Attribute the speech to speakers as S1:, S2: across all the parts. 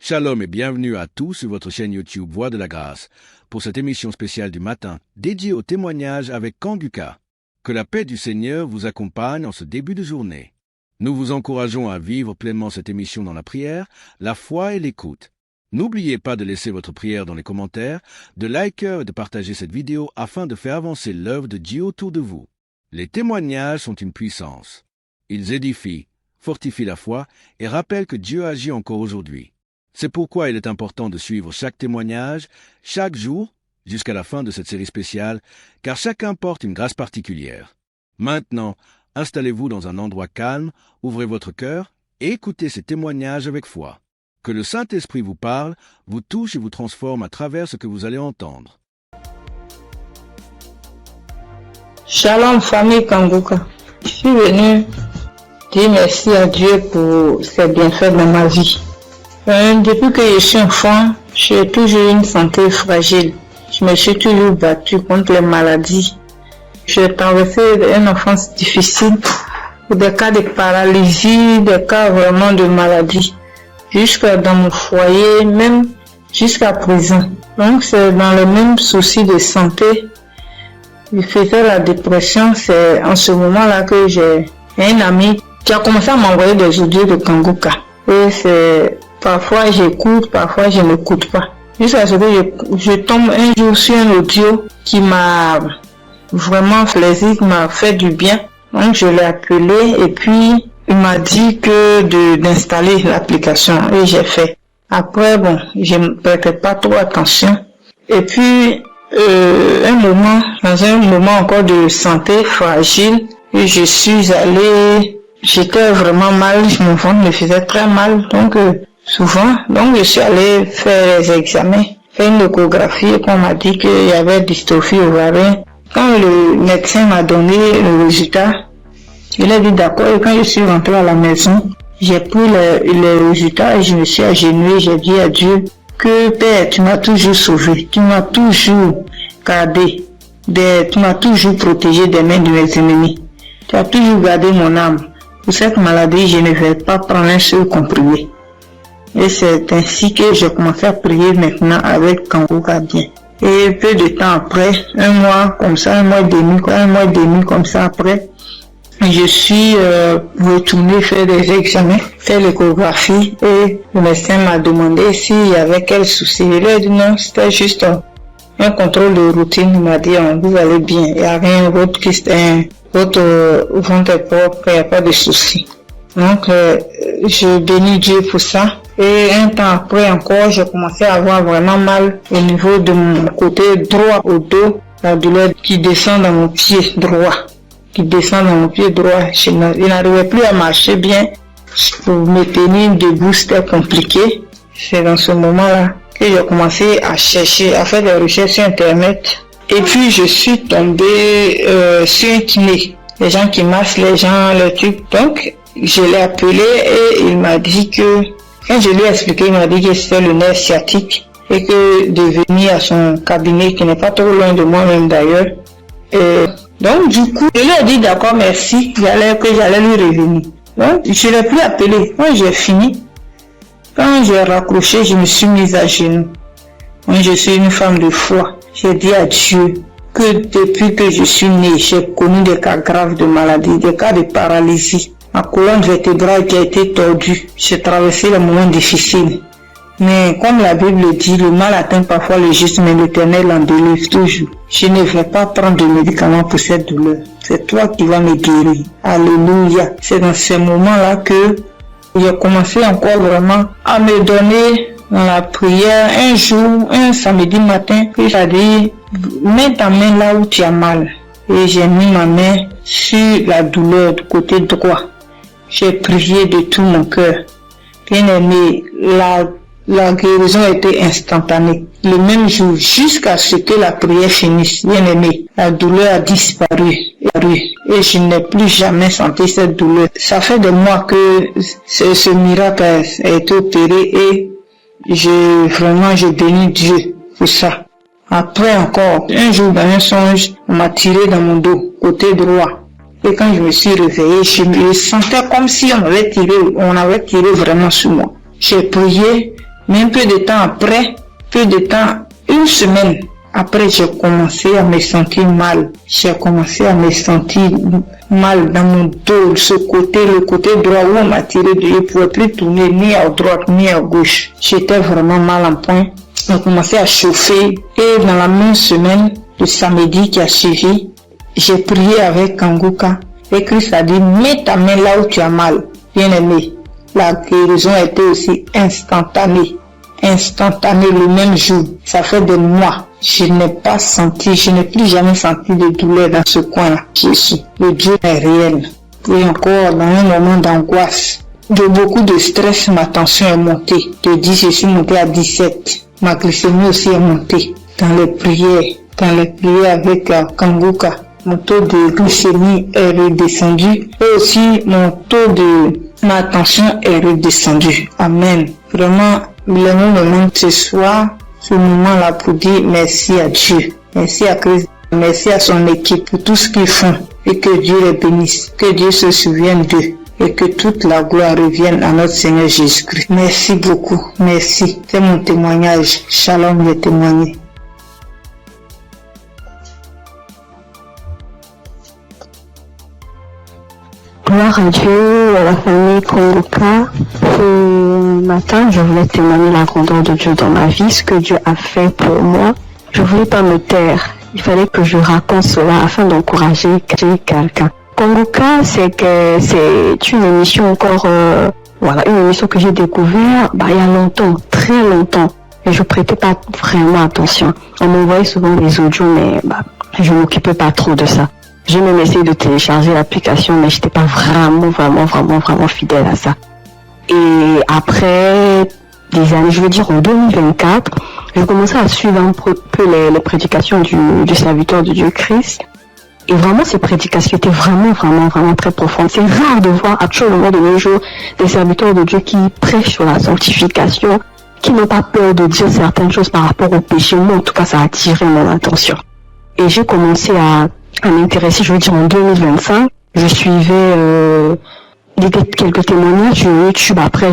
S1: Shalom et bienvenue à tous sur votre chaîne YouTube Voix de la Grâce pour cette émission spéciale du matin dédiée au témoignage avec Kanguka. Que la paix du Seigneur vous accompagne en ce début de journée. Nous vous encourageons à vivre pleinement cette émission dans la prière, la foi et l'écoute. N'oubliez pas de laisser votre prière dans les commentaires, de liker et de partager cette vidéo afin de faire avancer l'œuvre de Dieu autour de vous. Les témoignages sont une puissance. Ils édifient, fortifient la foi et rappellent que Dieu agit encore aujourd'hui. C'est pourquoi il est important de suivre chaque témoignage, chaque jour, jusqu'à la fin de cette série spéciale, car chacun porte une grâce particulière. Maintenant, installez-vous dans un endroit calme, ouvrez votre cœur et écoutez ces témoignages avec foi. Que le Saint-Esprit vous parle, vous touche et vous transforme à travers ce que vous allez entendre.
S2: Shalom famille Kanguka. Je suis venu dire merci à Dieu pour ses bienfaits dans ma vie. Depuis que je suis enfant, j'ai toujours une santé fragile. Je me suis toujours battue contre les maladies. J'ai traversé une enfance difficile, des cas de paralysie, des cas vraiment de maladie. Jusqu'à dans mon foyer, même jusqu'à présent. Donc c'est dans le même souci de santé. Je faisais la dépression, c'est en ce moment-là que j'ai un ami qui a commencé à m'envoyer des audios de Kanguka. Et c'est parfois j'écoute, parfois je n'écoute pas. Jusqu'à ce que je tombe un jour sur un audio qui m'a vraiment plaisir, qui m'a fait du bien. Donc je l'ai appelé et puis il m'a dit que d'installer l'application et j'ai fait. Après je ne prêtais pas trop attention. Et puis dans un moment encore de santé fragile, et je suis allée, j'étais vraiment mal, mon ventre me faisait très mal, donc je suis allée faire les examens, faire une échographie et on m'a dit qu'il y avait dystrophie ovarienne. Quand le médecin m'a donné le résultat, il a dit d'accord, et quand je suis rentrée à la maison, j'ai pris les résultats et je me suis agenouillée, j'ai dit à Dieu que Père, tu m'as toujours sauvé, tu m'as toujours gardé, tu m'as toujours protégé des mains de mes ennemis. Tu as toujours gardé mon âme. Pour cette maladie, je ne vais pas prendre un seul comprimé. Et c'est ainsi que j'ai commencé à prier maintenant avec Kanguka bien. Et peu de temps après, un mois et demi comme ça après, je suis retournée faire des examens, faire l'échographie et le médecin m'a demandé s'il y avait quel souci. Il a dit non, c'était juste un contrôle de routine. Il m'a dit vous allez bien, il n'y a rien d'autre qui c'était votre ventre est propre, il n'y a pas de souci. Donc je bénis Dieu pour ça. Et un temps après encore, j'ai commencé à avoir vraiment mal au niveau de mon côté droit au dos, la douleur qui descend dans mon pied droit. Je n'arrivais plus à marcher bien. Pour me tenir debout, c'était compliqué. C'est dans ce moment-là que j'ai commencé à chercher, à faire des recherches sur Internet. Et puis, je suis tombée sur un kiné. Les gens qui massent les gens, les trucs. Donc, je l'ai appelé et il m'a dit que, quand je lui ai expliqué, il m'a dit que c'était le nerf sciatique et que de venir à son cabinet, qui n'est pas trop loin de moi-même d'ailleurs. Donc, du coup, je lui ai dit d'accord, merci, que j'allais lui revenir. Donc, je l'ai plus appelé. Quand j'ai fini, quand j'ai raccroché, je me suis mise à genoux. Moi, je suis une femme de foi. J'ai dit à Dieu que depuis que je suis née, j'ai connu des cas graves de maladie, des cas de paralysie. Ma colonne vertébrale qui a été tordue. J'ai traversé les moments difficiles. Mais comme la Bible dit, le mal atteint parfois le juste, mais l'Éternel en délivre toujours. Je ne vais pas prendre de médicaments pour cette douleur. C'est toi qui vas me guérir. Alléluia. C'est dans ces moments-là que j'ai commencé encore vraiment à me donner dans la prière. Un jour, un samedi matin, j'ai dit, mets ta main là où tu as mal. Et j'ai mis ma main sur la douleur du côté droit. J'ai prié de tout mon cœur. Bien aimé, la guérison a été instantanée. Le même jour, jusqu'à ce que la prière finisse, bien aimé, la douleur a disparu. Et je n'ai plus jamais senti cette douleur. Ça fait des mois que ce miracle a été opéré et je bénis Dieu pour ça. Après encore, un jour dans un songe, on m'a tiré dans mon dos, côté droit. Et quand je me suis réveillé, je me sentais comme si on avait tiré vraiment sur moi. J'ai prié Mais un peu de temps après, une semaine après, j'ai commencé à me sentir mal. J'ai commencé à me sentir mal dans mon dos, le côté droit où on m'a tiré de, je ne pouvais plus tourner ni à droite ni à gauche. J'étais vraiment mal en point. On a commencé à chauffer et dans la même semaine, le samedi qui a suivi, j'ai prié avec Kanguka et Christ a dit, mets ta main là où tu as mal. Bien aimé, la guérison a été aussi instantanée le même jour. Ça fait des mois. Je n'ai plus jamais senti de douleur dans ce coin-là. Le Dieu est réel. Et encore, dans un moment d'angoisse, de beaucoup de stress, ma tension est montée. De 10, je suis montée à 17. Ma glycémie aussi est montée. Dans les prières avec Kanguka, mon taux de glycémie est redescendu. Et aussi, ma tension est redescendue. Amen. Vraiment, le moment ce soir, ce moment-là pour dire merci à Dieu, merci à Christ, merci à son équipe pour tout ce qu'ils font et que Dieu les bénisse, que Dieu se souvienne d'eux et que toute la gloire revienne à notre Seigneur Jésus-Christ. Merci beaucoup, merci. C'est mon témoignage. Shalom, j'ai témoigné.
S3: Gloire à Dieu, à la famille Kongoka. Ce matin, je voulais témoigner la grandeur de Dieu dans ma vie, ce que Dieu a fait pour moi. Je voulais pas me taire. Il fallait que je raconte cela afin d'encourager quelqu'un. Kongoka, c'est une émission encore, une émission que j'ai découvert, il y a longtemps, très longtemps. Et je prêtais pas vraiment attention. On m'envoyait souvent des audios, mais je m'occupais pas trop de ça. J'ai même essayé de télécharger l'application, mais j'étais pas vraiment fidèle à ça. Et après des années, je veux dire en 2024, j'ai commencé à suivre un peu les prédications du serviteur de Dieu Christ. Et vraiment, ces prédications étaient vraiment très profondes. C'est rare de voir actuellement de nos jours des serviteurs de Dieu qui prêchent sur la sanctification, qui n'ont pas peur de dire certaines choses par rapport au péché. Moi, en tout cas, ça a attiré mon attention. Et j'ai commencé à m'intéresser, je veux dire en 2025, je suivais quelques témoignages sur YouTube. Après,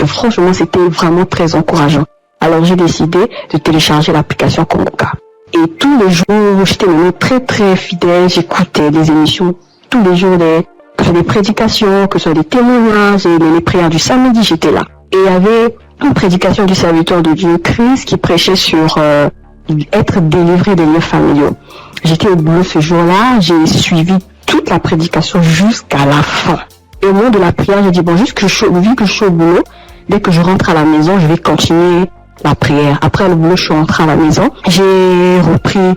S3: franchement, c'était vraiment très encourageant. Alors, j'ai décidé de télécharger l'application Kongoka. Et tous les jours, j'étais vraiment très fidèle. J'écoutais des émissions tous les jours, que ce soit des prédications, que ce soit des témoignages, et les prières du samedi, j'étais là. Et il y avait une prédication du serviteur de Dieu Christ qui prêchait sur être délivré des lieux familiaux. J'étais au boulot ce jour-là, j'ai suivi toute la prédication jusqu'à la fin. Et au moment de la prière, j'ai dit, vu que je suis au boulot, dès que je rentre à la maison, je vais continuer la prière. Après le boulot, je suis rentrée à la maison. J'ai remis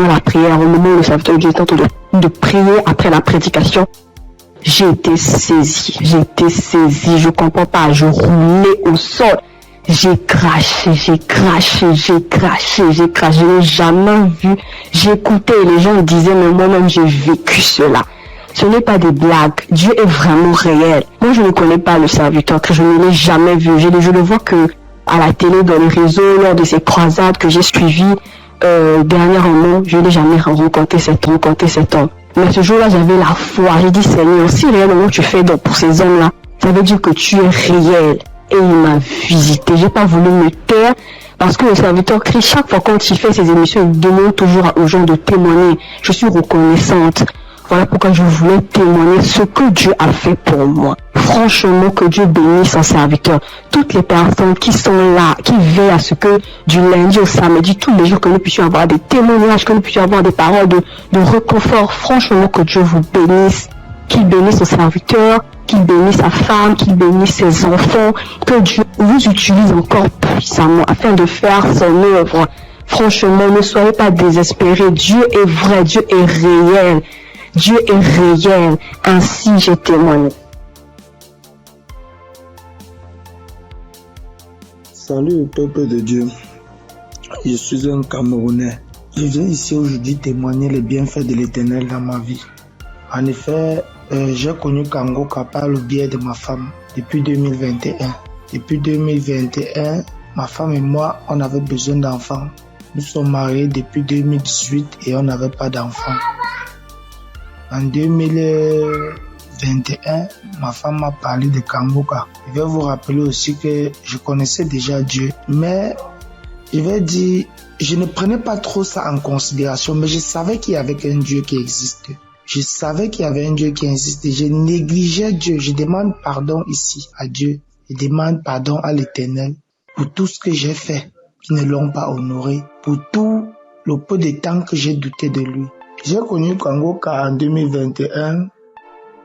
S3: la prière au moment où le serviteur de Dieu était en train de prier après la prédication. J'ai été saisie, je comprends pas, je roulais au sol. J'ai craché, je n'ai jamais vu. J'écoutais et les gens disaient, mais moi-même j'ai vécu cela. Ce n'est pas des blagues, Dieu est vraiment réel. Moi je ne connais pas le serviteur, que je ne l'ai jamais vu. Je le vois que à la télé, dans les réseaux, lors de ces croisades que j'ai suivies dernièrement, je n'ai jamais rencontré cet homme. Mais ce jour-là, j'avais la foi. J'ai dit, Seigneur, si réellement tu fais donc pour ces hommes-là, ça veut dire que tu es réel. Et il m'a visité. J'ai pas voulu me taire parce que le serviteur Christ, chaque fois quand il fait ses émissions, il demande toujours aux gens de témoigner. Je suis reconnaissante. Voilà pourquoi je voulais témoigner ce que Dieu a fait pour moi. Franchement, que Dieu bénisse son serviteur. Toutes les personnes qui sont là, qui veillent à ce que du lundi au samedi, tous les jours, que nous puissions avoir des témoignages, que nous puissions avoir des paroles de réconfort. Franchement, que Dieu vous bénisse. Qu'il bénisse son serviteur, qu'il bénisse sa femme, qu'il bénisse ses enfants, que Dieu vous utilise encore puissamment afin de faire son œuvre. Franchement, ne soyez pas désespérés. Dieu est vrai, Dieu est réel. Dieu est réel. Ainsi, j'ai témoigné.
S4: Salut peuple de Dieu. Je suis un Camerounais. Je viens ici aujourd'hui témoigner les bienfaits de l'Éternel dans ma vie. En effet, j'ai connu Kangoka par le biais de ma femme depuis 2021. Depuis 2021, ma femme et moi, on avait besoin d'enfants. Nous sommes mariés depuis 2018 et on n'avait pas d'enfants. En 2021, 2021, ma femme m'a parlé de Kangoka. Je vais vous rappeler aussi que je connaissais déjà Dieu, mais je vais dire, je ne prenais pas trop ça en considération, mais je savais qu'il y avait un Dieu qui existait. Je savais qu'il y avait un Dieu qui existait. Je négligeais Dieu. Je demande pardon ici à Dieu. Je demande pardon à l'Éternel pour tout ce que j'ai fait qui ne l'ont pas honoré, pour tout le peu de temps que j'ai douté de lui. J'ai connu Kangoka en 2021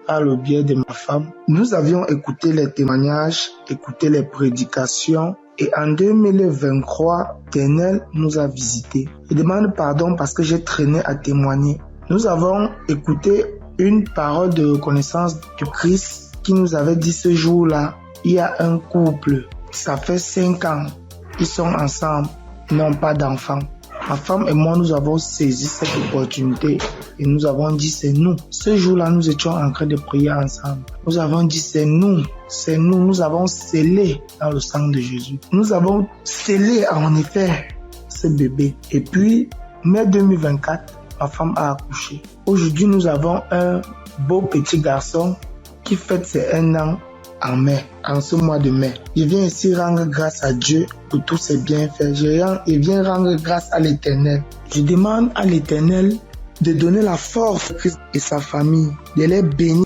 S4: par le biais de ma femme. Nous avions écouté les témoignages, écouté les prédications et en 2023, l'Éternel nous a visités. Je demande pardon parce que j'ai traîné à témoigner. Nous avons écouté une parole de reconnaissance du Christ qui nous avait dit ce jour-là, il y a un couple, ça fait 5 ans, ils sont ensemble, ils n'ont pas d'enfants. Ma femme et moi, nous avons saisi cette opportunité et nous avons dit c'est nous. Ce jour-là, nous étions en train de prier ensemble. Nous avons dit c'est nous, nous avons scellé dans le sang de Jésus. Nous avons scellé en effet ce bébé. Et puis, mai 2024, ma femme a accouché. Aujourd'hui, nous avons un beau petit garçon qui fête ses 1 an en mai, en ce mois de mai. Je viens ici rendre grâce à Dieu pour tous ses bienfaits. Je viens rendre grâce à l'Éternel. Je demande à l'Éternel de donner la force à Christ et sa famille, de les bénir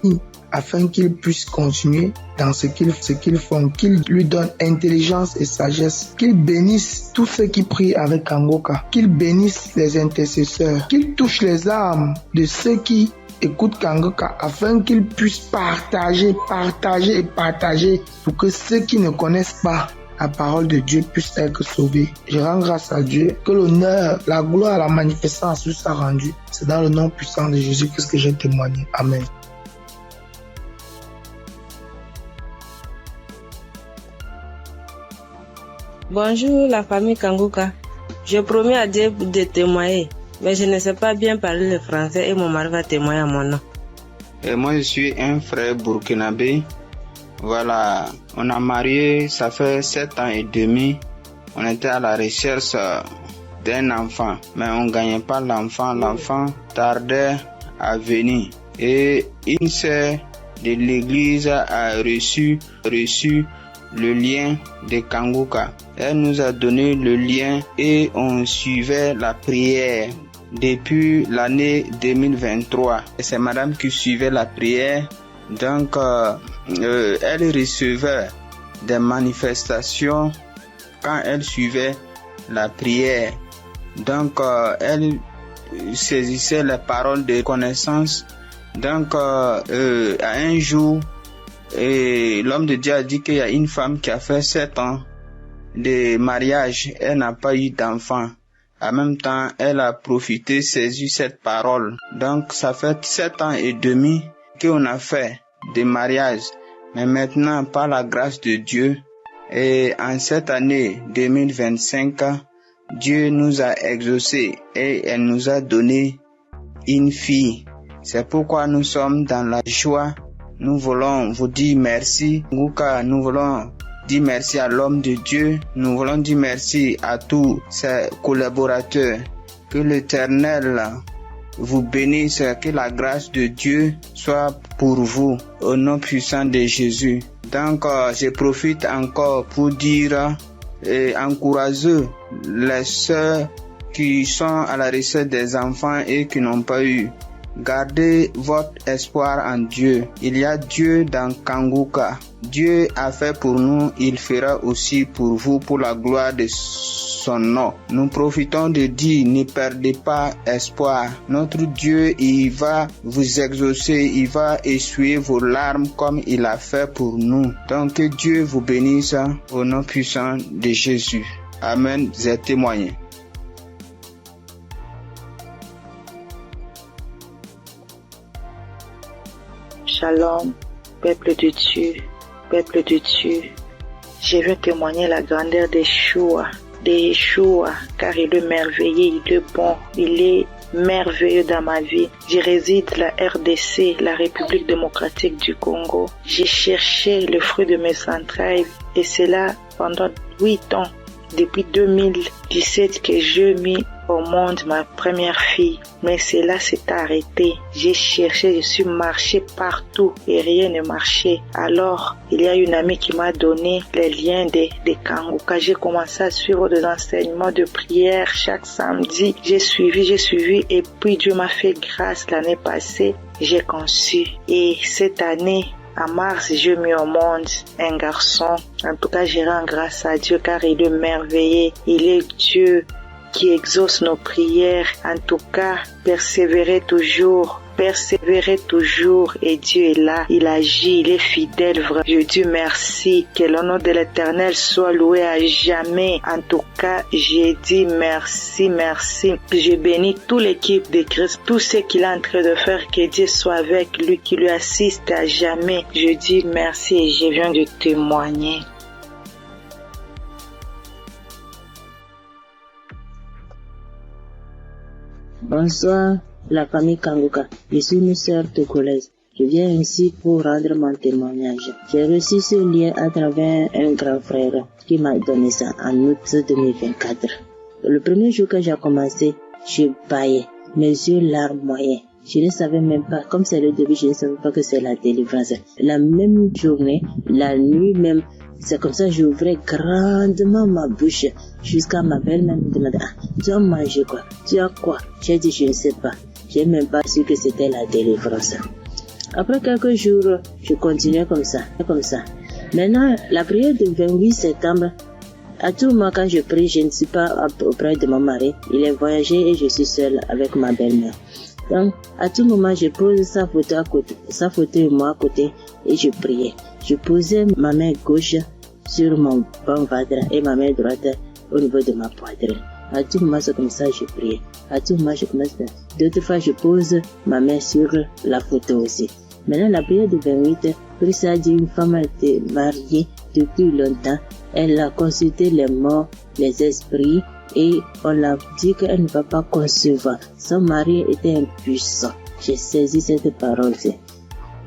S4: afin qu'ils puissent continuer dans ce qu'ils font, qu'ils lui donnent intelligence et sagesse, qu'ils bénissent tous ceux qui prient avec Kangoka, qu'ils bénissent les intercesseurs, qu'ils touchent les âmes de ceux qui écoutent Kangoka afin qu'ils puissent partager pour que ceux qui ne connaissent pas la parole de Dieu puissent être sauvés. Je rends grâce à Dieu que l'honneur, la gloire, la magnificence lui soit rendue. C'est dans le nom puissant de Jésus-Christ que j'ai témoigné. Amen.
S5: Bonjour la famille Kangoka. Je promets à Dieu de témoigner, mais je ne sais pas bien parler le français et mon mari va témoigner à mon nom.
S6: Et moi je suis un frère burkinabé. Voilà, on a marié, ça fait 7 ans et demi. On était à la recherche d'un enfant, mais on ne gagnait pas l'enfant. L'enfant tardait à venir. Et une sœur de l'église a reçu le lien de Kangoka. Elle nous a donné le lien et on suivait la prière depuis l'année 2023. Et c'est madame qui suivait la prière. Donc, elle recevait des manifestations quand elle suivait la prière. Donc, elle saisissait les paroles de connaissance. Donc, à un jour, l'homme de Dieu a dit qu'il y a une femme qui a fait 7 ans de mariage. Elle n'a pas eu d'enfant. En même temps, elle a profité, saisi cette parole. Donc, ça fait 7 ans et demi qu'on a fait des mariages. Mais maintenant, par la grâce de Dieu, et en cette année 2025, Dieu nous a exaucés et elle nous a donné une fille. C'est pourquoi nous sommes dans la joie. Nous voulons vous dire merci. Nous voulons dire merci à l'homme de Dieu. Nous voulons dire merci à tous ses collaborateurs. Que l'Éternel vous bénisse, que la grâce de Dieu soit pour vous au nom puissant de Jésus. Donc, je profite encore pour dire et encourager les sœurs qui sont à la recherche des enfants et qui n'ont pas eu. Gardez votre espoir en Dieu. Il y a Dieu dans Kangoka. Dieu a fait pour nous, il fera aussi pour vous, pour la gloire de son nom. Nous profitons de dire, ne perdez pas espoir. Notre Dieu, il va vous exaucer, il va essuyer vos larmes comme il a fait pour nous. Donc que Dieu vous bénisse au nom puissant de Jésus. Amen. J'ai témoigné.
S2: Shalom, peuple de Dieu, je veux témoigner la grandeur d'Yeshua, car il est merveilleux, il est bon, il est merveilleux dans ma vie. Je réside la RDC, la République démocratique du Congo. J'ai cherché le fruit de mes entrailles et c'est là pendant 8 ans, depuis 2017 que je m'y au monde ma première fille. Mais cela s'est arrêté. J'ai cherché, je suis marché partout et rien ne marchait. Alors, il y a une amie qui m'a donné les liens des Kanguka. J'ai commencé à suivre des enseignements de prière chaque samedi. J'ai suivi et puis Dieu m'a fait grâce l'année passée. J'ai conçu et cette année, en mars, j'ai mis au monde un garçon. En tout cas, je rends grâce à Dieu car il est merveilleux. Il est Dieu qui exauce nos prières. En tout cas, persévérez toujours et Dieu est là, il agit, il est fidèle. Je dis merci, que le nom de l'Éternel soit loué à jamais. En tout cas, j'ai dit merci. Je bénis toute l'équipe de Christ, tout ce qu'il est en train de faire, que Dieu soit avec lui, qui lui assiste à jamais. Je dis merci et je viens de témoigner.
S7: Bonsoir, la famille Kanguka. Je suis une sœur togolaise. Je viens ici pour rendre mon témoignage. J'ai reçu ce lien à travers un grand frère qui m'a donné ça en août 2024. Le premier jour que j'ai commencé, je baillais, mes yeux larmes moyens. Je ne savais même pas, comme c'est le début, je ne savais pas que c'est la délivrance. La même journée, la nuit même, c'est comme ça j'ouvrais grandement ma bouche jusqu'à ma belle-mère me demandait tu as mangé quoi? Tu as quoi? J'ai dit je ne sais pas. J'ai même pas su que c'était la délivrance. Après quelques jours, je continuais comme ça. Maintenant, la prière du 28 septembre, à tout moment quand je prie, je ne suis pas auprès de mon mari. Il est voyagé et je suis seule avec ma belle-mère. Donc, à tout moment, je pose sa photo et moi à côté et je priais. Je posais ma main gauche sur mon bon ventre et ma main droite au niveau de ma poitrine. À tout moment, c'est comme ça que je priais. À tout moment, je commence. D'autres fois, je pose ma main sur la photo aussi. Maintenant, la prière du 28, Christ a dit une femme était mariée depuis longtemps. Elle a consulté les morts, les esprits, et on l'a dit qu'elle ne va pas concevoir. Son mari était impuissant. J'ai saisi cette parole-ci.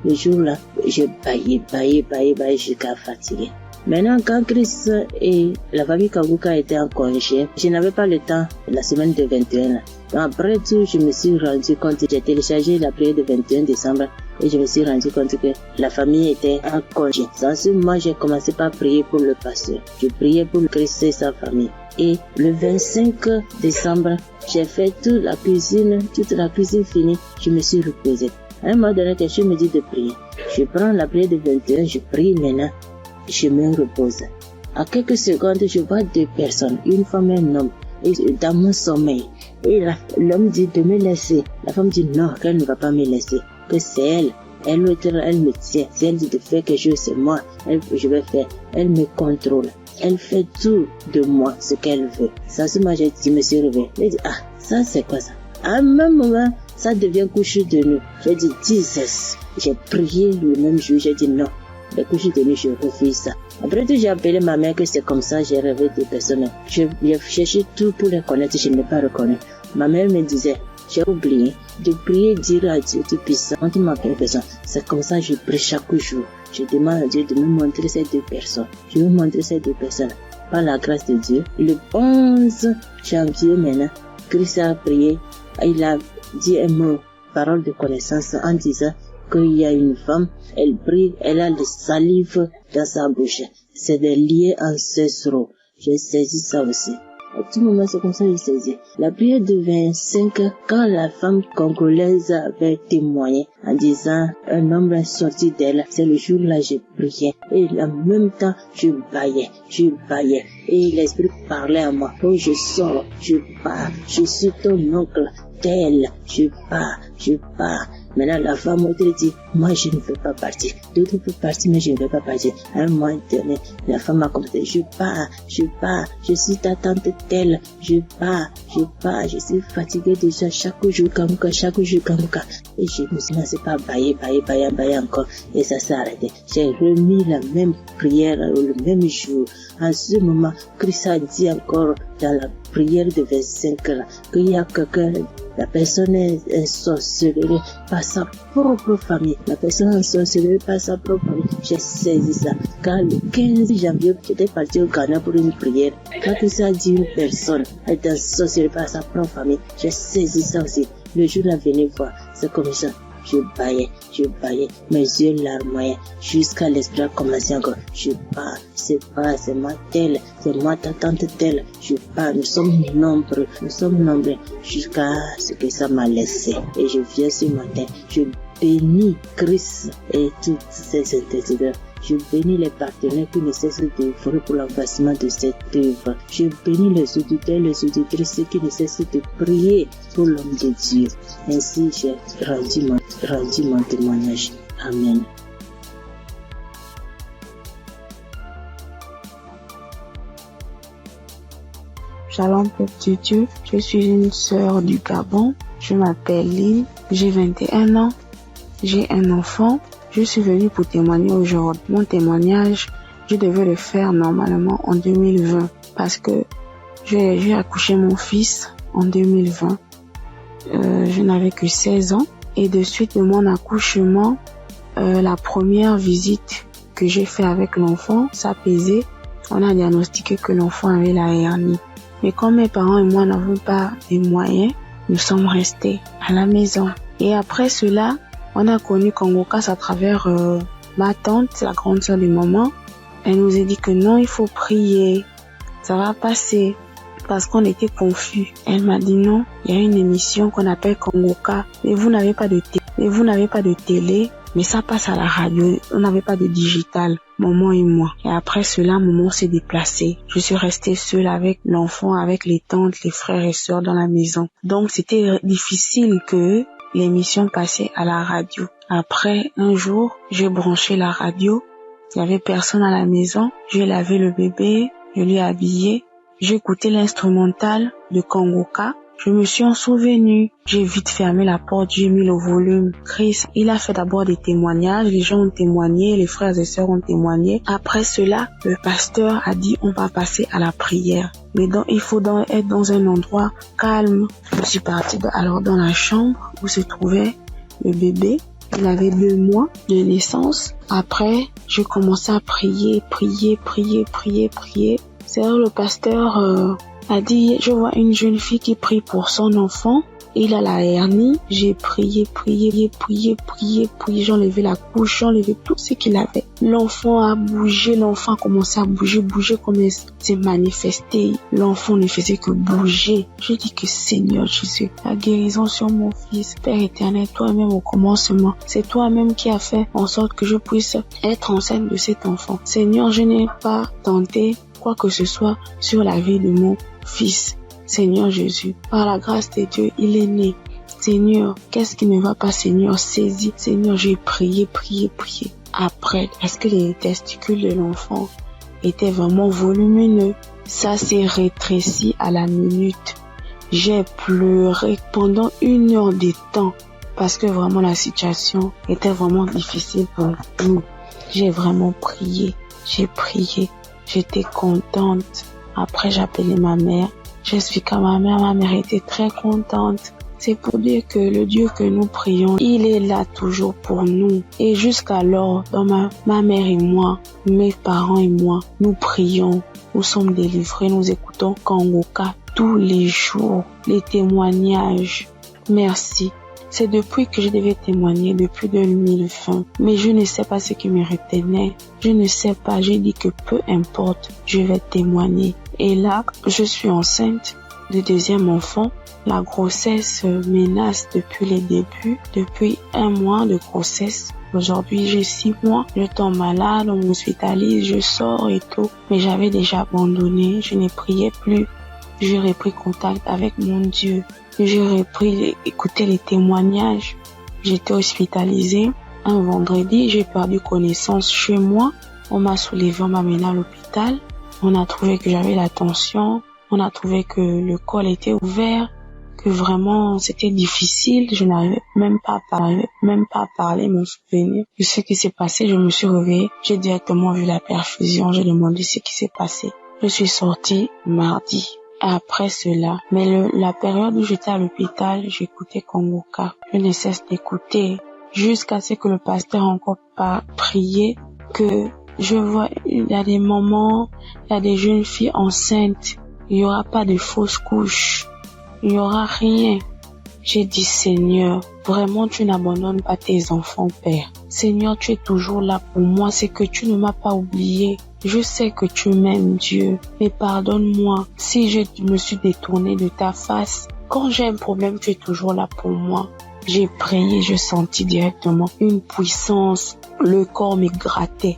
S7: Le jour-là, je baillais jusqu'à fatiguer. Maintenant, quand Christ et la famille Kanguka étaient en congé, je n'avais pas le temps la semaine de 21. Donc après tout, je me suis rendu compte, j'ai téléchargé la prière du 21 décembre et je me suis rendu compte que la famille était en congé. Dans ce moment, j'ai commencé par prier pour le pasteur. Je priais pour Christ et sa famille. Et le 25 décembre, j'ai fait toute la cuisine finie, je me suis reposée. À un moment donné, quelqu'un me dit de prier. Je prends la prière de 21, je prie maintenant, je me repose. À quelques secondes, je vois deux personnes, une femme et un homme, et dans mon sommeil. Et l'homme dit de me laisser. La femme dit non, qu'elle ne va pas me laisser, que c'est elle. Elle me tient. Si elle dit de faire quelque chose, c'est moi. Je vais faire. Elle me contrôle. Elle fait tout de moi, ce qu'elle veut. Ça, ce moment, je me suis réveillée. Elle dit, ça c'est quoi ça? À un même moment, ça devient couche de nuit. J'ai dit, Jesus. J'ai prié le même jour, j'ai dit non. Les couches de nuit, je refuse ça. Après tout, j'ai appelé ma mère que c'est comme ça, j'ai rêvé de personnes. J'ai cherché tout pour les connaître, je ne l'ai pas reconnu. Ma mère me disait, j'ai oublié de prier, dire à Dieu Tout-Puissant, quand tu m'appelles personne. C'est comme ça que je prie chaque jour. Je demande à Dieu de me montrer ces deux personnes. Je vais montrer ces deux personnes. Par la grâce de Dieu, le 11 janvier maintenant, Christ a prié. Il a dit un mot, parole de connaissance, en disant qu'il y a une femme, elle prie, elle a le salive dans sa bouche. C'est des liens ancestraux. J'ai saisi ça aussi. À tout moment, c'est comme ça que j'ai saisi. La prière de 25, quand la femme congolaise avait témoigné en disant un homme est sorti d'elle, c'est le jour-là j'ai prié. Et en même temps, je baillais. Et l'esprit parlait à moi. Oh, je sors, je pars, je suis ton oncle, tel, je pars. Maintenant, la femme m'a dit, moi, je ne veux pas partir. D'autres peuvent partir, mais je ne veux pas partir. À un moment donné, la femme m'a commencé, je pars. Je suis ta tante telle. Je pars. Je suis fatiguée déjà chaque jour, Kanguka. Et je me suis lancé par bailler encore. Et ça s'est arrêté. J'ai remis la même prière le même jour. En ce moment, Christ a dit encore dans la prière de 25 là, qu'il y a quelqu'un La personne est ensorcelée par sa propre famille. La personne est ensorcelée par sa propre famille. J'ai saisi ça. Quand le 15 janvier, j'étais parti au Ghana pour une prière. Quand ça a dit une personne est ensorcelée par sa propre famille, j'ai saisi ça aussi. Le jour à venir voir, c'est comme ça. Je baillais, mes yeux larmoyaient, jusqu'à l'esprit a commencé encore. Je pars, c'est ma telle, c'est moi ta tante telle. Je pars, nous sommes nombreux, jusqu'à ce que ça m'a laissé. Et je viens ce matin, je bénis Christ et toutes ses intercesseurs. Je bénis les partenaires qui ne cessent d'œuvrer pour l'avancement de cette œuvre. Je bénis les auditeurs, les auditrices qui ne cessent de prier pour l'homme de Dieu. Ainsi, j'ai rendu mon témoignage. Amen.
S8: Shalom peuple de Dieu, je suis une sœur du Gabon, je m'appelle Lynn, j'ai 21 ans, j'ai un enfant. Je suis venue pour témoigner aujourd'hui. Mon témoignage, je devais le faire normalement en 2020 parce que j'ai accouché mon fils en 2020. Je n'avais que 16 ans et de suite de mon accouchement, la première visite que j'ai fait avec l'enfant, ça pesait. On a diagnostiqué que l'enfant avait la hernie. Mais comme mes parents et moi n'avons pas les moyens, nous sommes restés à la maison. Et après cela, on a connu Congokas à travers ma tante, la grande sœur de maman. Elle nous a dit que non, il faut prier, ça va passer, parce qu'on était confus. Elle m'a dit non, il y a une émission qu'on appelle Congokas, mais vous n'avez pas de télé, mais ça passe à la radio, on n'avait pas de digital, maman et moi. Et après cela, maman s'est déplacée. Je suis restée seule avec l'enfant, avec les tantes, les frères et sœurs dans la maison. Donc c'était difficile que l'émission passait à la radio. Après, un jour, j'ai branché la radio. Il y avait personne à la maison. J'ai lavé le bébé, je l'ai habillé. J'ai écouté l'instrumental de Congokas. Je me suis en souvenu. J'ai vite fermé la porte, j'ai mis le volume. Chris, il a fait d'abord des témoignages. Les gens ont témoigné, les frères et sœurs ont témoigné. Après cela, le pasteur a dit on va passer à la prière. Mais donc, il faut être dans un endroit calme. Je suis partie alors dans la chambre où se trouvait le bébé. Il avait 2 mois de naissance. Après, j'ai commencé à prier. C'est là le pasteur a dit, je vois une jeune fille qui prie pour son enfant. Il a la hernie. J'ai prié. J'enlevais la couche, j'enlevais tout ce qu'il avait. L'enfant a bougé, l'enfant a commencé à bouger comme il s'est manifesté. L'enfant ne faisait que bouger. Je dis que Seigneur Jésus, la guérison sur mon fils, Père éternel, toi-même au commencement. C'est toi-même qui as fait en sorte que je puisse être enceinte de cet enfant. Seigneur, je n'ai pas tenté quoi que ce soit sur la vie de mon fils. Seigneur Jésus, par la grâce de Dieu, il est né. Seigneur, qu'est-ce qui ne va pas, Seigneur? Saisis. Seigneur, j'ai prié. Après, parce que les testicules de l'enfant étaient vraiment volumineux, ça s'est rétréci à la minute. J'ai pleuré pendant 1 heure de temps parce que vraiment la situation était vraiment difficile pour nous. J'ai vraiment prié. J'étais contente. Après, j'ai appelé ma mère. J'explique à ma mère était très contente. C'est pour dire que le Dieu que nous prions, il est là toujours pour nous. Et jusqu'alors, dans ma mère et moi, mes parents et moi, nous prions, nous sommes délivrés, nous écoutons Congokas tous les jours, les témoignages. Merci. C'est depuis que je devais témoigner, depuis 2020. Mais je ne sais pas ce qui me retenait. Je ne sais pas, j'ai dit que peu importe, je vais témoigner. Et là, je suis enceinte de 2e enfant. La grossesse menace depuis les débuts, depuis 1 mois de grossesse. Aujourd'hui, j'ai 6 mois. Je tombe malade, on m'hospitalise, je sors et tout. Mais j'avais déjà abandonné, je ne priais plus. J'ai repris contact avec mon Dieu. J'ai repris écouter les témoignages. J'étais hospitalisée. Un vendredi, j'ai perdu connaissance chez moi. On m'a soulevé, on m'a mené à l'hôpital. On a trouvé que j'avais la tension. On a trouvé que le col était ouvert. Que vraiment c'était difficile. Je n'arrivais même pas à parler, mon souvenir de ce qui s'est passé. Je me suis réveillée. J'ai directement vu la perfusion. J'ai demandé ce qui s'est passé. Je suis sortie mardi. après cela. Mais la période où j'étais à l'hôpital, j'écoutais Kongoka. Je ne cesse d'écouter jusqu'à ce que le pasteur encore pas prié, que je vois, il y a des moments, il y a des jeunes filles enceintes. Il n'y aura pas de fausses couches. Il n'y aura rien. J'ai dit, Seigneur, vraiment tu n'abandonnes pas tes enfants, Père. Seigneur, tu es toujours là pour moi, c'est que tu ne m'as pas oublié. Je sais que tu m'aimes, Dieu, mais pardonne-moi si je me suis détournée de ta face. Quand j'ai un problème, tu es toujours là pour moi. J'ai prié, je sentis directement une puissance. Le corps me grattait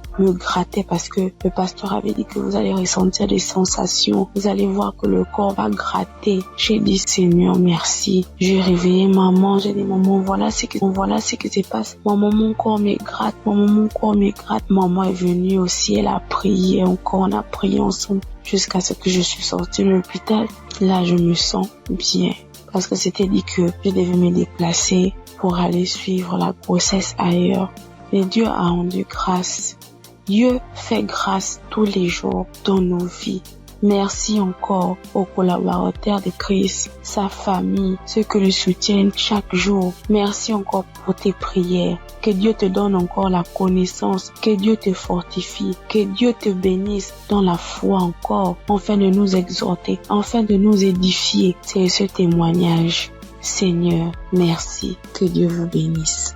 S8: parce que le pasteur avait dit que vous allez ressentir des sensations. Vous allez voir que le corps va gratter. J'ai dit, Seigneur, merci. J'ai réveillé maman. J'ai dit, maman, voilà ce qui se passe. Maman, mon corps me gratte. Maman, mon corps me gratte. Maman est venue aussi. Elle a prié encore. On a prié ensemble jusqu'à ce que je suis sortie de l'hôpital. Là, je me sens bien. Parce que c'était dit que je devais me déplacer pour aller suivre la grossesse ailleurs. Mais Dieu a rendu grâce. Dieu fait grâce tous les jours dans nos vies. Merci encore aux collaborateurs de Christ, sa famille, ceux qui le soutiennent chaque jour. Merci encore pour tes prières. Que Dieu te donne encore la connaissance, que Dieu te fortifie, que Dieu te bénisse dans la foi encore, afin de nous exhorter, afin de nous édifier. C'est ce témoignage. Seigneur, merci. Que Dieu vous bénisse.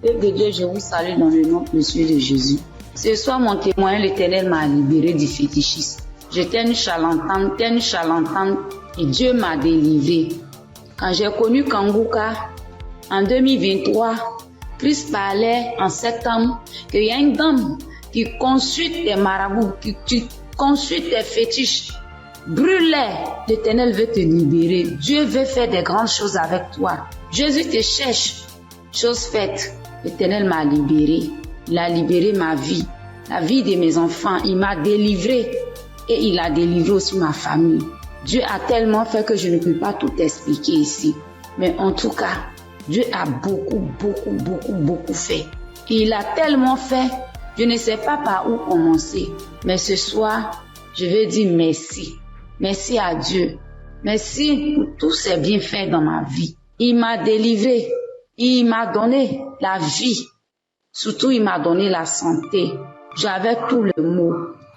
S9: Père de Dieu, je vous salue dans le nom précieux de Jésus. Ce soir, mon témoin, l'Éternel m'a libéré du fétichisme. J'étais une charlatane, et Dieu m'a délivré. Quand j'ai connu Kanguka, en 2023, Christ parlait en septembre qu'il y a une dame qui consulte des marabouts, qui consulte des fétiches. Brûle-les, l'Éternel veut te libérer. Dieu veut faire des grandes choses avec toi. Jésus te cherche. Chose faite, l'Éternel m'a libéré. Il a libéré ma vie, la vie de mes enfants. Il m'a délivré et il a délivré aussi ma famille. Dieu a tellement fait que je ne peux pas tout expliquer ici. Mais en tout cas, Dieu a beaucoup fait. Et il a tellement fait, je ne sais pas par où commencer. Mais ce soir, je veux dire merci. Merci à Dieu. Merci pour tous ces bienfaits dans ma vie. Il m'a délivré. Il m'a donné la vie. Surtout, il m'a donné la santé. J'avais tout le mot.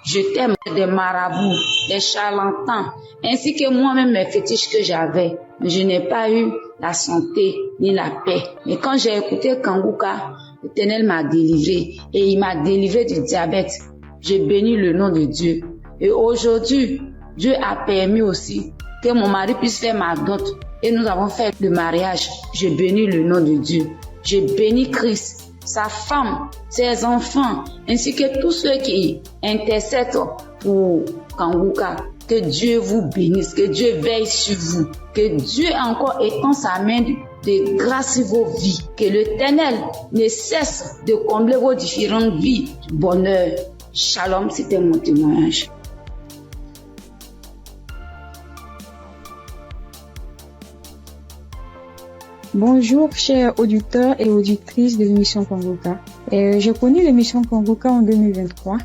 S9: J'étais des marabouts, des charlatans, ainsi que moi-même mes fétiches que j'avais. Mais je n'ai pas eu la santé ni la paix. Mais quand j'ai écouté Kanguka, l'Éternel m'a délivré. Et il m'a délivré du diabète. J'ai béni le nom de Dieu. Et aujourd'hui, Dieu a permis aussi que mon mari puisse faire ma dot. Et nous avons fait le mariage. Je bénis le nom de Dieu. Je bénis Christ, sa femme, ses enfants, ainsi que tous ceux qui intercèdent pour Kanguka. Que Dieu vous bénisse, que Dieu veille sur vous, que Dieu encore étend sa main de grâce sur vos vies, que l'Éternel ne cesse de combler vos différentes vies de bonheur. Shalom, c'était mon témoignage.
S10: Bonjour chers auditeurs et auditrices de l'émission Kanguka. J'ai connu l'émission Kanguka en 2023.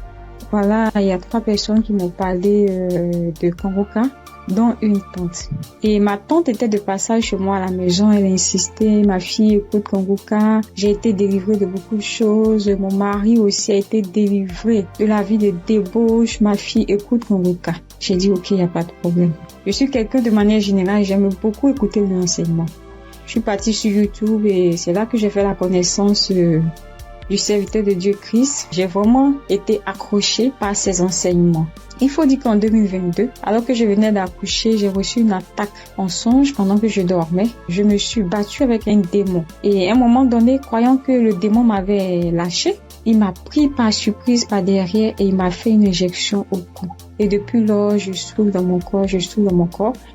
S10: Voilà, il y a 3 personnes qui m'ont parlé de Kanguka, dont une tante. Et ma tante était de passage chez moi à la maison, elle insistait, ma fille écoute Kanguka. J'ai été délivrée de beaucoup de choses, mon mari aussi a été délivré de la vie de débauche, ma fille écoute Kanguka. J'ai dit ok, il n'y a pas de problème. Je suis quelqu'un de manière générale, j'aime beaucoup écouter l'enseignement. Je suis partie sur YouTube et c'est là que j'ai fait la connaissance du serviteur de Dieu Christ. J'ai vraiment été accrochée par ses enseignements. Il faut dire qu'en 2022, alors que je venais d'accoucher, j'ai reçu une attaque en songe pendant que je dormais. Je me suis battue avec un démon. Et à un moment donné, croyant que le démon m'avait lâché, il m'a pris par surprise par derrière et il m'a fait une injection au cou. Et depuis lors, je souffre dans mon corps,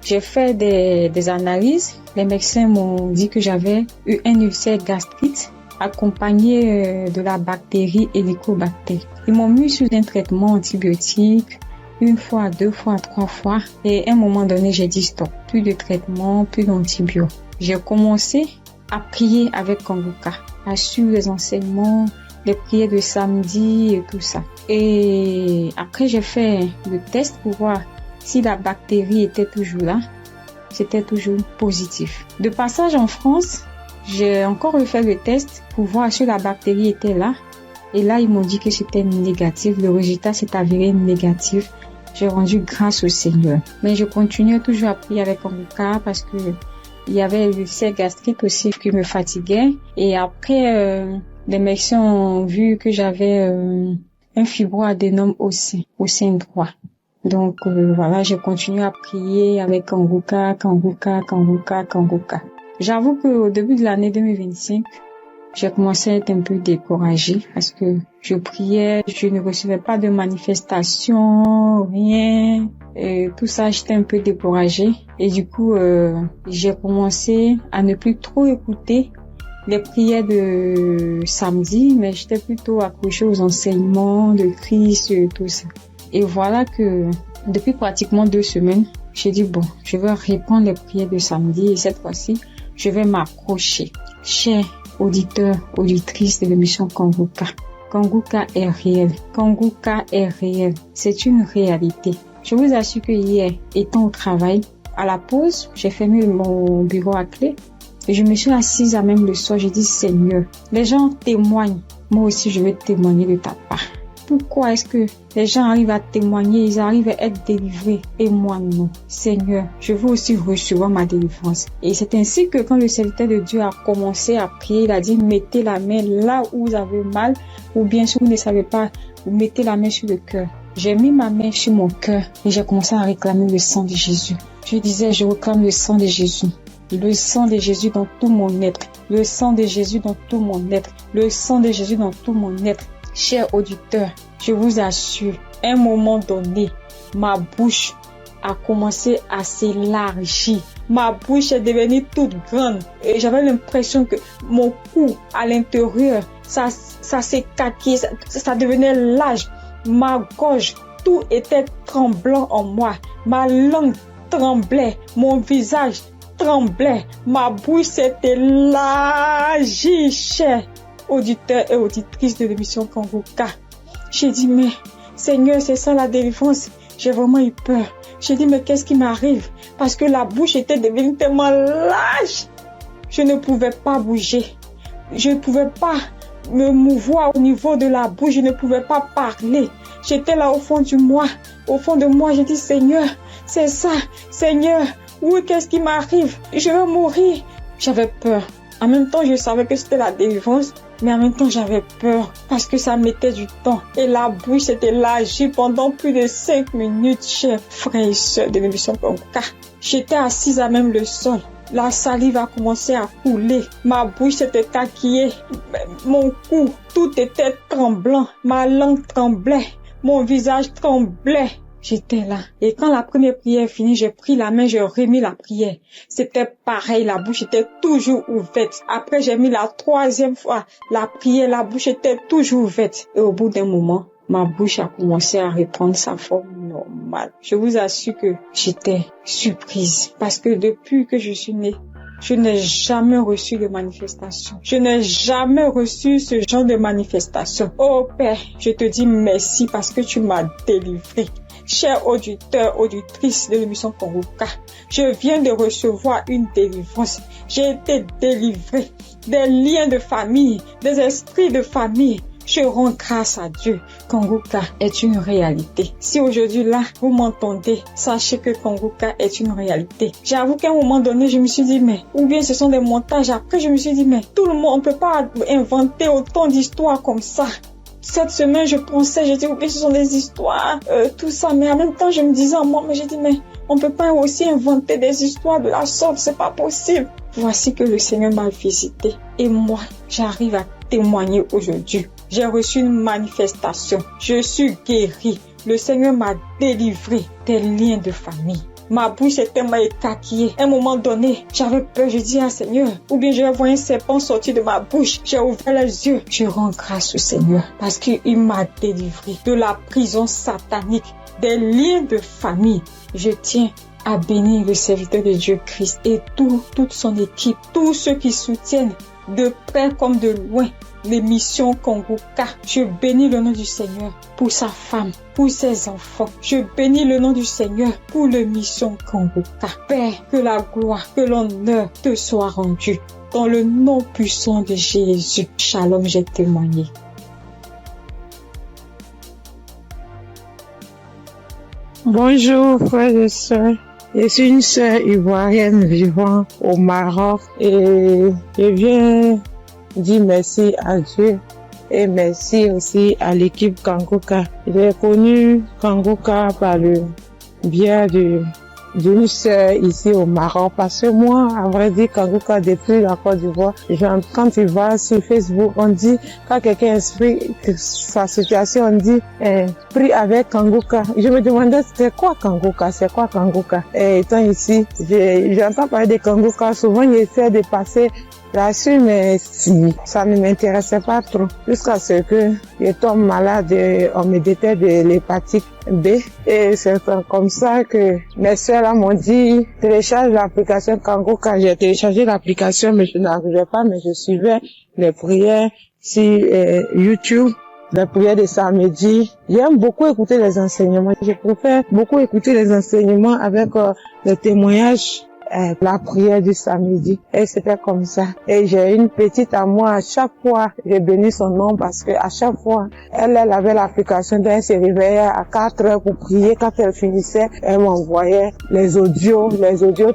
S10: J'ai fait des analyses. Les médecins m'ont dit que j'avais eu un ulcère gastrite accompagné de la bactérie Helicobacter. Ils m'ont mis sous un traitement antibiotique 1 fois, 2 fois, 3 fois. Et à un moment donné, j'ai dit stop. Plus de traitement, plus d'antibiotiques. J'ai commencé à prier avec Kanguka, à suivre les enseignements. les prières de samedi et tout ça. Et après, j'ai fait le test pour voir si la bactérie était toujours là. C'était toujours positif. De passage en France, j'ai encore refait le test pour voir si la bactérie était là. Et là, ils m'ont dit que c'était négatif. Le résultat s'est avéré négatif. J'ai rendu grâce au Seigneur. Mais je continuais toujours à prier avec Kanguka parce que il y avait l'ulcère gastrique aussi qui me fatiguait. Et après, les médecins ont vu que j'avais un fibroadénome au sein droit. Donc voilà, j'ai continué à prier avec Kanguka. J'avoue qu'au début de l'année 2025, j'ai commencé à être un peu découragée parce que je priais, je ne recevais pas de manifestations, rien. Et tout ça, j'étais un peu découragée. Et du coup, j'ai commencé à ne plus trop écouter les prières de samedi, mais j'étais plutôt accrochée aux enseignements de Christ et tout ça. Et voilà que depuis pratiquement 2 semaines, j'ai dit bon, je vais reprendre les prières de samedi et cette fois-ci, je vais m'accrocher. Chers auditeurs, auditrices de l'émission Kanguka, Kanguka est réel. Kanguka est réel. C'est une réalité. Je vous assure que hier, étant au travail, à la pause, j'ai fermé mon bureau à clé et je me suis assise à même le soir. J'ai dit Seigneur, les gens témoignent. Moi aussi, je vais témoigner de ta part. Pourquoi est-ce que les gens arrivent à témoigner, ils arrivent à être délivrés et moi non? Seigneur, je veux aussi recevoir ma délivrance. Et c'est ainsi que quand le serviteur de Dieu a commencé à prier, il a dit mettez la main là où vous avez mal ou bien si vous ne savez pas, vous mettez la main sur le cœur. J'ai mis ma main sur mon cœur et j'ai commencé à réclamer le sang de Jésus. Je disais, je réclame le sang de Jésus. Le sang de Jésus dans tout mon être. Le sang de Jésus dans tout mon être. Le sang de Jésus dans tout mon être. Chers auditeurs, je vous assure, à un moment donné, ma bouche a commencé à s'élargir. Ma bouche est devenue toute grande et j'avais l'impression que mon cou à l'intérieur, ça s'écaquait, ça devenait large. Ma gorge, tout était tremblant en moi. Ma langue tremblait, mon visage tremblait, ma bouche s'est élargie, chers auditeurs et auditrices de l'émission Kanguka. J'ai dit, mais Seigneur, c'est ça la délivrance. J'ai vraiment eu peur. J'ai dit, mais qu'est-ce qui m'arrive? Parce que la bouche était devenue tellement large. Je ne pouvais pas bouger. Je ne pouvais pas me mouvoir au niveau de la bouche. Je ne pouvais pas parler. J'étais là au fond de moi. J'ai dit, Seigneur, c'est ça. Seigneur, oui, qu'est-ce qui m'arrive? Je vais mourir. J'avais peur. En même temps, je savais que c'était la délivrance, mais en même temps, j'avais peur parce que ça mettait du temps. Et la bouche s'était élargie pendant plus de 5 minutes, chers frères et sœurs de l'émission Kanguka. J'étais assise à même le sol. La salive a commencé à couler. Ma bouche s'était écarquillée. Mon cou, tout était tremblant. Ma langue tremblait. Mon visage tremblait. J'étais là. Et quand la première prière est finie, j'ai pris la main, j'ai remis la prière. C'était pareil, la bouche était toujours ouverte. Après, j'ai mis la 3e fois la prière, la bouche était toujours ouverte. Et au bout d'un moment, ma bouche a commencé à reprendre sa forme normale. Je vous assure que j'étais surprise. Parce que depuis que je suis née, je n'ai jamais reçu de manifestation. Je n'ai jamais reçu ce genre de manifestation. Oh Père, je te dis merci parce que tu m'as délivré. Chers auditeurs, auditrices de l'émission Kanguka, je viens de recevoir une délivrance. J'ai été délivrée des liens de famille, des esprits de famille. Je rends grâce à Dieu. Kanguka est une réalité. Si aujourd'hui là, vous m'entendez, sachez que Kanguka est une réalité. J'avoue qu'à un moment donné, je me suis dit, mais, ou bien ce sont des montages. Après, je me suis dit, mais tout le monde, on peut pas inventer autant d'histoires comme ça. Cette semaine, je pensais, j'ai dit, oui, ce sont des histoires, tout ça. Mais en même temps, je me disais en moi, mais j'ai dit, mais on peut pas aussi inventer des histoires de la sorte, c'est pas possible. Voici que le Seigneur m'a visité. Et moi, j'arrive à témoigner aujourd'hui. J'ai reçu une manifestation. Je suis guérie. Le Seigneur m'a délivré des liens de famille. Ma bouche était tellement écarquillée. À un moment donné, j'avais peur. Je dis à Seigneur, ou bien je vais voir un serpent sortir de ma bouche. J'ai ouvert les yeux. Je rends grâce au Seigneur parce qu'il m'a délivré de la prison satanique, des liens de famille. Je tiens à bénir le serviteur de Dieu Christ et toute son équipe, tous ceux qui soutiennent de près comme de loin l'émission Kanguka. Je bénis le nom du Seigneur pour sa femme, pour ses enfants. Je bénis le nom du Seigneur pour l'émission Kanguka. Père, que la gloire, que l'honneur te soit rendu. Dans le nom puissant de Jésus. Shalom, j'ai témoigné.
S2: Bonjour frères et sœurs, je suis une sœur ivoirienne vivant au Maroc et je viens dire merci à Dieu et merci aussi à l'équipe Kanguka. J'ai connu Kanguka par le biais d'une sœur ici au Maroc parce que moi, à vrai dire, Kanguka depuis la Côte d'Ivoire, quand tu vas sur Facebook, on dit, quand quelqu'un explique sa situation, on dit, prie avec Kanguka. Je me demandais, c'est quoi Kanguka? Et étant ici, j'entends parler de Kanguka, souvent j'essaie de passer là-dessus, mais si, ça ne m'intéressait pas trop. Jusqu'à ce que je tombe malade, on me détecte de l'hépatite B. Et c'est comme ça que mes soeurs là m'ont dit, télécharge l'application Kanguka. J'ai téléchargé l'application, mais je n'arrivais pas, mais je suivais les prières sur YouTube. Les prières de samedi. J'aime beaucoup écouter les enseignements. Je préfère beaucoup écouter les enseignements avec les témoignages. La prière du samedi. Et c'était comme ça. Et j'ai une petite à moi, à chaque fois, j'ai béni son nom parce que à chaque fois, elle avait l'application, donc elle se réveillait à 4 heures pour prier. Quand elle finissait, elle m'envoyait les audios,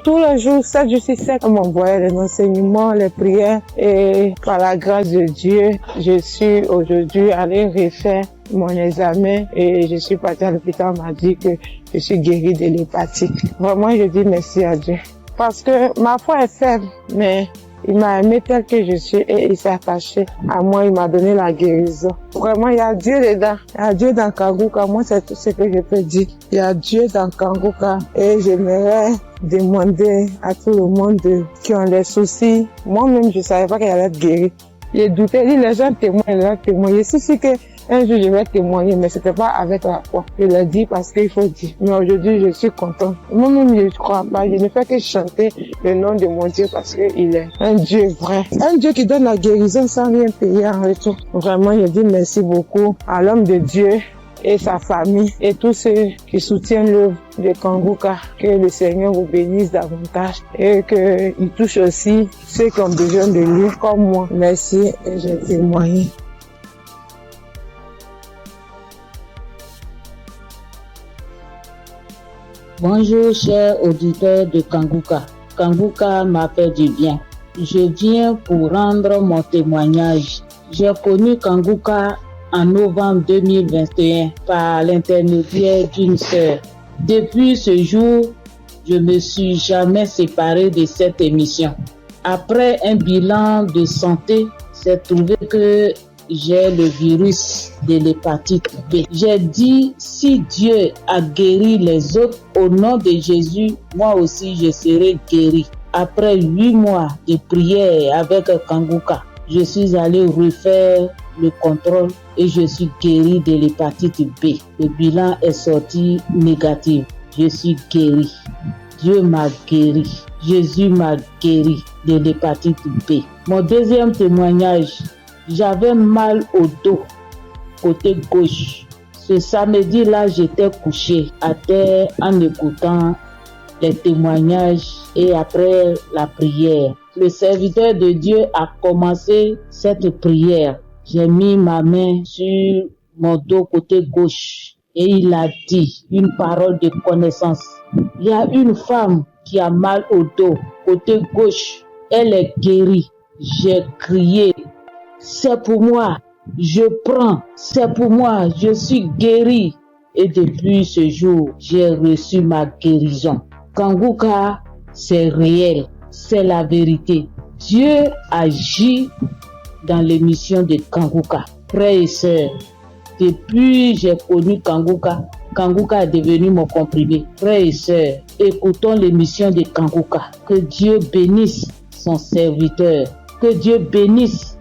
S2: tous les jours, 7 jours sur 7, elle m'envoyait les enseignements, les prières. Et par la grâce de Dieu, je suis aujourd'hui allée refaire mon examen et je suis partie à l'hôpital, on m'a dit que je suis guérie de l'hépatite. Vraiment, je dis merci à Dieu. Parce que ma foi est faible, mais il m'a aimé tel que je suis et il s'est attaché à moi, il m'a donné la guérison. Vraiment, il y a Dieu dedans. Il y a Dieu dans Kanguka. Moi, c'est tout ce que je peux dire. Il y a Dieu dans Kanguka et j'aimerais demander à tout le monde qui ont des soucis. Moi-même, je savais pas qu'elle allait être guérie. J'ai douté, les gens témoignent. Je suis que un jour je vais témoigner, mais c'était pas avec la foi. Je l'ai dit parce qu'il faut dire. Mais aujourd'hui, je suis content. Moi-même, je ne crois pas. Je ne fais que chanter le nom de mon Dieu parce qu'il est un Dieu vrai. Un Dieu qui donne la guérison sans rien payer en retour. Vraiment, je dis merci beaucoup à l'homme de Dieu et sa famille et tous ceux qui soutiennent l'œuvre de Kanguka. Que le Seigneur vous bénisse davantage et qu'il touche aussi ceux qui ont besoin de lui comme moi. Merci et j'ai témoigné.
S9: Bonjour chers auditeurs de Kanguka. Kanguka m'a fait du bien. Je viens pour rendre mon témoignage. J'ai connu Kanguka en novembre 2021 par l'intermédiaire d'une sœur. Depuis ce jour, je me suis jamais séparé de cette émission. Après un bilan de santé, c'est trouvé que j'ai le virus de l'hépatite B. J'ai dit, si Dieu a guéri les autres, au nom de Jésus, moi aussi je serai guéri. Après 8 mois de prière avec Kanguka, je suis allé refaire le contrôle et je suis guéri de l'hépatite B. Le bilan est sorti négatif. Je suis guéri. Dieu m'a guéri. Jésus m'a guéri de l'hépatite B. Mon deuxième témoignage, j'avais mal au dos, côté gauche. Ce samedi-là, j'étais couché à terre en écoutant les témoignages et après la prière. Le serviteur de Dieu a commencé cette prière. J'ai mis ma main sur mon dos côté gauche et il a dit une parole de connaissance. Il y a une femme qui a mal au dos côté gauche. Elle est guérie. J'ai crié. C'est pour moi, je prends, c'est pour moi, je suis guéri. Et depuis ce jour, j'ai reçu ma guérison. Kanguka, c'est réel, c'est la vérité. Dieu agit dans l'émission de Kanguka. Frères et sœurs, depuis j'ai connu Kanguka, Kanguka est devenu mon comprimé. Frères et sœurs, écoutons l'émission de Kanguka. Que Dieu bénisse son serviteur, que Dieu bénisse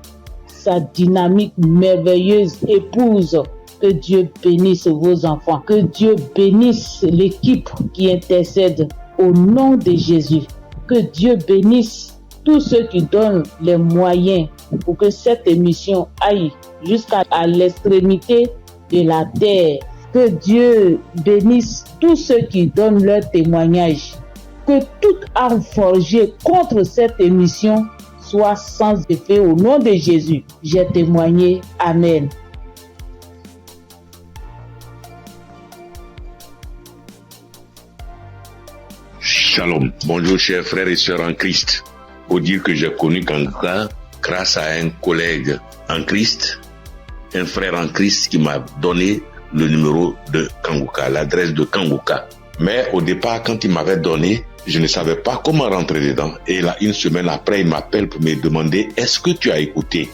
S9: sa dynamique merveilleuse épouse. Que Dieu bénisse vos enfants. Que Dieu bénisse l'équipe qui intercède au nom de Jésus. Que Dieu bénisse
S7: tous ceux qui donnent les moyens pour que cette émission aille jusqu'à l'extrémité de la terre. Que Dieu bénisse tous ceux qui donnent leur témoignage. Que toute arme forgée contre cette émission soit sans effet au nom de Jésus. J'ai témoigné. Amen.
S11: Shalom. Bonjour chers frères et sœurs en Christ. Faut dire que j'ai connu Kanguka grâce à un collègue en Christ, un frère en Christ qui m'a donné le numéro de Kanguka, l'adresse de Kanguka. Mais au départ, quand il m'avait donné, je ne savais pas comment rentrer dedans. Et là, une semaine après, il m'appelle pour me demander « Est-ce que tu as écouté ?»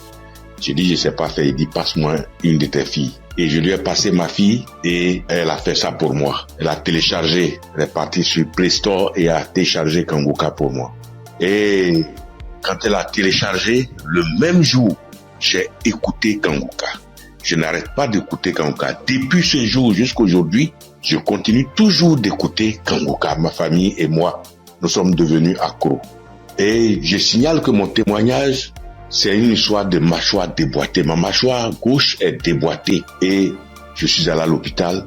S11: J'ai dit « Je ne sais pas faire ». Il dit « Passe-moi une de tes filles ». Et je lui ai passé ma fille et elle a fait ça pour moi. Elle a téléchargé, elle est partie sur Play Store et a téléchargé Kanguka pour moi. Et quand elle a téléchargé, le même jour, j'ai écouté Kanguka. Je n'arrête pas d'écouter Kanguka. Depuis ce jour jusqu'à aujourd'hui, je continue toujours d'écouter Kanguka. Ma famille et moi, nous sommes devenus accros. Et je signale que mon témoignage, c'est une histoire de mâchoire déboîtée. Ma mâchoire gauche est déboîtée et je suis allé à l'hôpital.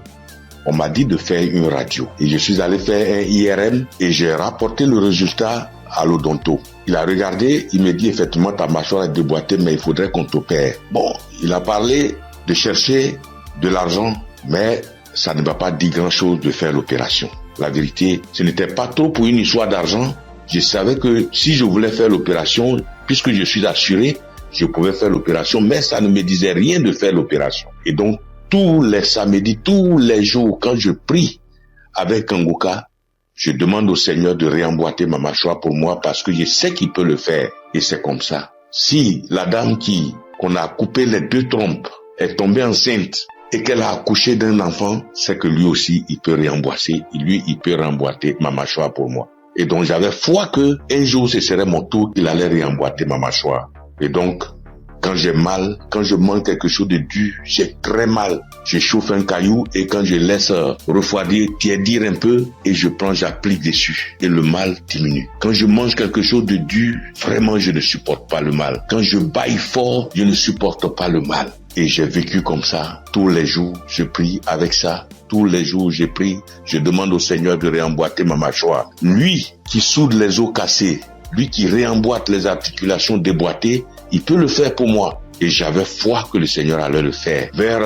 S11: On m'a dit de faire une radio. Et je suis allé faire un IRM et j'ai rapporté le résultat à l'odonto. Il a regardé, il me dit effectivement ta mâchoire est déboîtée mais il faudrait qu'on t'opère. Bon, il a parlé de chercher de l'argent mais ça ne m'a pas dit grand chose de faire l'opération. La vérité, ce n'était pas trop pour une histoire d'argent. Je savais que si je voulais faire l'opération, puisque je suis assuré, je pouvais faire l'opération, mais ça ne me disait rien de faire l'opération. Et donc, tous les samedis, tous les jours, quand je prie avec Kanguka, je demande au Seigneur de réemboîter ma mâchoire pour moi parce que je sais qu'il peut le faire. Et c'est comme ça. Si la dame qu'on a coupé les 2 trompes est tombée enceinte et qu'elle a accouché d'un enfant, c'est que lui aussi, il peut réemboîter. Lui, il peut réemboîter ma mâchoire pour moi. Et donc, j'avais foi que un jour, ce serait mon tour, il allait réemboîter ma mâchoire. Et donc, quand j'ai mal, quand je mange quelque chose de dur, j'ai très mal. Je chauffe un caillou et quand je laisse refroidir, tiédir un peu et je prends, j'applique dessus et le mal diminue. Quand je mange quelque chose de dur, vraiment, je ne supporte pas le mal. Quand je bâille fort, je ne supporte pas le mal. Et j'ai vécu comme ça. Tous les jours, je prie avec ça. Tous les jours, je prie. Je demande au Seigneur de réemboîter ma mâchoire. Lui qui soude les os cassés, lui qui réemboîte les articulations déboîtées, il peut le faire pour moi. Et j'avais foi que le Seigneur allait le faire. Vers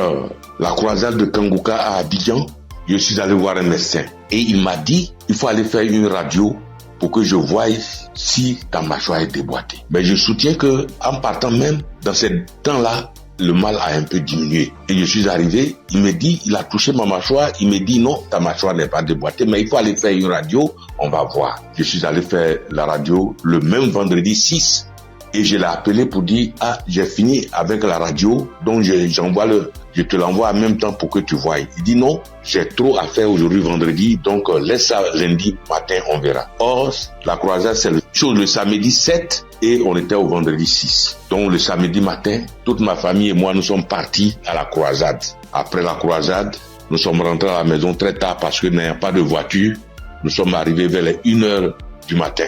S11: la croisade de Kanguka à Abidjan, je suis allé voir un médecin. Et il m'a dit, il faut aller faire une radio pour que je voie si ta mâchoire est déboîtée. Mais je soutiens que en partant même, dans ce temps-là, le mal a un peu diminué. Et je suis arrivé, il me dit, il a touché ma mâchoire, il me dit non, ta mâchoire n'est pas déboîtée, mais il faut aller faire une radio, on va voir. Je suis allé faire la radio le même vendredi 6 et je l'ai appelé pour dire, j'ai fini avec la radio, donc je te l'envoie en même temps pour que tu voies. Il dit non, j'ai trop à faire aujourd'hui vendredi, donc laisse ça lundi matin, on verra. Or, la croisade, c'est le samedi 7 et on était au vendredi 6. Donc le samedi matin, toute ma famille et moi, nous sommes partis à la croisade. Après la croisade, nous sommes rentrés à la maison très tard parce que n'ayant pas de voiture, nous sommes arrivés vers les 1h du matin.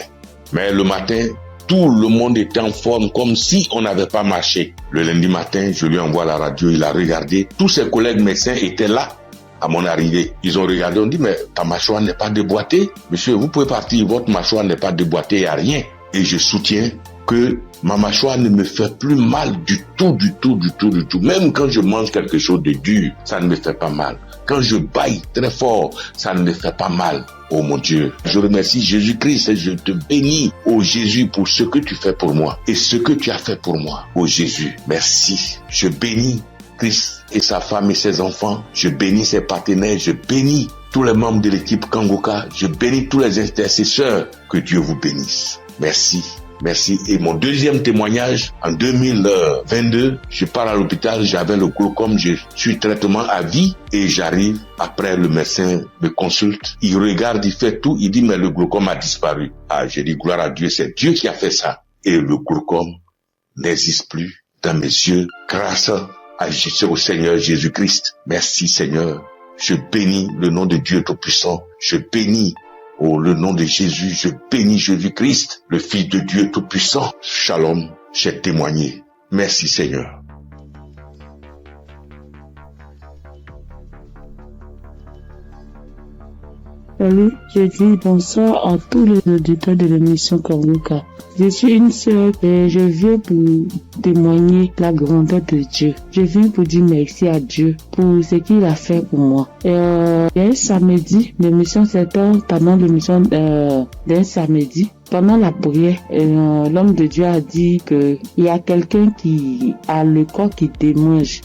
S11: Mais le matin, tout le monde était en forme comme si on n'avait pas marché. Le lundi matin, je lui envoie la radio, il a regardé. Tous ses collègues médecins étaient là à mon arrivée. Ils ont regardé, on dit, mais ta mâchoire n'est pas déboîtée. Monsieur, vous pouvez partir, votre mâchoire n'est pas déboîtée, il n'y a rien. Et je soutiens que ma mâchoire ne me fait plus mal du tout. Même quand je mange quelque chose de dur, ça ne me fait pas mal. Quand je bâille très fort, ça ne me fait pas mal. Oh mon Dieu, je remercie Jésus-Christ et je te bénis, oh Jésus, pour ce que tu fais pour moi et ce que tu as fait pour moi. Oh Jésus, merci. Je bénis Christ et sa femme et ses enfants. Je bénis ses partenaires. Je bénis tous les membres de l'équipe Kanguka. Je bénis tous les intercesseurs. Que Dieu vous bénisse. Merci. Merci. Et mon deuxième témoignage, en 2022, je pars à l'hôpital, j'avais le glaucome, je suis traitement à vie et j'arrive, après le médecin me consulte, il regarde, il fait tout, il dit mais le glaucome a disparu. J'ai dit gloire à Dieu, c'est Dieu qui a fait ça. Et le glaucome n'existe plus dans mes yeux grâce au Seigneur Jésus-Christ. Merci Seigneur. Je bénis le nom de Dieu Tout-Puissant. Je bénis Au le nom de Jésus, je bénis Jésus-Christ, le Fils de Dieu Tout-Puissant. Shalom, j'ai témoigné. Merci Seigneur.
S12: Salut, je dis bonsoir à tous les auditeurs de l'émission Kanguka. Je suis une sœur et je viens pour témoigner la grandeur de Dieu. Je viens pour dire merci à Dieu pour ce qu'il a fait pour moi. Et un samedi, l'émission s'étend pendant l'émission d'un samedi. Pendant la prière, l'homme de Dieu a dit que il y a quelqu'un qui a le corps qui démange,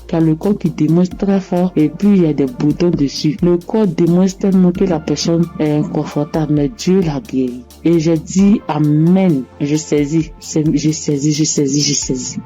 S12: très fort et puis il y a des boutons dessus. Le corps démange tellement que la personne est inconfortable, mais Dieu l'a guéri. Et j'ai dit Amen. Je saisis.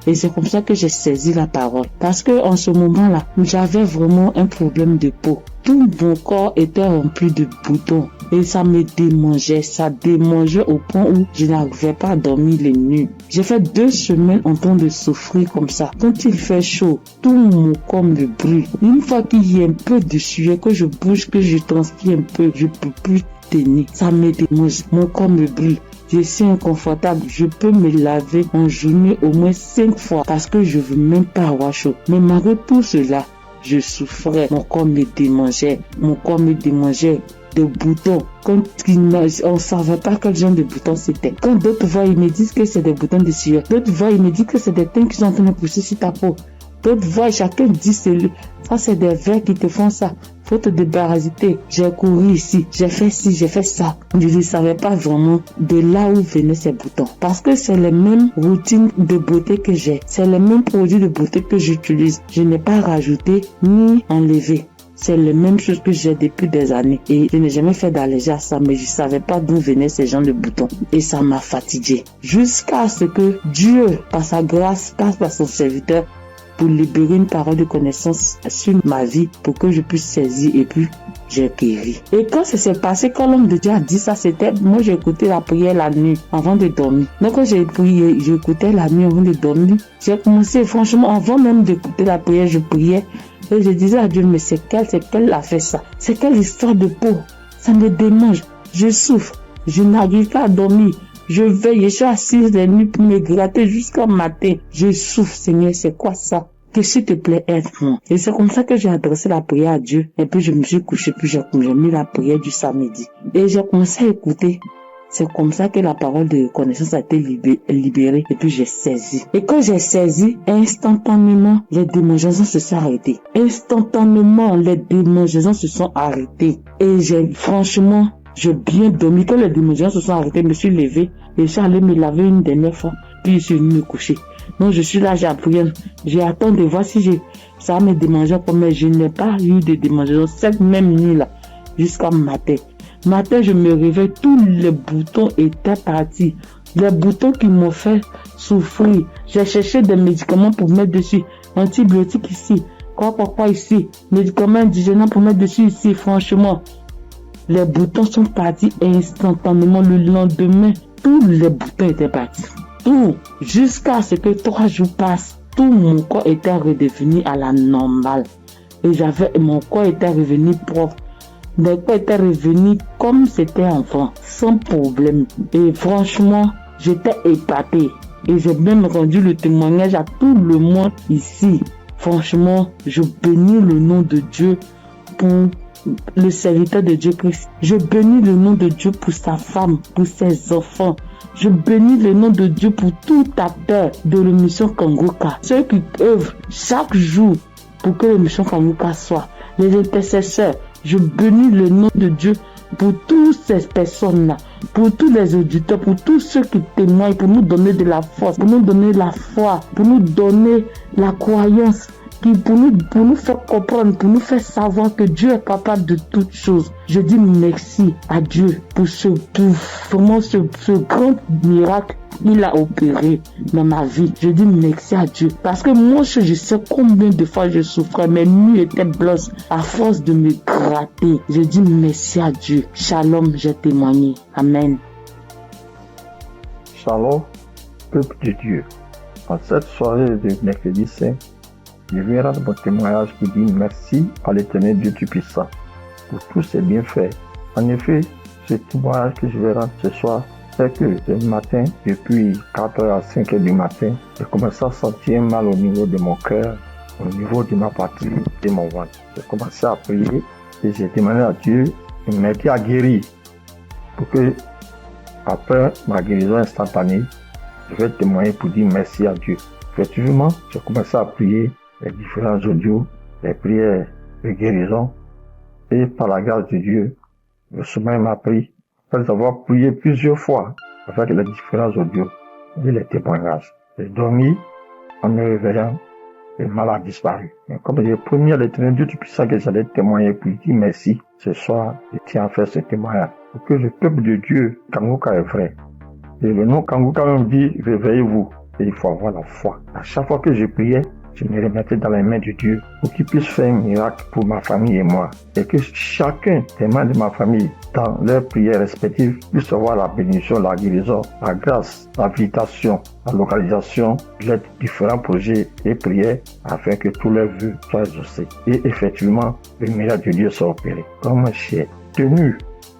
S12: Et c'est comme ça que j'ai saisi la parole. Parce que en ce moment-là, j'avais vraiment un problème de peau. Tout mon corps était rempli de boutons et ça me démangeait. Ça démangeait au point où je n'arrivais pas à dormir les nuits. J'ai fait 2 semaines en train de souffrir comme ça. Quand il fait chaud, tout mon corps me brûle. Une fois qu'il y a un peu de sueur, que je bouge, que je transpire un peu, je peux plus tenir. Ça me démange. Mon corps me brûle. Je suis inconfortable. Je peux me laver en journée au moins 5 fois parce que je veux même pas avoir chaud. Mais malgré tout cela, je souffrais, mon corps me démangeait de boutons. Quand on ne savait pas quel genre de boutons c'était. Quand d'autres voient, ils me disent que c'est des boutons de sueur. D'autres voient, ils me disent que c'est des teintes qui sont en train de pousser sur ta peau. D'autres voient, chacun dit ça c'est des vers qui te font ça. Faut te débarrasser. J'ai couru ici, j'ai fait ci, j'ai fait ça. Je ne savais pas vraiment de là où venaient ces boutons. Parce que c'est les mêmes routines de beauté que j'ai. C'est les mêmes produits de beauté que j'utilise. Je n'ai pas rajouté ni enlevé. C'est les mêmes choses que j'ai depuis des années. Et je n'ai jamais fait d'allergie à ça, mais je ne savais pas d'où venaient ces genres de boutons. Et ça m'a fatigué. Jusqu'à ce que Dieu, par sa grâce, passe par son serviteur, pour libérer une parole de connaissance sur ma vie pour que je puisse saisir et puis j'ai guéri. Et quand ça s'est passé, quand l'homme de Dieu a dit ça, c'était, moi j'ai écouté la prière la nuit avant de dormir. Donc quand j'ai prié, j'écoutais la nuit avant de dormir. J'ai commencé, franchement, avant même d'écouter la prière, je priais et je disais à Dieu, mais c'est quelle a fait ça? C'est quelle histoire de peau? Ça me démange, je souffre, je n'arrive pas à dormir. Je veille, je suis assise les nuits pour me gratter jusqu'au matin. Je souffre, Seigneur, c'est quoi ça? Que s'il te plaît, aide-moi. Et c'est comme ça que j'ai adressé la prière à Dieu. Et puis je me suis couché, puis j'ai mis la prière du samedi. Et j'ai commencé à écouter. C'est comme ça que la parole de connaissance a été libérée. Et puis j'ai saisi. Et quand j'ai saisi, instantanément, les démangeaisons se sont arrêtées. Instantanément, les démangeaisons se sont arrêtées. Et j'ai bien dormi. Quand les démangeaisons se sont arrêtées, je me suis levé et je suis allé me laver une dernière fois. Puis je suis venu me coucher. Donc je suis là, j'ai appris. J'ai attendu de voir si ça me démangeait comme, mais je n'ai pas eu de démangeaison cette même nuit-là jusqu'à matin. Matin, je me réveille, tous les boutons étaient partis. Les boutons qui m'ont fait souffrir. J'ai cherché des médicaments pour mettre dessus. Antibiotiques ici. Quoi ici. Médicaments indigènes pour mettre dessus ici. Franchement, les boutons sont partis instantanément. Le lendemain, tous les boutons étaient partis. Tout. Jusqu'à ce que 3 jours passent, tout mon corps était redevenu à la normale. Et mon corps était revenu propre. Mon corps était revenu comme c'était enfant, sans problème. Et franchement, j'étais épatée. Et j'ai même rendu le témoignage à tout le monde ici. Franchement, je bénis le nom de Dieu pour le serviteur de Dieu Christ. Je bénis le nom de Dieu pour sa femme, pour ses enfants. Je bénis le nom de Dieu pour tout acteur de l'émission Kanguka. Ceux qui œuvrent chaque jour pour que l'émission Kanguka soit. Les intercesseurs. Je bénis le nom de Dieu pour toutes ces personnes-là, pour tous les auditeurs, pour tous ceux qui témoignent, pour nous donner de la force, pour nous donner la foi, pour nous donner la croyance, pour nous faire comprendre, pour nous faire savoir que Dieu est capable de toutes choses. Je dis merci à Dieu pour ce grand miracle qu'il a opéré dans ma vie. Je dis merci à Dieu. Parce que moi, je sais combien de fois je souffrais. Mes nuits étaient blanches à force de me gratter. Je dis merci à Dieu. Shalom, j'ai témoigné. Amen.
S13: Shalom, peuple de Dieu. En cette soirée de mercredi saint, je viens rendre mon témoignage pour dire merci à l'Éternel Dieu Tout-Puissant pour tous ses bienfaits. En effet, ce témoignage que je vais rendre ce soir, c'est que ce matin, depuis 4h à 5h du matin, j'ai commencé à sentir mal au niveau de mon cœur, au niveau de ma partie, de mon ventre. J'ai commencé à prier et j'ai demandé à Dieu de m'aider à guérir pour que, après ma guérison instantanée, je vais témoigner pour dire merci à Dieu. Effectivement, j'ai commencé à prier les différents audios, les prières de guérison, et par la grâce de Dieu, le sommeil m'a pris. Après avoir prié plusieurs fois avec les différents audios et les témoignages, j'ai dormi en me réveillant, le mal a disparu. Et comme j'ai promis à l'Éternel Dieu Tout-Puissant que j'allais témoigner pour dire merci, ce soir, je tiens à faire ce témoignage. Pour que le peuple de Dieu, Kanguka est vrai. Et le nom Kanguka même dit, réveillez-vous. Et il faut avoir la foi. À chaque fois que je priais, je me remettais dans les mains de Dieu pour qu'il puisse faire un miracle pour ma famille et moi. Et que chacun des membres de ma famille, dans leurs prières respectives, puisse avoir la bénédiction, la guérison, la grâce, l'invitation, la localisation, l'aide, différents projets et prières afin que tous leurs vœux soient exaucés. Et effectivement, le miracle de Dieu soit opéré. Comme j'ai tenu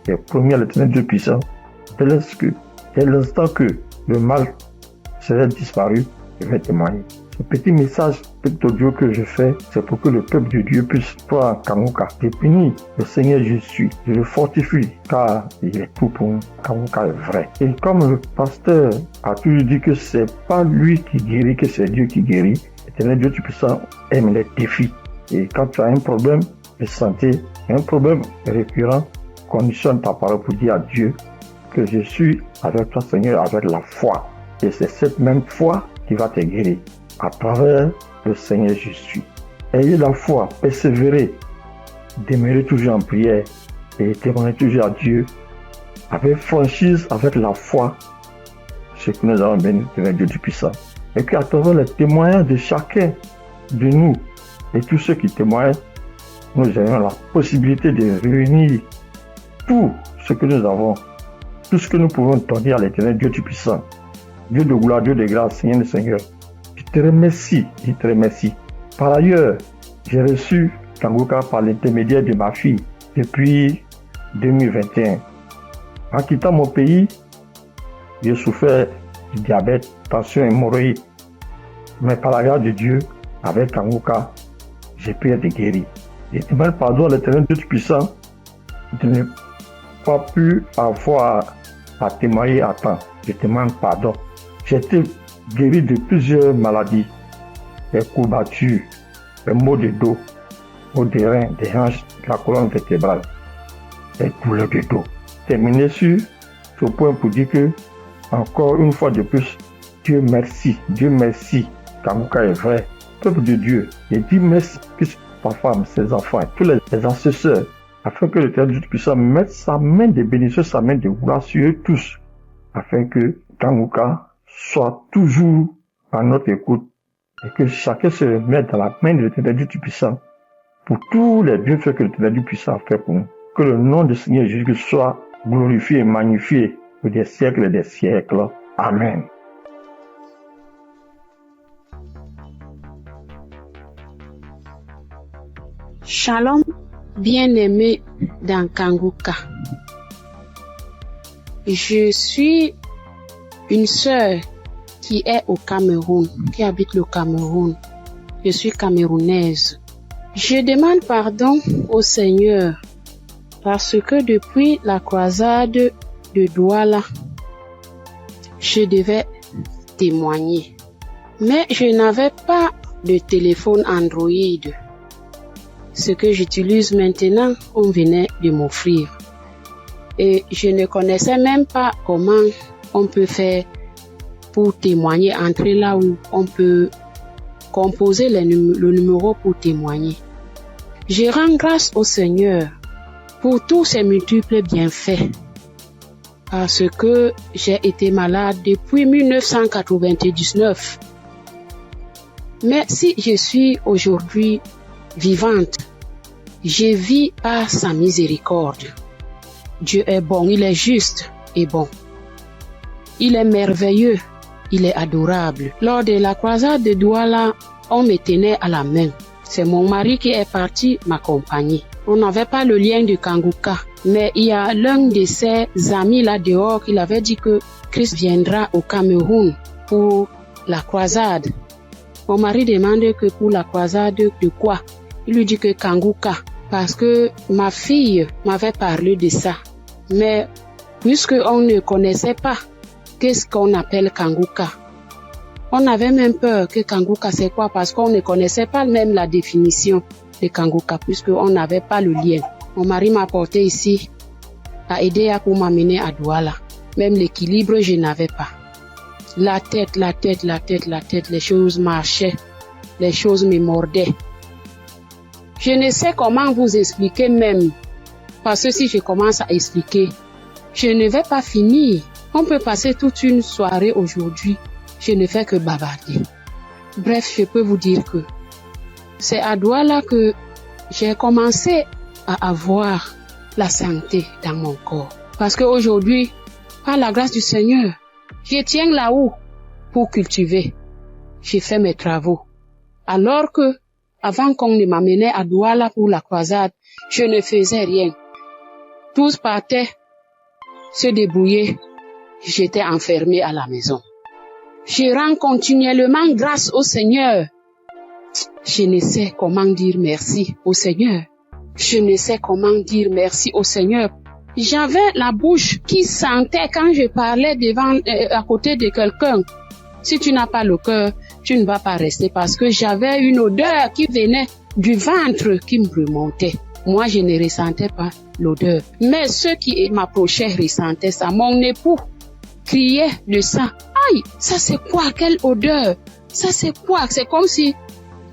S13: et promis à l'Éternel Dieu puissant, dès l'instant que le mal serait disparu, je vais témoigner. Ce petit message, petit audio que je fais, c'est pour que le peuple de Dieu puisse croire en Kanguka. Je bénis le Seigneur Jésus, je le fortifie, car il est tout pour nous. Kanguka est vrai. Et comme le pasteur a toujours dit que c'est pas lui qui guérit, que c'est Dieu qui guérit, l'Éternel Dieu Tout-Puissant aime les défis. Et quand tu as un problème de santé, un problème récurrent, conditionne ta parole pour dire à Dieu que je suis avec toi, Seigneur, avec la foi. Et c'est cette même foi qui va te guérir. À travers le Seigneur Jésus. Ayez la foi, persévérez, demeurez toujours en prière et témoignez toujours à Dieu avec franchise, avec la foi, ce que nous avons béni de Dieu du puissant. Et qu'à travers les témoignages de chacun de nous et tous ceux qui témoignent, nous ayons la possibilité de réunir tout ce que nous avons, tout ce que nous pouvons donner à l'Éternel Dieu du puissant. Dieu de gloire, Dieu de grâce, Seigneur le Seigneur. Je te remercie. Par ailleurs, j'ai reçu Kanguka par l'intermédiaire de ma fille depuis 2021. En quittant mon pays, j'ai souffert du diabète, tension hémorroïde. Mais par la grâce de Dieu, avec Kanguka, j'ai pu être guéri. Je demande pardon à l'Éternel Dieu Tout-Puissant de ne pas pu avoir à témoigner à temps. Je demande pardon. J'ai été guéri de plusieurs maladies, des courbatures, des maux de dos, maux des reins, des hanches, de la colonne vertébrale, des douleurs de dos. Terminé sur ce point pour dire que, encore une fois de plus, Dieu merci, Kanguka est vrai, peuple de Dieu, et dis merci plus sa femme, ses enfants, tous les ancesteurs, afin que l'Éternel puisse mettre sa main de bénédiction, sa main de gloire sur eux tous, afin que Kanguka soit toujours à notre écoute et que chacun se mette dans la main de l'Éternel Dieu Tout-Puissant pour tous les bienfaits que l'Éternel Dieu Puissant a fait pour nous. Que le nom du Seigneur Jésus soit glorifié et magnifié pour des siècles et des siècles. Amen.
S14: Shalom, bien-aimé dans Kanguka. Je suis une sœur qui est au Cameroun, qui habite le Cameroun. Je suis camerounaise. Je demande pardon au Seigneur parce que depuis la croisade de Douala, je devais témoigner. Mais je n'avais pas de téléphone Android. Ce que j'utilise maintenant, on venait de m'offrir. Et je ne connaissais même pas comment on peut faire pour témoigner, entrer là où on peut composer le numéro pour témoigner. Je rends grâce au Seigneur pour tous ses multiples bienfaits. Parce que j'ai été malade depuis 1999. Mais si je suis aujourd'hui vivante, je vis par sa miséricorde. Dieu est bon, il est juste et bon. Il est merveilleux, il est adorable. Lors de la croisade de Douala, on me tenait à la main. C'est mon mari qui est parti m'accompagner. On n'avait pas le lien de Kanguka. Mais il y a l'un de ses amis là dehors qui avait dit que Christ viendra au Cameroun pour la croisade. Mon mari demande que pour la croisade de quoi? Il lui dit que Kanguka, parce que ma fille m'avait parlé de ça. Mais puisque on ne connaissait pas qu'est-ce qu'on appelle Kanguka, on avait même peur que Kanguka c'est quoi, parce qu'on ne connaissait pas même la définition de Kanguka, puisqu'on n'avait pas le lien. Mon mari m'a porté ici, a aidé pour m'amener à Douala. Même l'équilibre, je n'avais pas. La tête, les choses marchaient, les choses me mordaient. Je ne sais comment vous expliquer même, parce que si je commence à expliquer, je ne vais pas finir. On peut passer toute une soirée aujourd'hui, je ne fais que bavarder. Bref, je peux vous dire que c'est à Douala que j'ai commencé à avoir la santé dans mon corps. Parce qu'aujourd'hui, par la grâce du Seigneur, je tiens là-haut pour cultiver. J'ai fait mes travaux. Alors que, avant qu'on ne m'amenait à Douala pour la croisade, je ne faisais rien. Tous partaient se débrouiller. J'étais enfermée à la maison. Je rends continuellement grâce au Seigneur. Je ne sais comment dire merci au Seigneur. Je ne sais comment dire merci au Seigneur. J'avais la bouche qui sentait quand je parlais à côté de quelqu'un. Si tu n'as pas le cœur, tu ne vas pas rester, parce que j'avais une odeur qui venait du ventre qui me remontait. Moi, je ne ressentais pas l'odeur. Mais ceux qui m'approchaient ressentaient ça. Mon époux criait de ça. Aïe, ça c'est quoi? Quelle odeur? Ça c'est quoi? C'est comme si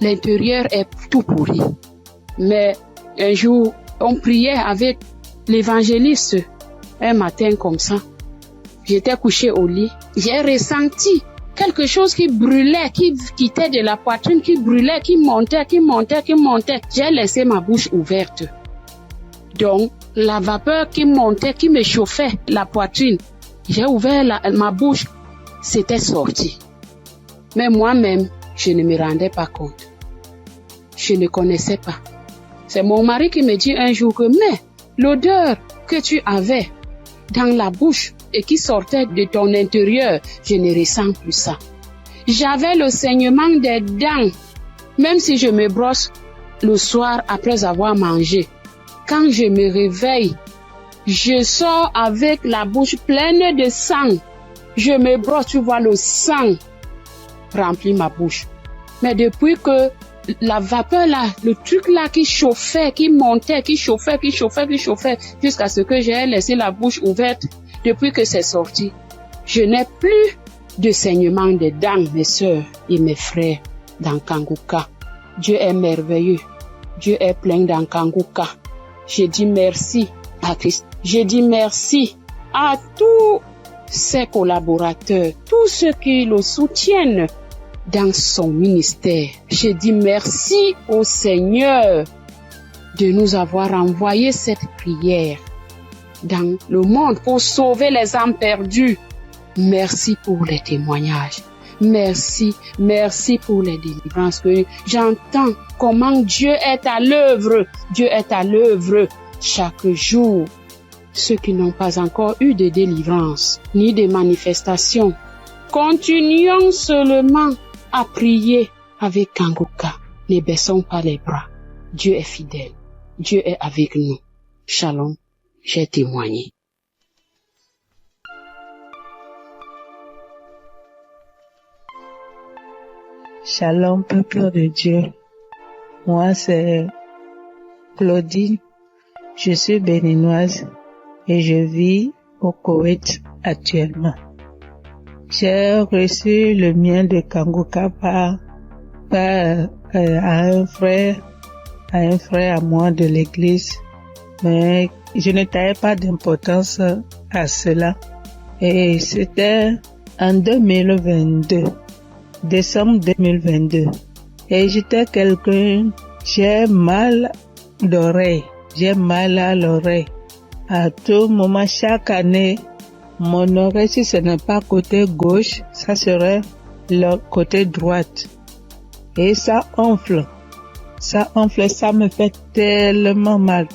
S14: l'intérieur est tout pourri. Mais un jour, on priait avec l'évangéliste. Un matin comme ça, j'étais couchée au lit. J'ai ressenti quelque chose qui brûlait, qui quittait de la poitrine, qui brûlait, qui montait. J'ai laissé ma bouche ouverte. Donc, la vapeur qui montait, qui me chauffait la poitrine, j'ai ouvert ma bouche, c'était sorti. Mais moi-même, je ne me rendais pas compte. Je ne connaissais pas. C'est mon mari qui me dit un jour que, mais l'odeur que tu avais dans la bouche et qui sortait de ton intérieur, je ne ressens plus ça. J'avais le saignement des dents, même si je me brosse le soir après avoir mangé. Quand je me réveille, je sors avec la bouche pleine de sang. Je me brosse, tu vois, le sang remplit ma bouche. Mais depuis que la vapeur là, le truc là qui chauffait, qui montait, qui chauffait, jusqu'à ce que j'ai laissé la bouche ouverte, depuis que c'est sorti, je n'ai plus de saignement des dents, mes sœurs et mes frères dans Kanguka. Dieu est merveilleux. Dieu est plein dans Kanguka. Je dis merci à Christ. Je dis merci à tous ses collaborateurs, tous ceux qui le soutiennent dans son ministère. Je dis merci au Seigneur de nous avoir envoyé cette prière dans le monde pour sauver les âmes perdues. Merci pour les témoignages. Merci pour les délivrances que j'entends comment Dieu est à l'œuvre. Dieu est à l'œuvre chaque jour. Ceux qui n'ont pas encore eu de délivrance ni de manifestation, continuons seulement à prier avec Kanguka. Ne baissons pas les bras. Dieu est fidèle. Dieu est avec nous. Shalom, j'ai témoigné.
S2: Shalom, peuple de Dieu. Moi, c'est Claudine. Je suis béninoise et je vis au Koweït actuellement. J'ai reçu le mien de Kanguka par un frère à moi de l'église, mais je ne taillais pas d'importance à cela. Et c'était en 2022, décembre 2022. Et j'étais quelqu'un, j'ai mal à l'oreille. À tout moment, chaque année, mon oreille, si ce n'est pas côté gauche, ça serait le côté droite. Et ça enfle, ça me fait tellement mal.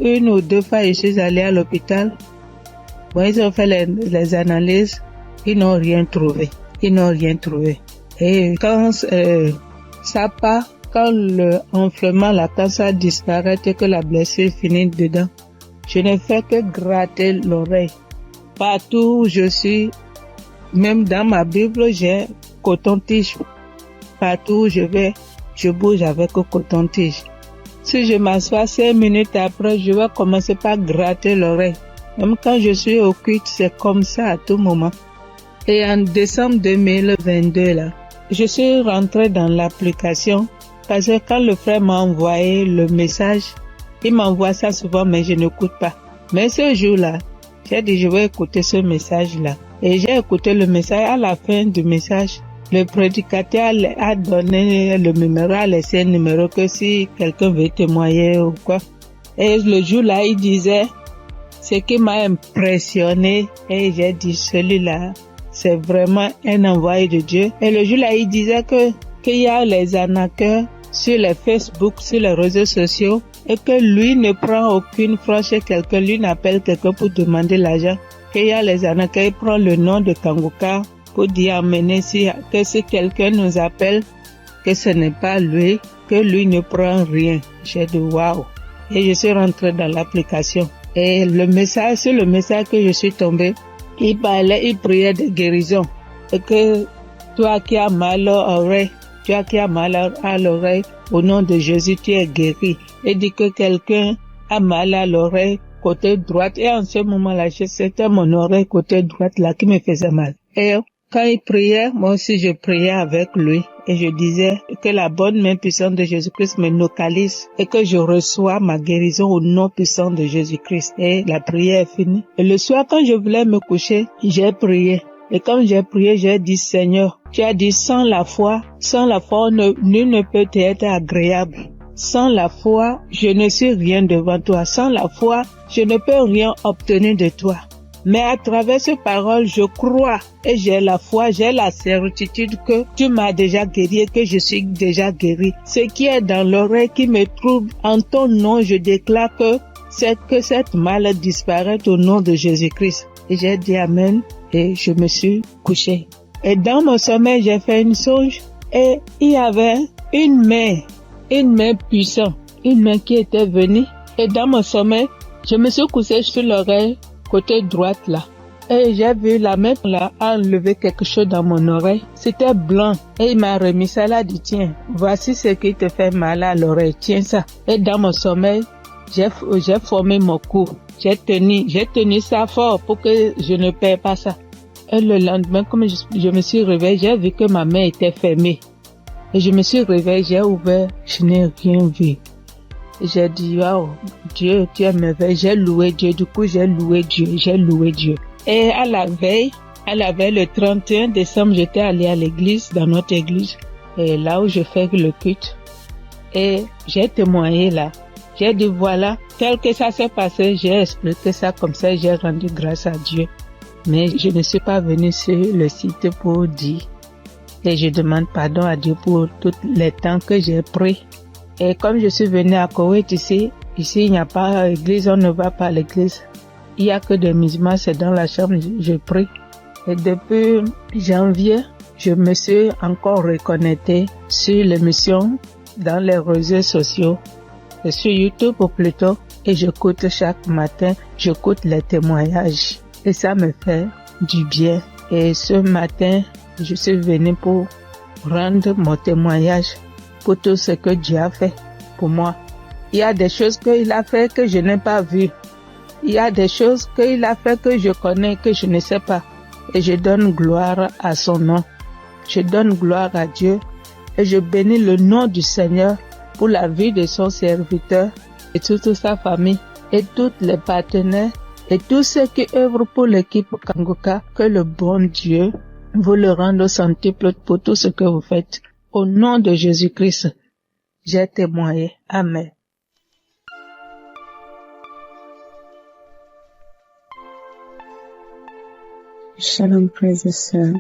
S15: une ou deux fois, je suis allée à l'hôpital. Bon, ils ont fait les analyses. Ils n'ont rien trouvé. Et quand ça part, quand le enflement, quand ça disparaît et que la blessure finit dedans, je ne fais que gratter l'oreille. Partout où je suis, même dans ma Bible, j'ai coton-tige. Partout où je vais, je bouge avec coton-tige. Si je m'assois 5 minutes après, je vais commencer par gratter l'oreille. Même quand je suis au culte, c'est comme ça à tout moment. Et en décembre 2022, là, je suis rentrée dans l'application parce que quand le frère m'a envoyé le message, il m'envoie ça souvent, mais je n'écoute pas. Mais ce jour-là, j'ai dit, je vais écouter ce message-là. Et j'ai écouté le message. À la fin du message, le prédicateur a donné le numéro, a laissé un numéro que si quelqu'un veut témoigner ou quoi. Et le jour-là, il disait, ce qui m'a impressionné, et j'ai dit, celui-là, c'est vraiment un envoyé de Dieu. Et le jour-là, il disait qu'il y a les arnaqueurs sur les Facebook, sur les réseaux sociaux, et que lui ne prend aucune franche chez quelqu'un, lui n'appelle quelqu'un pour demander l'argent. Qu'il y a les arnaqueurs, il prend le nom de Kanguka pour dire amener que si quelqu'un nous appelle, que ce n'est pas lui, que lui ne prend rien. J'ai dit waouh. Et je suis rentrée dans l'application. Et sur le message que je suis tombée, il priait de guérison. Et que toi qui as mal à l'oreille, au nom de Jésus, tu es guéri. Et dit que quelqu'un a mal à l'oreille, côté droite. Et en ce moment-là, c'était mon oreille côté droite là qui me faisait mal. Et quand il priait, moi aussi je priais avec lui. Et je disais que la bonne main puissante de Jésus-Christ me localise et que je reçois ma guérison au nom puissant de Jésus-Christ. Et la prière est finie. Et le soir, quand je voulais me coucher, j'ai prié. Et quand j'ai prié, j'ai dit, Seigneur, tu as dit, sans la foi, nul ne peut être agréable. Sans la foi, je ne suis rien devant toi. Sans la foi, je ne peux rien obtenir de toi. Mais à travers ces paroles, je crois et j'ai la foi, j'ai la certitude que tu m'as déjà guéri et que je suis déjà guéri. Ce qui est dans l'oreille qui me trouble, en ton nom, je déclare que cette maladie disparaît au nom de Jésus-Christ. Et j'ai dit Amen et je me suis couché. Et dans mon sommeil, j'ai fait une songe et il y avait une main puissante, une main qui était venue. Et dans mon sommeil, je me suis couché sur l'oreille côté droite là. Et j'ai vu la main là enlever quelque chose dans mon oreille. C'était blanc. Et il m'a remis ça là, dit tiens, voici ce qui te fait mal à l'oreille, tiens ça. Et dans mon sommeil, j'ai formé mon cou. J'ai tenu ça fort pour que je ne perds pas ça. Et le lendemain, comme je me suis réveillée, j'ai vu que ma main était fermée. Et je me suis réveillée, j'ai ouvert, je n'ai rien vu. J'ai dit, waouh, Dieu, tu es merveilleux. J'ai loué Dieu. Du coup, j'ai loué Dieu. Et à la veille, le 31 décembre, j'étais allée à l'église, dans notre église, et là où je fais le culte. Et j'ai témoigné là. J'ai dit, voilà, tel que ça s'est passé, j'ai expliqué ça comme ça, j'ai rendu grâce à Dieu. Mais je ne suis pas venue sur le site pour dire. Et je demande pardon à Dieu pour tous les temps que j'ai pris. Et comme je suis venue à Koweït ici il n'y a pas d'église, on ne va pas à l'église. Il n'y a que des musulmans, c'est dans la chambre, je prie. Et depuis janvier, je me suis encore reconnectée sur l'émission dans les réseaux sociaux, et sur YouTube plutôt, et j'écoute chaque matin, j'écoute les témoignages. Et ça me fait du bien. Et ce matin, je suis venue pour rendre mon témoignage pour tout ce que Dieu a fait pour moi. Il y a des choses qu'il a fait que je n'ai pas vues. Il y a des choses qu'il a fait que je connais, que je ne sais pas. Et je donne gloire à son nom. Je donne gloire à Dieu. Et je bénis le nom du Seigneur pour la vie de son serviteur et toute sa famille et tous les partenaires et tous ceux qui œuvrent pour l'équipe Kanguka. Que le bon Dieu vous le rende au centuple pour tout ce que vous faites. Au nom de Jésus-Christ, j'ai témoigné. Amen.
S10: Shalom, frères et sœurs.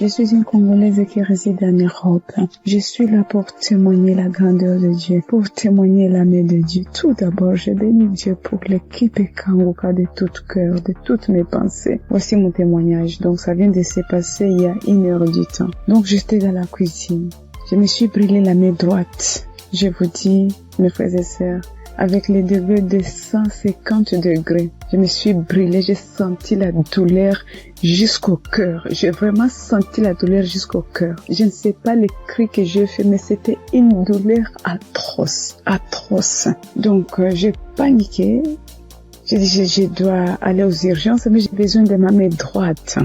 S10: Je suis une Congolaise qui réside en Europe. Je suis là pour témoigner la grandeur de Dieu, pour témoigner la main de Dieu. Tout d'abord, je bénis Dieu pour l'équipe Kangoka de tout cœur, de toutes mes pensées. Voici mon témoignage. Donc, ça vient de se passer il y a 1 heure du temps. Donc, j'étais dans la cuisine. Je me suis brûlé la main droite. Je vous dis, mes frères et sœurs, avec les degrés de 150 degrés. Je me suis brûlée, j'ai senti la douleur jusqu'au cœur. J'ai vraiment senti la douleur jusqu'au cœur. Je ne sais pas les cris que j'ai fait, mais c'était une douleur atroce, atroce. Donc, j'ai paniqué. J'ai dit, je dois aller aux urgences, mais j'ai besoin de ma main droite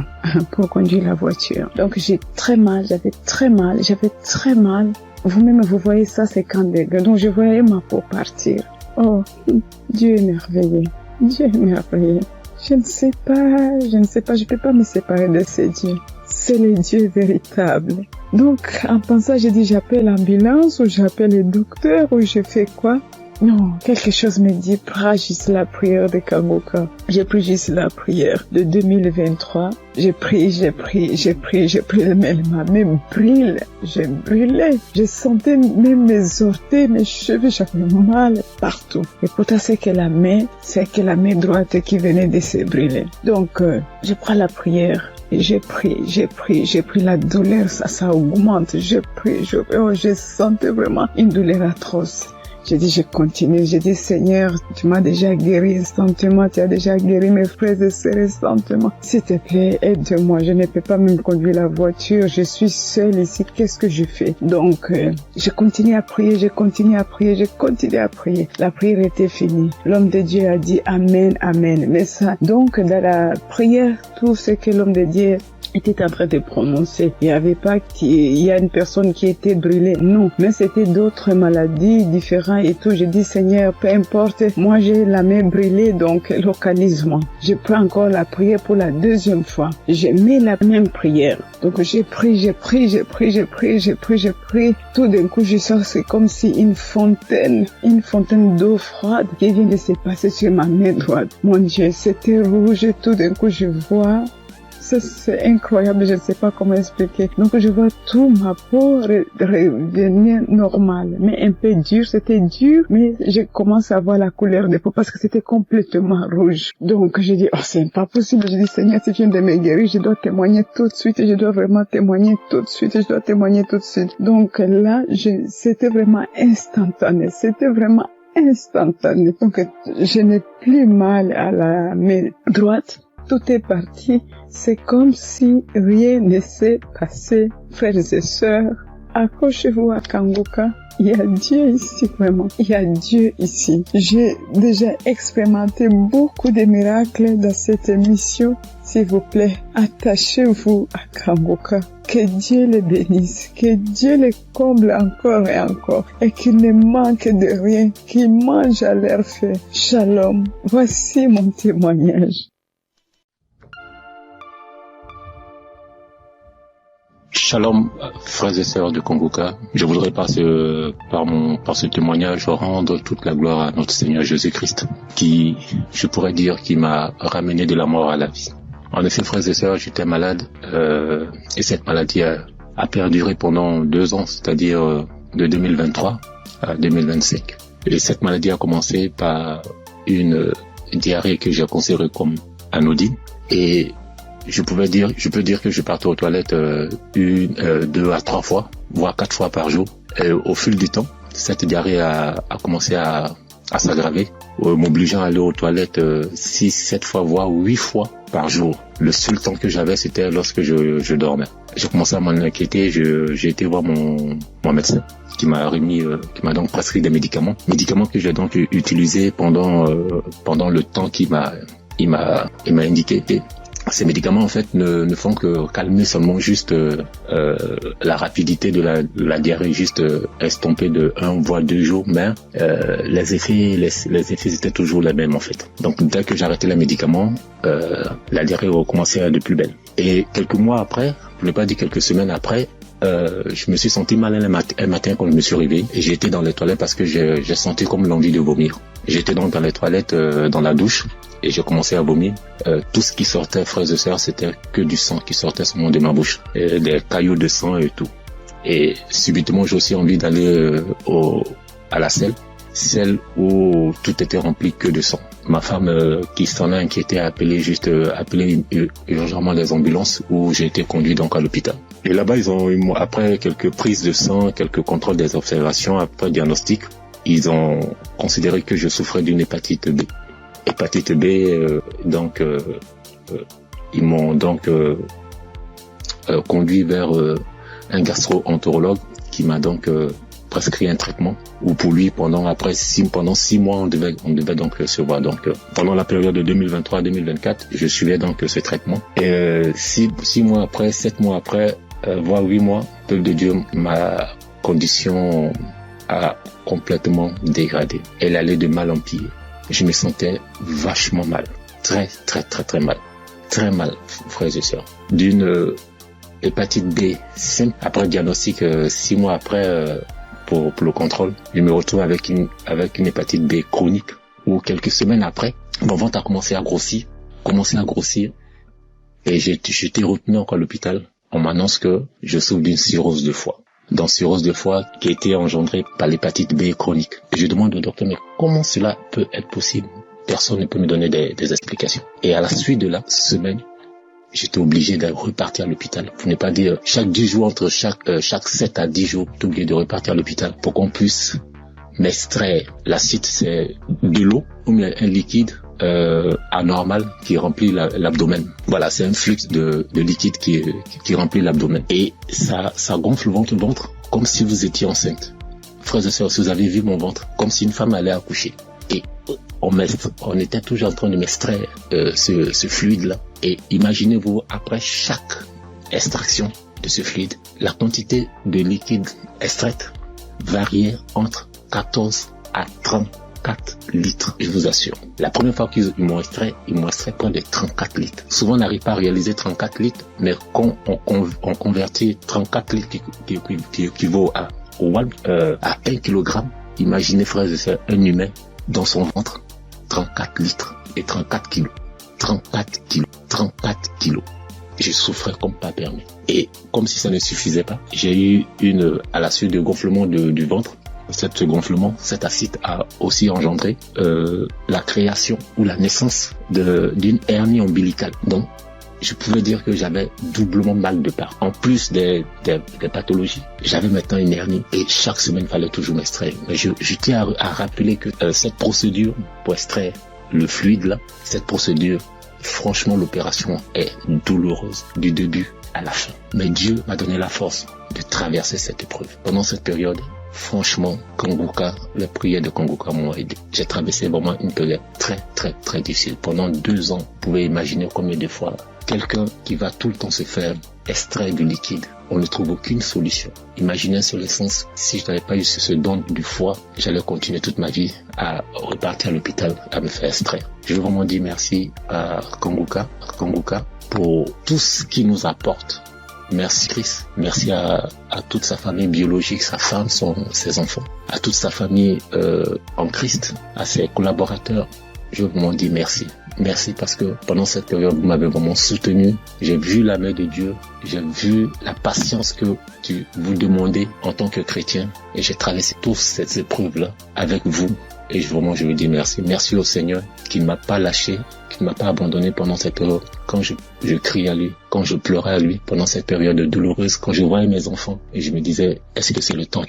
S10: pour conduire la voiture. Donc, j'avais très mal. Vous-même, vous voyez ça, c'est 50 degrés. Donc, je voyais ma peau partir. Oh, Dieu est merveilleux. Dieu est merveilleux. Je ne sais pas, je peux pas me séparer de ce Dieu. C'est le Dieu véritable. Donc, en pensant, j'ai dit, j'appelle l'ambulance, ou j'appelle le docteur, ou je fais quoi? Non, quelque chose me dit, prends juste la prière de Kangoka. J'ai pris juste la prière de 2023. J'ai pris, mais ma main brûle. J'ai brûlé. Je sentais même mes orteils, mes cheveux, j'avais mal partout. Et pourtant, c'est que la main droite qui venait de se brûler. Donc, je prends la prière. Et j'ai pris la douleur, ça augmente. Je sentais vraiment une douleur atroce. J'ai dit, je continue. J'ai dit, Seigneur, tu m'as déjà guéri instantanément. Tu as déjà guéri mes frères et sœurs instantanément. S'il te plaît, aide-moi. Je ne peux pas même conduire la voiture. Je suis seule ici. Qu'est-ce que je fais? Donc, je continue à prier. La prière était finie. L'homme de Dieu a dit Amen, Amen. Mais ça, donc, dans la prière, tout ce que l'homme de Dieu était en train de prononcer. Il n'y avait pas il y a une personne qui était brûlée. Non. Mais c'était d'autres maladies différentes et tout. J'ai dit, Seigneur, peu importe. Moi, j'ai la main brûlée, donc localise-moi. Je prends encore la prière pour la deuxième fois. Je mets la même prière. Donc, j'ai pris. Tout d'un coup, je sens, c'est comme si une fontaine d'eau froide qui vient de se passer sur ma main droite. Mon Dieu, c'était rouge. Tout d'un coup, je vois. C'est incroyable, je ne sais pas comment expliquer. Donc, je vois tout ma peau revenir normale, mais un peu dur. C'était dur, mais je commence à voir la couleur de peau parce que c'était complètement rouge. Donc, j'ai dit, oh, c'est pas possible. J'ai dit, Seigneur, si tu viens de me guérir, je dois témoigner tout de suite. Je dois vraiment témoigner tout de suite. Donc, là, c'était vraiment instantané. Donc, je n'ai plus mal à la main droite. Tout est parti. C'est comme si rien ne s'est passé. Frères et sœurs, accrochez-vous à Kangoka. Il y a Dieu ici, vraiment. Il y a Dieu ici. J'ai déjà expérimenté beaucoup de miracles dans cette émission. S'il vous plaît, attachez-vous à Kangoka. Que Dieu les bénisse, que Dieu les comble encore et encore, et qu'il ne manque de rien, qu'il mange à leur faim. Shalom. Voici mon témoignage.
S16: Shalom, frères et sœurs de Kangoka. Je voudrais par ce témoignage rendre toute la gloire à notre Seigneur Jésus-Christ, qui, je pourrais dire, qui m'a ramené de la mort à la vie. En effet, frères et sœurs, j'étais malade, et cette maladie a perduré pendant 2 ans, c'est-à-dire de 2023 à 2025. Et cette maladie a commencé par une diarrhée que j'ai considérée comme anodine, et je peux dire que je partais aux toilettes 1, 2 à 3 fois, voire 4 fois par jour. Et au fil du temps, cette diarrhée a commencé à s'aggraver, m'obligeant à aller aux toilettes 6, 7 fois, voire 8 fois par jour. Le seul temps que j'avais, c'était lorsque je dormais. J'ai commencé à m'en inquiéter, j'ai été voir mon médecin qui m'a donc prescrit des médicaments que j'ai donc utilisés pendant le temps qu'il m'a indiqué. Ces médicaments en fait ne font que calmer seulement juste la rapidité de la diarrhée, juste estomper de 1 voire 2 jours, mais les effets étaient toujours les mêmes en fait. Donc dès que j'arrêtais les médicaments, la diarrhée recommençait de plus belle. Et quelques mois après, pour ne pas dire quelques semaines après, je me suis senti mal un matin quand je me suis réveillé et j'ai été dans les toilettes parce que j'ai senti comme l'envie de vomir. J'étais donc dans les toilettes, dans la douche, et j'ai commencé à vomir. Tout ce qui sortait, frères et sœurs, c'était que du sang qui sortait seulement de ma bouche, et des caillots de sang et tout. Et subitement, j'ai aussi envie d'aller à la celle où tout était rempli que de sang. Ma femme qui s'en a inquiété a appelé urgemment les ambulances, où j'ai été conduit donc à l'hôpital. Et là-bas, après quelques prises de sang, quelques contrôles des observations, après diagnostic, ils ont considéré que je souffrais d'une hépatite B. Hépatite B, ils m'ont donc conduit vers un gastro-entérologue qui m'a donc prescrit un traitement, où pour lui pendant 6 mois on devait donc se voir. Donc pendant la période de 2023-2024, je suivais donc ce traitement, et 6 mois après, 7 mois après, voire 8 mois, peuple de Dieu, ma condition a complètement dégradé. Elle allait de mal en pire. Je me sentais vachement mal, très mal, très mal, frères et sœurs. D'une hépatite B simple, après diagnostic, 6 mois après, pour le contrôle, je me retrouve avec une hépatite B chronique, où quelques semaines après, mon ventre a commencé à grossir, et j'ai été retenu encore à l'hôpital. On m'annonce que je souffre d'une cirrhose de foie. Dans cirrhose de foie qui a été engendrée par l'hépatite B chronique. Et je demande au docteur, mais comment cela peut être possible? Personne ne peut me donner des explications. Et à la suite de la semaine, j'étais obligé de repartir à l'hôpital. Pour ne pas dire chaque 10 jours, entre chaque 7 à 10 jours, j'étais obligé de repartir à l'hôpital pour qu'on puisse m'extraire. L'acide, c'est de l'eau, ou bien un liquide anormal qui remplit l'abdomen. Voilà, c'est un flux de liquide qui remplit l'abdomen. Et ça gonfle votre ventre comme si vous étiez enceinte. Frères et sœurs, si vous avez vu mon ventre, comme si une femme allait accoucher. Et on était toujours en train de m'extraire ce fluide-là. Et imaginez-vous, après chaque extraction de ce fluide, la quantité de liquide extraite variait entre 14 à 34 litres, je vous assure. La première fois qu'ils m'ont extrait près de 34 litres. Souvent, on n'arrive pas à réaliser 34 litres, mais quand on convertit 34 litres qui équivaut à 1 kilogramme, imaginez, frères et sœurs, un humain dans son ventre, 34 litres et 34 kilos. 34 kilos. Je souffrais comme pas permis. Et comme si ça ne suffisait pas, j'ai eu à la suite de gonflement du ventre, ce gonflement, cet acide a aussi engendré la création ou la naissance d'une hernie ombilicale. Donc, je pouvais dire que j'avais doublement mal de part. En plus des pathologies, j'avais maintenant une hernie et chaque semaine, il fallait toujours m'extraire. Mais je tiens à rappeler que cette procédure pour extraire le fluide là, cette procédure, franchement, l'opération est douloureuse du début à la fin. Mais Dieu m'a donné la force de traverser cette épreuve. Pendant cette période, franchement, Kanguka, les prières de Kanguka m'ont aidé. J'ai traversé vraiment une période très difficile. Pendant 2 ans, vous pouvez imaginer combien de fois quelqu'un qui va tout le temps se faire extraire du liquide, on ne trouve aucune solution. Imaginez sur l'essence, si je n'avais pas eu ce don du foie, j'allais continuer toute ma vie à repartir à l'hôpital à me faire extraire. Je veux vraiment dire merci à Kanguka pour tout ce qu'il nous apporte. Merci Chris, merci à toute sa famille biologique, sa femme, ses enfants, à toute sa famille en Christ, à ses collaborateurs. Je veux vraiment dire merci. Merci parce que pendant cette période, vous m'avez vraiment soutenu. J'ai vu la main de Dieu. J'ai vu la patience que vous demandez en tant que chrétien. Et j'ai traversé toutes ces épreuves-là avec vous. Et vraiment, je veux dire merci. Merci au Seigneur qui ne m'a pas lâché, qui ne m'a pas abandonné pendant cette période. Quand je criais à lui, quand je pleurais à lui, pendant cette période douloureuse, quand je voyais mes enfants, et je me disais, est-ce que c'est le temps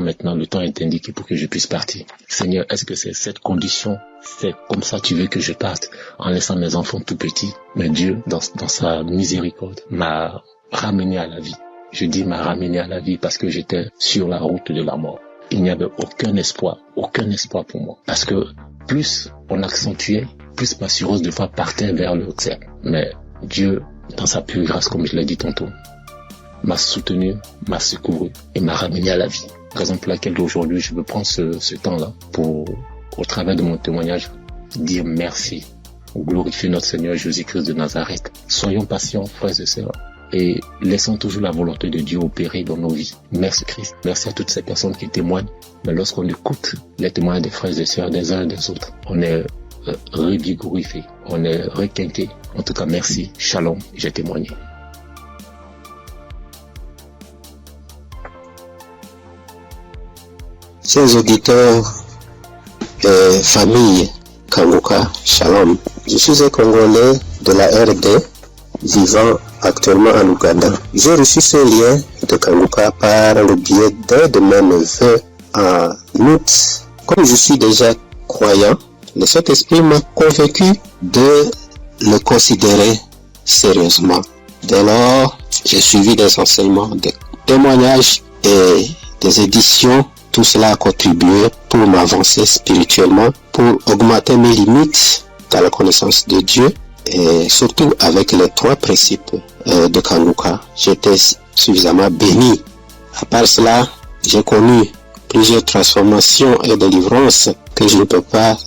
S16: maintenant, le temps est indiqué pour que je puisse partir. Seigneur, est-ce que c'est cette condition, c'est comme ça tu veux que je parte, en laissant mes enfants tout petits? Mais Dieu, dans sa miséricorde, m'a ramené à la vie. Je dis m'a ramené à la vie parce que j'étais sur la route de la mort. Il n'y avait aucun espoir pour moi. Parce que plus on accentuait, plus ma cirrhose de foie partait vers le cercle. Mais Dieu, dans sa pure grâce, comme je l'ai dit tantôt, m'a soutenu, m'a secouru et m'a ramené à la vie. Raison pour laquelle aujourd'hui, je veux prendre ce temps-là pour, au travers de mon témoignage, dire merci, glorifier notre Seigneur Jésus-Christ de Nazareth. Soyons patients, frères et sœurs. et laissons toujours la volonté de Dieu opérer dans nos vies. Merci Christ. Merci à toutes ces personnes qui témoignent. Mais lorsqu'on écoute les témoignages des frères et sœurs des uns et des autres, on est revigorifié, on est requinté. En tout cas, merci. Shalom, j'ai témoigné.
S17: Chers auditeurs et famille Kanguka, Shalom. Je suis un Congolais de la RD vivant actuellement en Ouganda. J'ai reçu ce lien de Kanguka par le biais d'un de mes neveux en août. Comme je suis déjà croyant, le Saint-Esprit m'a convaincu de le considérer sérieusement. Dès lors, j'ai suivi des enseignements, des témoignages et des éditions. Tout cela a contribué pour m'avancer spirituellement, pour augmenter mes limites dans la connaissance de Dieu et surtout avec les 3 principes de Kanguka. J'étais suffisamment béni. À part cela, j'ai connu plusieurs transformations et délivrances que je ne peux pas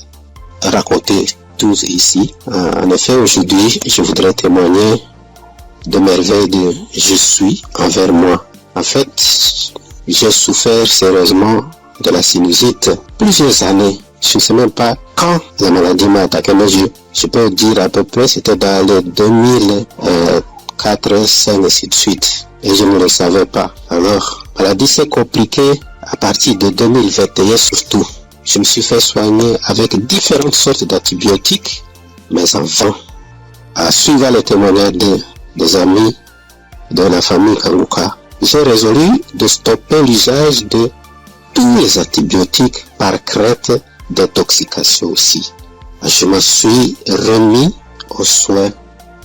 S17: raconter tous ici. En effet, aujourd'hui, je voudrais témoigner de merveilles de je suis envers moi. En fait, j'ai souffert sérieusement de la sinusite plusieurs années. Je ne sais même pas quand la maladie m'a attaqué, mais je peux dire à peu près c'était dans les 2004, 2005 et ainsi de suite. Et je ne le savais pas. Alors, la maladie s'est compliquée à partir de 2021 surtout. Je me suis fait soigner avec différentes sortes d'antibiotiques, mais en vain. À suivre les témoignages des amis de la famille Kanguka, j'ai résolu de stopper l'usage de tous les antibiotiques par crainte d'intoxication aussi. Je me suis remis aux soins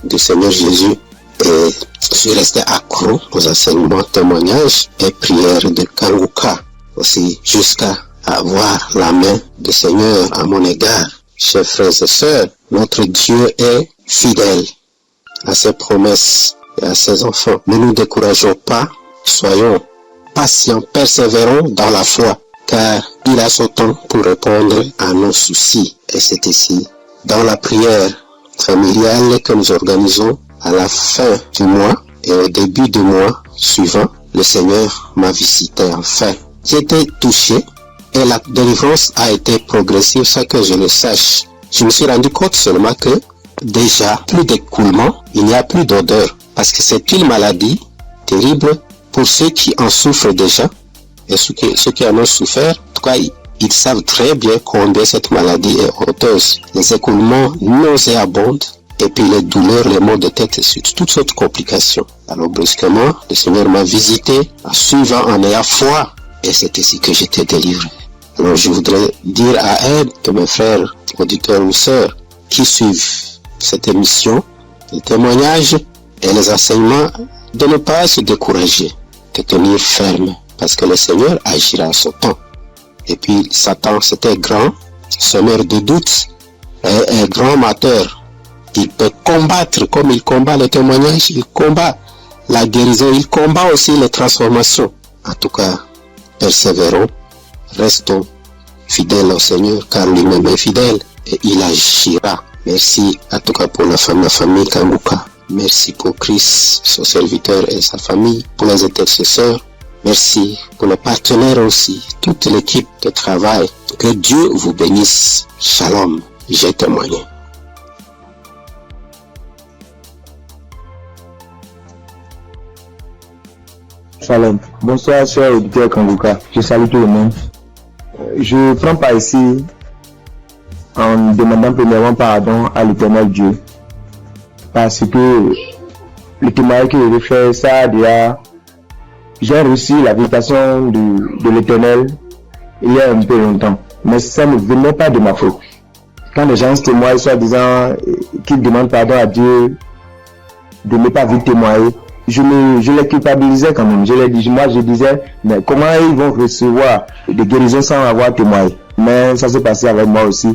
S17: du Seigneur Jésus et je suis resté accro aux enseignements, témoignages et prières de Kanguka aussi jusqu'à avoir la main du Seigneur à mon égard. Chers frères et sœurs, notre Dieu est fidèle à ses promesses et à ses enfants. Ne nous décourageons pas, soyons patients, persévérons dans la foi, car il a son temps pour répondre à nos soucis. Et c'est ici, dans la prière familiale que nous organisons à la fin du mois et au début du mois suivant, le Seigneur m'a visité enfin. J'ai été touché et la délivrance a été progressive sans que je le sache. Je me suis rendu compte seulement que déjà, plus d'écoulement, il n'y a plus d'odeur. Parce que c'est une maladie terrible pour ceux qui en souffrent déjà. Et ceux qui en ont souffert, en tout cas, ils savent très bien combien cette maladie est honteuse. Les écoulements nauséabonds, et puis les douleurs, les maux de tête, et toutes sortes de complications. Alors brusquement, le Seigneur m'a visité, en suivant, en ayant foi, et c'est ici que j'étais délivré. Alors je voudrais dire à un de mes frères, auditeurs ou sœurs, qui suivent cette émission, les témoignages et les enseignements, de ne pas se décourager, de tenir ferme, parce que le Seigneur agira à son temps. Et puis Satan, c'était grand, semeur de doutes, et un grand menteur. Il peut combattre comme il combat le témoignage, il combat la guérison, il combat aussi les transformations. En tout cas, persévérons, restons fidèles au Seigneur, car lui-même est fidèle et il agira. Merci en tout cas pour la famille Kanguka. Merci pour Christ, son serviteur et sa famille, pour les intercesseurs. Merci pour les partenaires aussi, toute l'équipe de travail. Que Dieu vous bénisse. Shalom, j'ai témoigné.
S13: Shalom. Bonsoir, chers auditeurs Kanguka. Je salue tout le monde. Je prends part ici en demandant premièrement pardon à l'Éternel Dieu. Parce que le témoignage que je fais, ça déjà, j'ai reçu la visitation de l'Éternel il y a un peu longtemps. Mais ça ne venait pas de ma faute. Quand les gens se témoignent, soit disant qu'ils demandent pardon à Dieu de ne pas vite témoigner, je les culpabilisais quand même. Je disais, mais comment ils vont recevoir des guérisons sans avoir témoigné? Mais ça s'est passé avec moi aussi.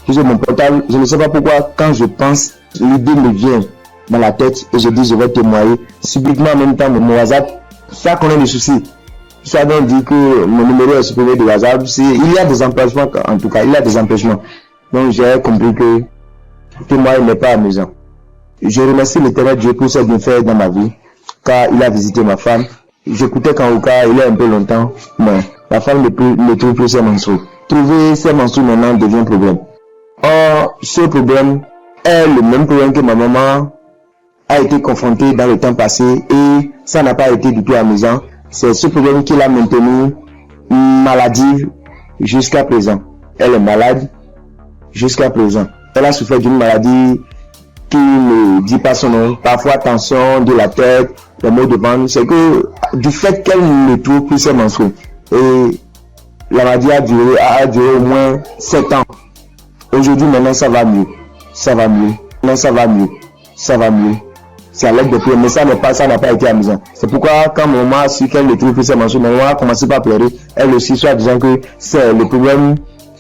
S13: J'ai mon portable, je ne sais pas pourquoi, quand je pense, l'idée me vient dans la tête et je dis je vais témoigner. Subitement en même temps, mon WhatsApp, ça connaît des soucis. Ça veut dire que mon numéro est supprimé de WhatsApp. Il y a des empêchements, en tout cas, il y a des empêchements. Donc j'ai compris que témoigner n'est pas amusant. Je remercie l'Éternel Dieu pour ce qu'il fait dans ma vie.
S18: car il a visité ma femme. J'écoutais Kangoka, il est un peu longtemps, mais la femme ne trouve plus ses menstrues. Trouver ses menstrues maintenant devient un problème. Or, ce problème est le même problème que ma maman a été confrontée dans le temps passé et ça n'a pas été du tout amusant. C'est ce problème qui l'a maintenue maladive jusqu'à présent. Elle est malade jusqu'à présent. Elle a souffert d'une maladie qui ne dit pas son nom. Parfois tension de la tête, les maux de ventre. C'est que du fait qu'elle ne trouve plus ses menstrues. Et la maladie a duré au moins 7 ans. Aujourd'hui maintenant ça va mieux. Ça va mieux. Non, ça va mieux. Ça va mieux. C'est à l'aide de prière, mais ça n'a pas été amusant. C'est pourquoi quand mon maman a su qu'elle ne trouve plus ses menstrues, ma maman a commencé par pleurer. Elle aussi, soit disant que c'est le problème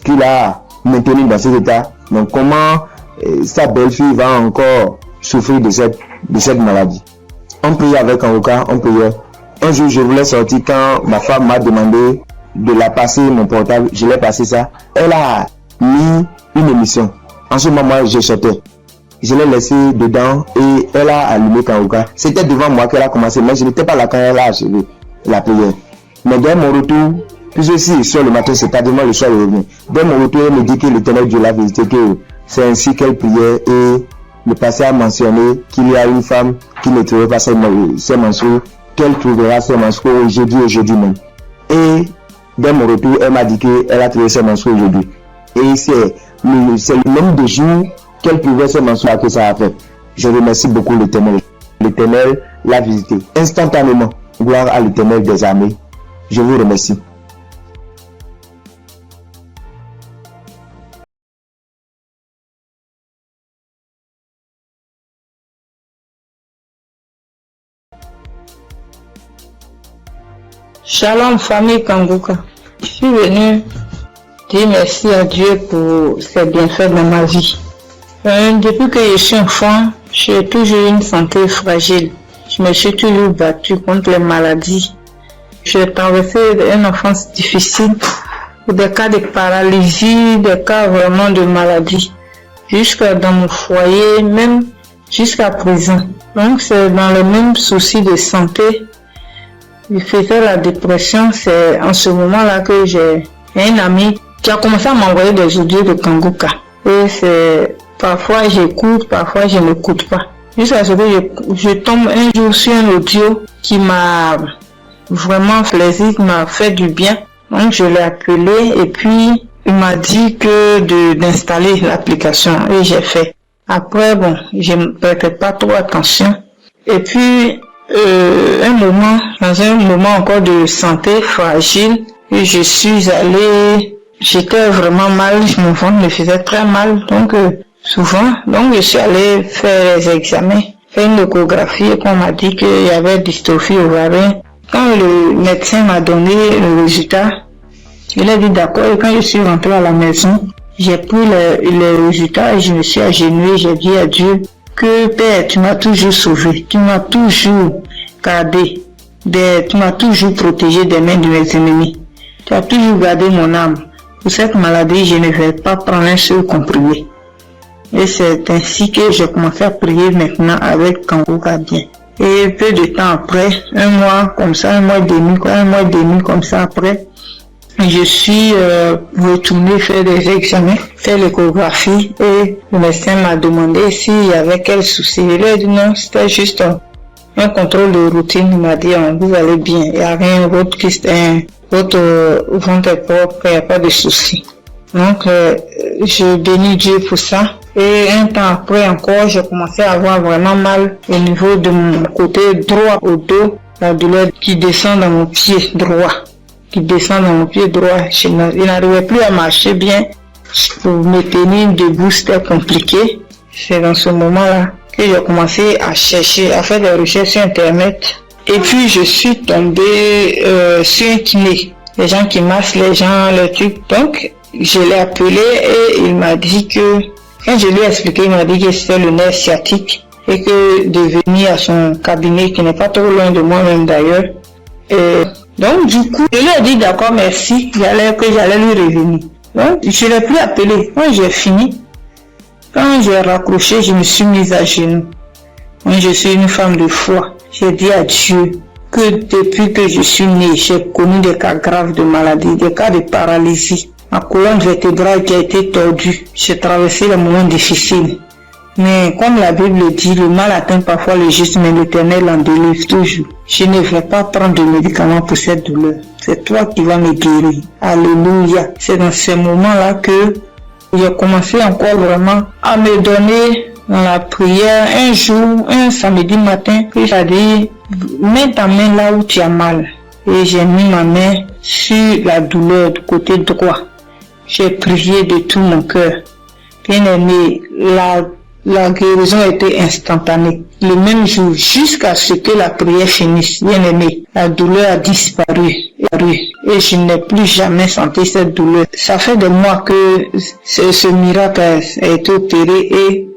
S18: qu'il a maintenu dans cet état. Donc comment sa belle-fille va encore souffrir de cette maladie. On priait avec Kangoka, on priait. Un jour, je voulais sortir quand ma femme m'a demandé de la passer mon portable. Je l'ai passé ça. Elle a mis une émission. En ce moment, je sortais. Je l'ai laissé dedans et elle a allumé Kangoka. C'était devant moi qu'elle a commencé, mais je n'étais pas là quand elle a achevé la prière. Mais dès mon retour, puisque si sur le matin, c'est tardivement le soir, le revient. Dès mon retour, elle me dit que l'Éternel Dieu l'a visité, que c'est ainsi qu'elle priait et le passé a mentionné qu'il y a une femme qui ne trouvait pas ses menstrues, qu'elle trouvera ses menstrues aujourd'hui même. Et dès mon retour, elle m'a dit qu'elle a trouvé ses menstrues aujourd'hui. Et c'est le nombre de jours qu'elle pouvait ses menstrues que ça a fait. Je remercie beaucoup l'Éternel. L'Éternel l'a visité instantanément. Gloire à l'Éternel des armées. Je vous remercie.
S2: Shalom famille Kangoka. Je suis venue dire merci à Dieu pour ses bienfaits dans ma vie. Depuis que je suis enfant, j'ai toujours une santé fragile. Je me suis toujours battue contre les maladies. J'ai traversé une enfance difficile, des cas de paralysie, des cas vraiment de maladie. Jusqu'à dans mon foyer, même jusqu'à présent. Donc c'est dans le même souci de santé. Je faisais la dépression, c'est en ce moment-là que j'ai un ami qui a commencé à m'envoyer des audios de Kangoka. Et c'est parfois j'écoute, parfois je n'écoute pas. Jusqu'à ce que je tombe un jour sur un audio qui m'a vraiment plaisir, qui m'a fait du bien. Donc je l'ai appelé et puis il m'a dit que d'installer l'application et j'ai fait. Après bon, je ne prêtais pas trop attention. Et puis dans un moment encore de santé fragile, et je suis allée, j'étais vraiment mal, mon ventre me faisait très mal, donc souvent, donc je suis allée faire les examens, faire une échographie et qu'on m'a dit qu'il y avait dystrophie ovarienne. Quand le médecin m'a donné le résultat, il a dit d'accord, et quand je suis rentrée à la maison, j'ai pris les résultats et je me suis agenouillée, j'ai dit à Dieu que Père, tu m'as toujours sauvé, tu m'as toujours gardé, tu m'as toujours protégé des mains de mes ennemis. Tu as toujours gardé mon âme. Pour cette maladie, je ne vais pas prendre un seul comprimé. Et c'est ainsi que j'ai commencé à prier maintenant avec Kangoka bien. Et peu de temps après, un mois et demi comme ça après, je suis retournée faire des examens, faire l'échographie et le médecin m'a demandé s'il y avait quel souci. Il a dit non, c'était juste un contrôle de routine. Il m'a dit vous allez bien, il n'y a rien, votre ventre est propre, il n'y a pas de souci. Donc je bénis Dieu pour ça. Et un temps après encore, j'ai commencé à avoir vraiment mal au niveau de mon côté droit au dos, la douleur qui descend dans mon pied droit. Je n'arrivais plus à marcher bien. Pour me tenir debout, c'était compliqué. C'est dans ce moment-là que j'ai commencé à chercher, à faire des recherches sur Internet. Et puis, je suis tombée sur un kiné. Les gens qui massent les gens, les trucs. Donc, je l'ai appelé et il m'a dit que, quand je lui ai expliqué, il m'a dit que c'était le nerf sciatique et que de venir à son cabinet, qui n'est pas trop loin de moi-même d'ailleurs. Donc, du coup, je lui ai dit d'accord, merci, que j'allais lui revenir. Donc, je ne l'ai plus appelé. Quand j'ai fini, quand j'ai raccroché, je me suis mise à genoux. Moi, je suis une femme de foi. J'ai dit à Dieu que depuis que je suis née, j'ai connu des cas graves de maladie, des cas de paralysie. Ma colonne vertébrale qui a été tordue. J'ai traversé les moments difficiles. Mais comme la Bible dit, le mal atteint parfois le juste, mais l'Éternel en délivre toujours. Je ne vais pas prendre de médicaments pour cette douleur. C'est toi qui vas me guérir. Alléluia. C'est dans ces moments-là que j'ai commencé encore vraiment à me donner dans la prière. Un jour, un samedi matin, il a dit, mets ta main là où tu as mal. Et j'ai mis ma main sur la douleur du côté droit. J'ai prié de tout mon cœur. Bien aimé, la guérison a été instantanée. Le même jour, jusqu'à ce que la prière finisse, bien aimé, la douleur a disparu. Et je n'ai plus jamais senti cette douleur. Ça fait des mois que ce miracle a été opéré et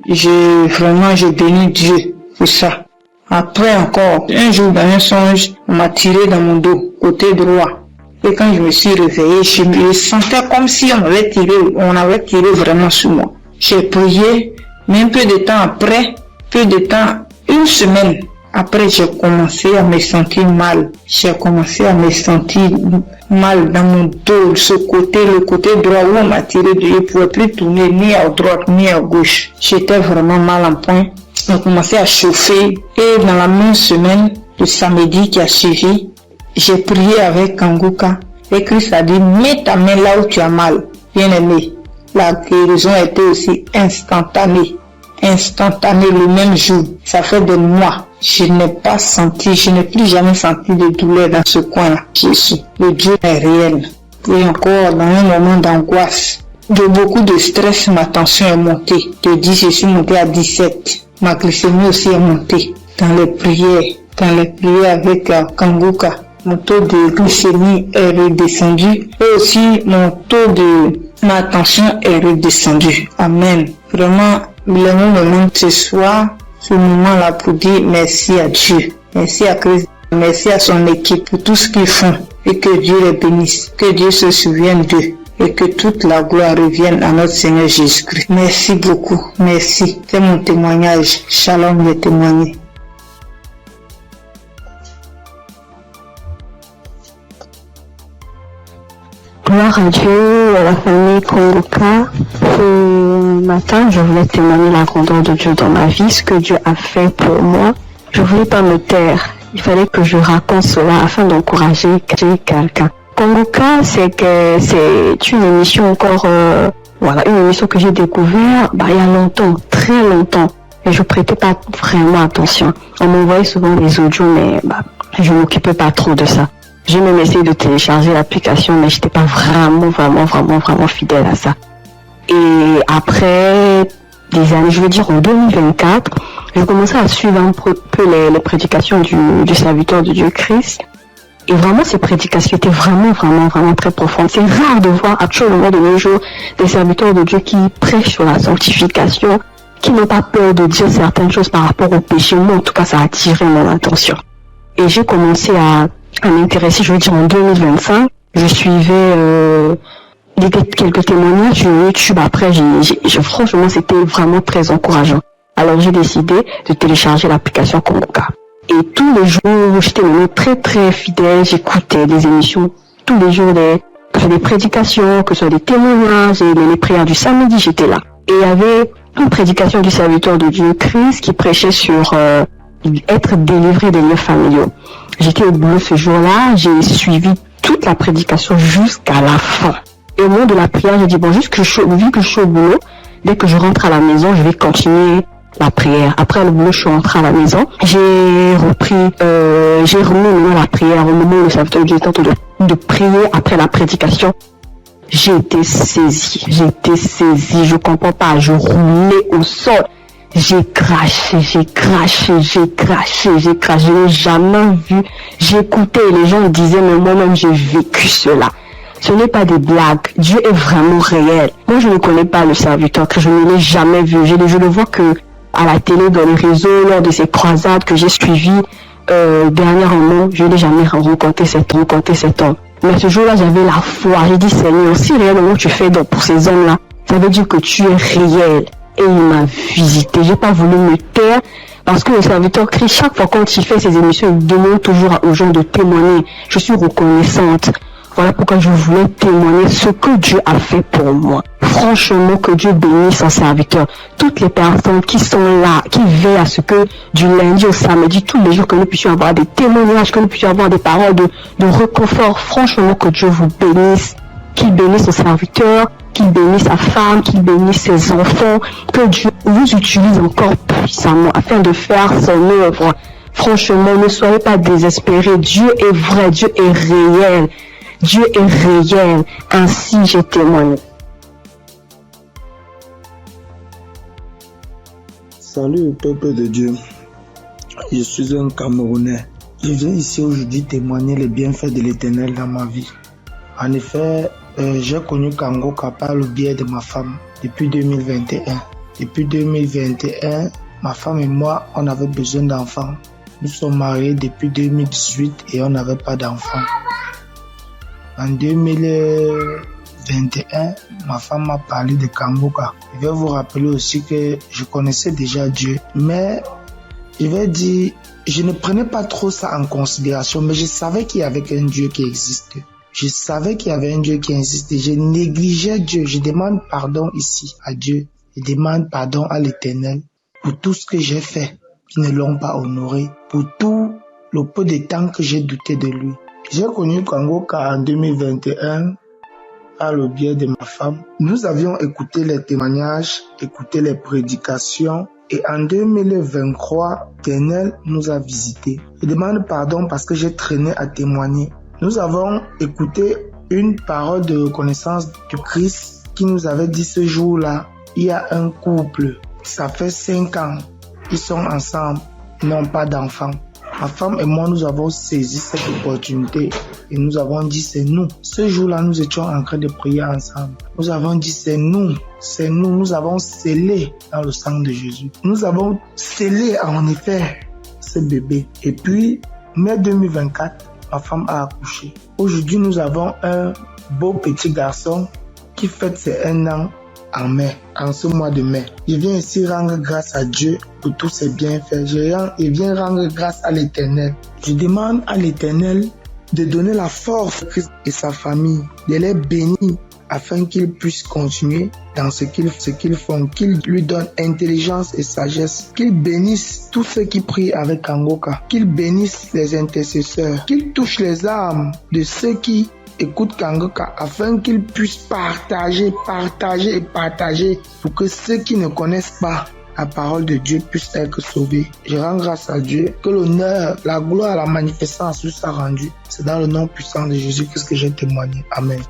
S2: je bénis Dieu pour ça. Après encore, un jour dans un songe, on m'a tiré dans mon dos, côté droit. Et quand je me suis réveillé, je me sentais comme si on avait tiré vraiment sur moi. J'ai prié, mais un peu de temps après, une semaine après, j'ai commencé à me sentir mal. J'ai commencé à me sentir mal dans mon dos, le côté droit où on m'a tiré, je ne pouvais plus tourner ni à droite ni à gauche. J'étais vraiment mal en point. On commençait à chauffer et dans la même semaine, le samedi qui a suivi, j'ai prié avec Kanguka et Christ a dit, mets ta main là où tu as mal. Bien aimé, la guérison a été aussi instantanée le même jour. Ça fait des mois. Je n'ai plus jamais senti de douleur dans ce coin-là. Jésus, le Dieu est réel. Et encore, dans un moment d'angoisse, de beaucoup de stress, ma tension est montée. De 10, je suis montée à 17. Ma glycémie aussi est montée. Dans les prières avec Kanguka, mon taux de glycémie est redescendu. Et aussi, ma tension est redescendue. Amen. Vraiment, le moment ce soir, ce moment-là pour dire merci à Dieu, merci à Christ, merci à son équipe pour tout ce qu'ils font et que Dieu les bénisse, que Dieu se souvienne d'eux et que toute la gloire revienne à notre Seigneur Jésus-Christ. Merci beaucoup, merci. C'est mon témoignage. Shalom, j'ai témoigné.
S3: Gloire à Dieu, à la famille Kongoka. Ce matin, je voulais témoigner la grandeur de Dieu dans ma vie, ce que Dieu a fait pour moi. Je voulais pas me taire. Il fallait que je raconte cela afin d'encourager quelqu'un. Kongoka, c'est une émission encore, une émission que j'ai découvert, il y a longtemps, très longtemps. Et je prêtais pas vraiment attention. On m'envoyait souvent des audios, mais je m'occupais pas trop de ça. J'ai même essayé de télécharger l'application, mais j'étais pas vraiment fidèle à ça. Et après des années, je veux dire en 2024, j'ai commencé à suivre un peu les prédications du serviteur de Dieu Christ. Et vraiment, ces prédications étaient vraiment très profondes. C'est rare de voir actuellement de nos jours des serviteurs de Dieu qui prêchent sur la sanctification, qui n'ont pas peur de dire certaines choses par rapport au péché. Moi, en tout cas, ça a attiré mon attention. Et j'ai commencé à m'intéresser, je veux dire en 2025, je suivais quelques témoignages sur YouTube. Après, franchement, c'était vraiment très encourageant. Alors, j'ai décidé de télécharger l'application Kongoka. Et tous les jours, j'étais vraiment très fidèle, j'écoutais des émissions tous les jours, que ce soit des prédications, que ce soit des témoignages, et les prières du samedi, j'étais là. Et il y avait une prédication du serviteur de Dieu Christ qui prêchait sur être délivré des liens familiaux. J'étais au boulot ce jour-là, j'ai suivi toute la prédication jusqu'à la fin. Et au moment de la prière, j'ai dit, vu que je suis au boulot, dès que je rentre à la maison, je vais continuer la prière. Après le boulot, je suis rentrée à la maison. J'ai remis la prière au moment où le serviteur de Dieu était en train de prier après la prédication. J'ai été saisie, je comprends pas, je roulais au sol. J'ai craché, je n'ai jamais vu. J'écoutais et les gens me disaient, mais moi-même j'ai vécu cela. Ce n'est pas des blagues, Dieu est vraiment réel. Moi je ne connais pas le serviteur, que je ne l'ai jamais vu. Je le vois que à la télé, dans les réseaux, lors de ces croisades que j'ai suivies dernièrement, je n'ai jamais rencontré cet homme. Mais ce jour-là, j'avais la foi. J'ai dit, Seigneur, si réellement tu fais donc pour ces hommes-là, ça veut dire que tu es réel. Et il m'a visité. J'ai pas voulu me taire Parce que le serviteur Christ, chaque fois quand il fait ses émissions, il demande toujours aux gens de témoigner. Je suis reconnaissante. Voilà pourquoi je voulais témoigner ce que Dieu a fait pour moi. Franchement, que Dieu bénisse son serviteur. Toutes les personnes qui sont là, qui veillent à ce que du lundi au samedi, tous les jours, que nous puissions avoir des témoignages, que nous puissions avoir des paroles de réconfort. Franchement, que Dieu vous bénisse. Qu'il bénisse son serviteur, qu'il bénisse sa femme, qu'il bénisse ses enfants. Que Dieu vous utilise encore puissamment afin de faire son œuvre. Franchement, ne soyez pas désespérés. Dieu est vrai, Dieu est réel. Dieu est réel, ainsi j'ai témoigné.
S4: Salut peuple de Dieu, je suis un Camerounais. Je viens ici aujourd'hui témoigner les bienfaits de l'Éternel dans ma vie. En effet, j'ai connu Kangoka par le biais de ma femme depuis 2021. Depuis 2021, ma femme et moi, on avait besoin d'enfants. Nous sommes mariés depuis 2018 et on n'avait pas d'enfants. En 2021, ma femme m'a parlé de Kangoka. Je vais vous rappeler aussi que je connaissais déjà Dieu, mais je vais dire, je ne prenais pas trop ça en considération, mais je savais qu'il y avait un Dieu qui existait. Je savais qu'il y avait un Dieu qui existait. Je négligeais Dieu. Je demande pardon ici à Dieu. Je demande pardon à l'Éternel pour tout ce que j'ai fait qui ne l'ont pas honoré, pour tout le peu de temps que j'ai douté de lui. J'ai connu Kangoka en 2021 par le biais de ma femme. Nous avions écouté les témoignages, écouté les prédications et en 2023, l'Éternel nous a visités. Je demande pardon parce que j'ai traîné à témoigner. Nous avons écouté une parole de reconnaissance de Christ qui nous avait dit ce jour-là, il y a un couple, ça fait 5 ans, ils sont ensemble, ils n'ont pas d'enfants. Ma femme et moi, nous avons saisi cette opportunité et nous avons dit c'est nous. Ce jour-là, nous étions en train de prier ensemble. Nous avons dit c'est nous, nous avons scellé dans le sang de Jésus. Nous avons scellé en effet ce bébé. Et puis, mai 2024, ma femme a accouché. Aujourd'hui, nous avons un beau petit garçon qui fête ses 1 an en mai, en ce mois de mai. Je viens ici rendre grâce à Dieu pour tous ses bienfaits. Je viens rendre grâce à l'Éternel. Je demande à l'Éternel de donner la force à Christ et sa famille, de les bénir afin qu'ils puissent continuer dans ce qu'ils font, qu'ils lui donnent intelligence et sagesse, qu'ils bénissent tous ceux qui prient avec Kangoka, qu'ils bénissent les intercesseurs, qu'ils touchent les âmes de ceux qui écoute Kangoka afin qu'ils puissent partager pour que ceux qui ne connaissent pas la parole de Dieu puissent être sauvés. Je rends grâce à Dieu que l'honneur, la gloire, la manifestance soit rendue. C'est dans le nom puissant de Jésus-Christ que j'ai témoigné. Amen.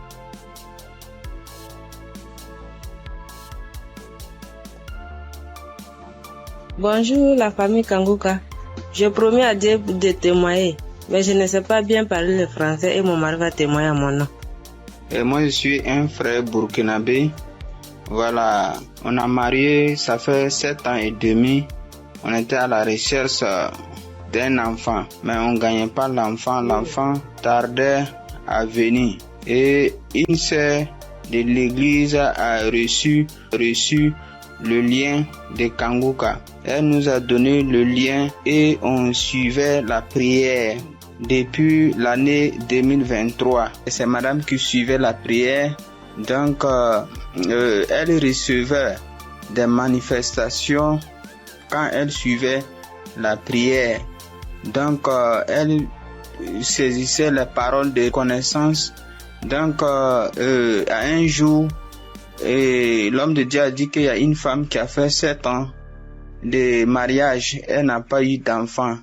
S5: Bonjour la famille Kangoka. Je promets à Dieu de témoigner. Mais je ne sais pas bien parler le français et mon mari va témoigner à mon nom.
S6: Et moi, je suis un frère burkinabé. Voilà, on a marié, ça fait 7 ans et demi. On était à la recherche d'un enfant, mais on ne gagnait pas l'enfant. L'enfant tardait à venir. Et une sœur de l'église a reçu le lien de Kangoka. Elle nous a donné le lien et on suivait la prière. Depuis l'année 2023, c'est madame qui suivait la prière, donc elle recevait des manifestations quand elle suivait la prière. Donc elle saisissait les paroles de connaissance. Donc à un jour, l'homme de Dieu a dit qu'il y a une femme qui a fait 7 ans de mariage, elle n'a pas eu d'enfant.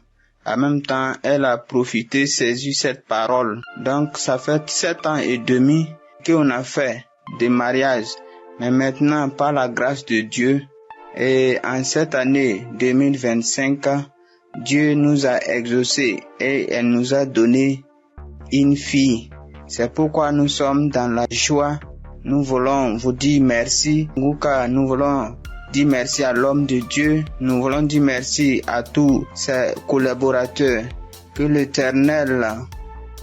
S6: En même temps, elle a profité, saisi cette parole. Donc, ça fait 7 ans et demi qu'on a fait des mariages. Mais maintenant, par la grâce de Dieu, et en cette année 2025, Dieu nous a exaucés et elle nous a donné une fille. C'est pourquoi nous sommes dans la joie. Nous voulons vous dire merci. Nous voulons dire merci à l'homme de Dieu. Nous voulons dire merci à tous ses collaborateurs. Que l'Éternel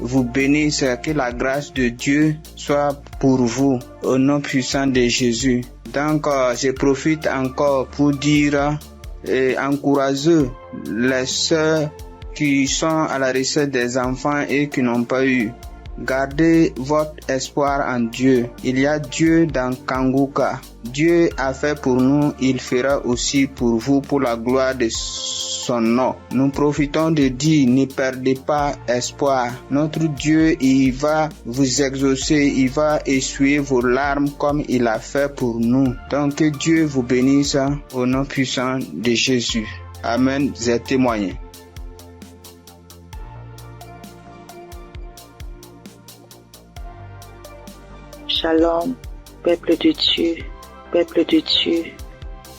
S6: vous bénisse, que la grâce de Dieu soit pour vous au nom puissant de Jésus. Donc, je profite encore pour dire et encouragez les sœurs qui sont à la recherche des enfants et qui n'ont pas eu. Gardez votre espoir en Dieu. Il y a Dieu dans Kanguka. Dieu a fait pour nous, il fera aussi pour vous, pour la gloire de son nom. Nous profitons de dire, ne perdez pas espoir. Notre Dieu, il va vous exaucer, il va essuyer vos larmes comme il a fait pour nous. Donc que Dieu vous bénisse au nom puissant de Jésus. Amen. J'ai témoigné.
S2: Shalom, peuple de Dieu, peuple de Dieu.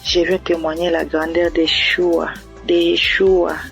S2: Je veux témoigner la grandeur d'Yeshua,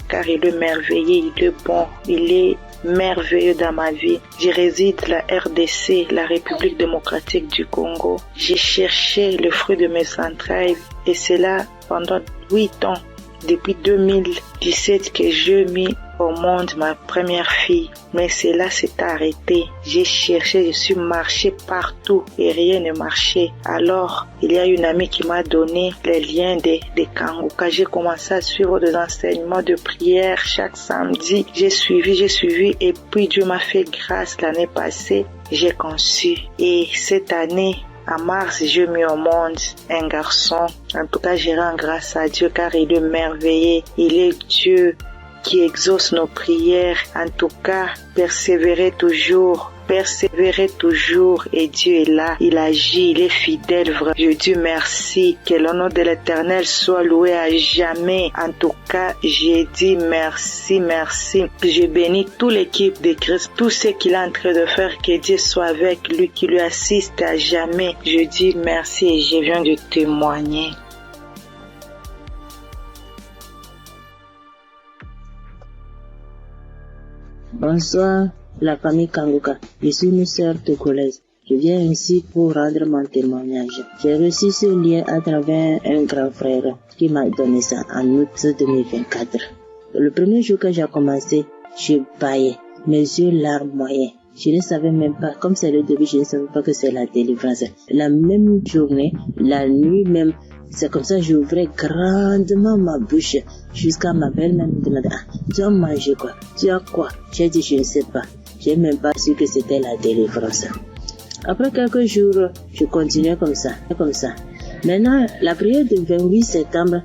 S2: car il est merveilleux, il est bon, il est merveilleux dans ma vie. Je réside à la RDC, la République démocratique du Congo. J'ai cherché le fruit de mes entrailles et c'est là pendant 8 ans, depuis 2017 que j'ai mis au monde ma première fille. Mais cela s'est arrêté. J'ai cherché, je suis marché partout et rien ne marchait. Alors, il y a une amie qui m'a donné les liens de Kanguka. J'ai commencé à suivre des enseignements de prière chaque samedi. J'ai suivi et puis Dieu m'a fait grâce l'année passée. J'ai conçu et cette année, en mars, j'ai mis au monde un garçon. En tout cas, je rends grâce à Dieu car il est merveilleux. Il est Dieu qui exauce nos prières. En tout cas, persévérez toujours et Dieu est là, il agit, il est fidèle. Je dis merci, que le nom de l'Éternel soit loué à jamais. En tout cas, j'ai dit merci. Je bénis toute l'équipe de Christ, tout ce qu'il est en train de faire, que Dieu soit avec lui, qui lui assiste à jamais. Je dis merci et je viens de témoigner.
S7: Bonsoir, la famille Kanguka. Je suis une sœur togolaise. Je viens ici pour rendre mon témoignage. J'ai reçu ce lien à travers un grand frère qui m'a donné ça en août 2024. Le premier jour que j'ai commencé, je baillais, mes yeux larmes moyens. Je ne savais même pas, comme c'est le début, je ne savais pas que c'est la délivrance. La même journée, la nuit même, c'est comme ça que j'ouvrais grandement ma bouche jusqu'à ma belle-mère me demandait, tu as mangé quoi? Tu as quoi? J'ai dit, je ne sais pas. J'ai même pas su que c'était la délivrance. Après quelques jours, je continuais comme ça. Maintenant, la prière du 28 septembre,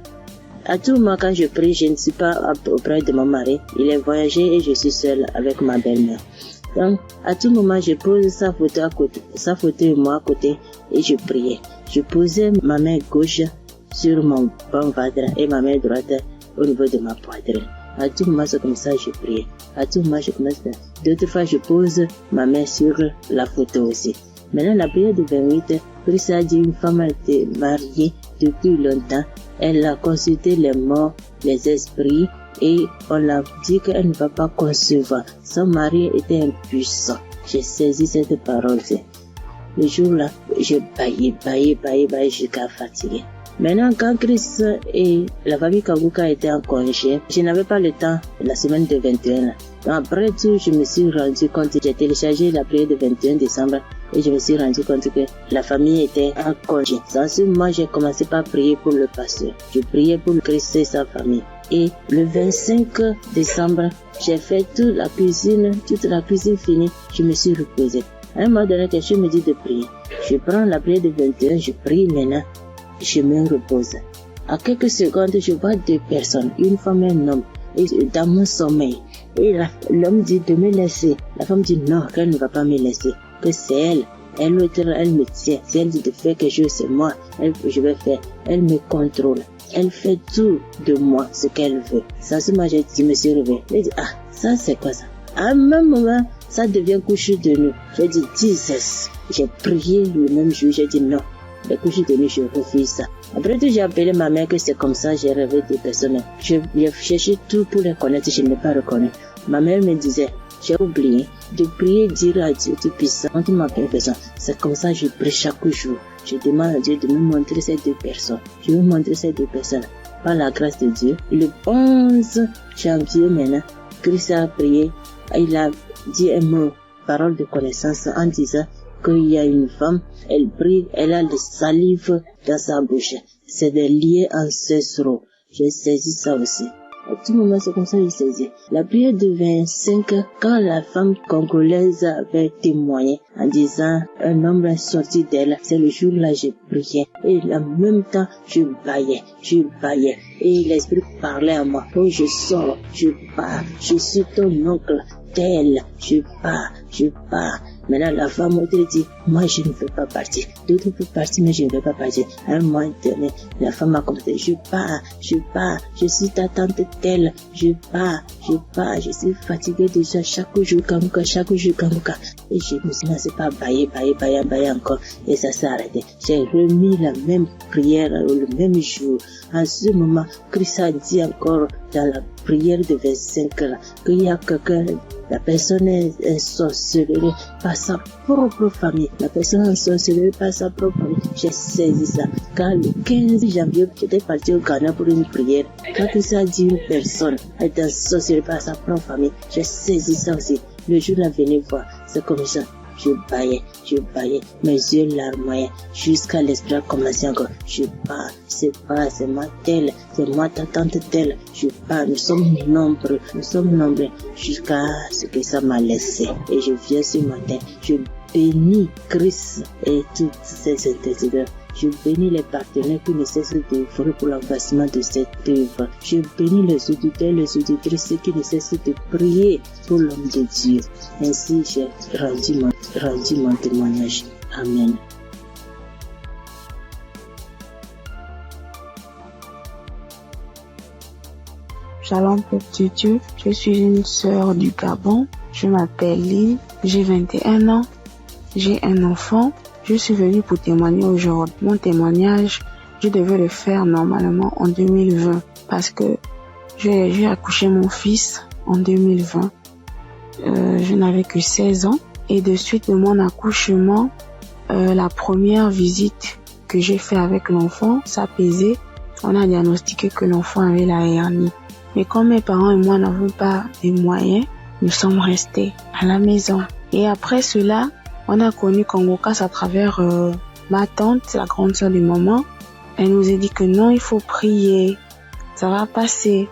S7: à tout moment quand je prie, je ne suis pas auprès de mon mari. Il est voyagé et je suis seule avec ma belle-mère. Donc, à tout moment, je pose sa photo et moi à côté et je priais. Je posais ma main gauche sur mon bon ventre et ma main droite au niveau de ma poitrine. À tout moment, c'est comme ça que je priais. À tout moment, je commence. D'autres fois, je pose ma main sur la photo aussi. Maintenant, la prière du 28, Christ a dit une femme a été mariée depuis longtemps. Elle a consulté les morts, les esprits, et on l'a dit qu'elle ne va pas concevoir. Son mari était impuissant. J'ai saisi cette parole. Le jour-là, je baillais jusqu'à fatiguer. Maintenant, quand Christ et la famille Kanguka étaient en congé, je n'avais pas le temps la semaine de 21. Donc après tout, je me suis rendu compte, j'ai téléchargé la prière du 21 décembre et je me suis rendu compte que la famille était en congé. Sans ce moment, j'ai commencé par prier pour le pasteur. Je priais pour Christ et sa famille. Et le 25 décembre, j'ai fait toute la cuisine finie, je me suis reposée. À un moment donné, quelqu'un me dit de prier. Je prends la prière du 21, je prie maintenant, je me repose. À quelques secondes, je vois 2 personnes, une femme et un homme, dans mon sommeil. Et l'homme dit de me laisser. La femme dit non, qu'elle ne va pas me laisser, que c'est elle. Elle me tient. Si elle dit de faire quelque chose, c'est moi. Je vais faire. Elle me contrôle. Elle fait tout de moi, ce qu'elle veut. Ça, c'est moi, je me suis réveillée. J'ai dit, ça, c'est quoi ça? À un même moment, ça devient couche de nuit. J'ai dit, Jesus. J'ai prié le même jour, j'ai dit non. Les couches de nuit, je refuse ça. Après tout, j'ai appelé ma mère que c'est comme ça, j'ai rêvé de personnes. J'ai cherché tout pour les connaître, je ne l'ai pas reconnu. Ma mère me disait, j'ai oublié de prier, dire à Dieu tout puissant, quand tu m'appelles personne. C'est comme ça que je prie chaque jour. Je demande à Dieu de me montrer ces 2 personnes. Je vais montrer ces 2 personnes. Par la grâce de Dieu, le 11 janvier maintenant, Christ a prié. Il a dit un mot, parole de connaissance, en disant qu'il y a une femme, elle prie, elle a le salive dans sa bouche. C'est des liens ancestraux. J'ai saisi ça aussi. À tout moment, c'est comme ça que j'ai saisi. La prière de 25, quand la femme congolaise avait témoigné en disant un homme est sorti d'elle, c'est le jour-là j'ai prié. Et en même temps, je baillais. Et l'esprit parlait à moi. Oh, je sors, je pars, je suis ton oncle, tel, je pars. Maintenant, la femme m'a dit, moi, je ne veux pas partir. D'autres peuvent partir, mais je ne veux pas partir. À un moment donné, la femme a commencé, je pars. Je suis ta tante telle. Je pars. Je suis fatiguée déjà. Chaque jour, Kanguka. Et je me suis lancé par bailler encore. Et ça s'est arrêté. J'ai remis la même prière le même jour. En ce moment, Christ a dit encore dans la prière de 25 là, qu'il y a quelqu'un, la personne est sorcelée par sa propre famille. J'ai saisi ça. Quand le 15 janvier, j'étais parti au Ghana pour une prière. Quand ça dit une personne est sorcelée par sa propre famille, j'ai saisi ça aussi. Le jour là, venez voir, c'est comme ça. Je baillais, mes yeux larmoyaient, jusqu'à l'esprit a commencé encore. Je pars, c'est moi telle, c'est moi ta tante telle. Je pars, nous sommes nombreux, jusqu'à ce que ça m'a laissé. Et je viens ce matin, je bénis Christ et toutes ses intercesseurs. Je bénis les partenaires qui ne cessent d'œuvrer pour l'avancement de cette œuvre. Je bénis les auditeurs, les auditrices qui ne cessent de prier pour l'homme de Dieu. Ainsi, j'ai rendu mon témoignage. Amen.
S8: Shalom, peuple de Dieu. Je suis une sœur du Gabon. Je m'appelle Lynn. J'ai 21 ans. J'ai un enfant. Je suis venue pour témoigner aujourd'hui. Mon témoignage, je devais le faire normalement en 2020 parce que j'ai accouché mon fils en 2020. Je n'avais que 16 ans et de suite de mon accouchement, la première visite que j'ai fait avec l'enfant, ça pesait. On a diagnostiqué que l'enfant avait la hernie. Mais comme mes parents et moi n'avons pas de moyens, nous sommes restés à la maison. Et après cela, on a connu Kangokas à travers ma tante, la grande sœur de maman. Elle nous a dit que non, il faut prier, ça va passer,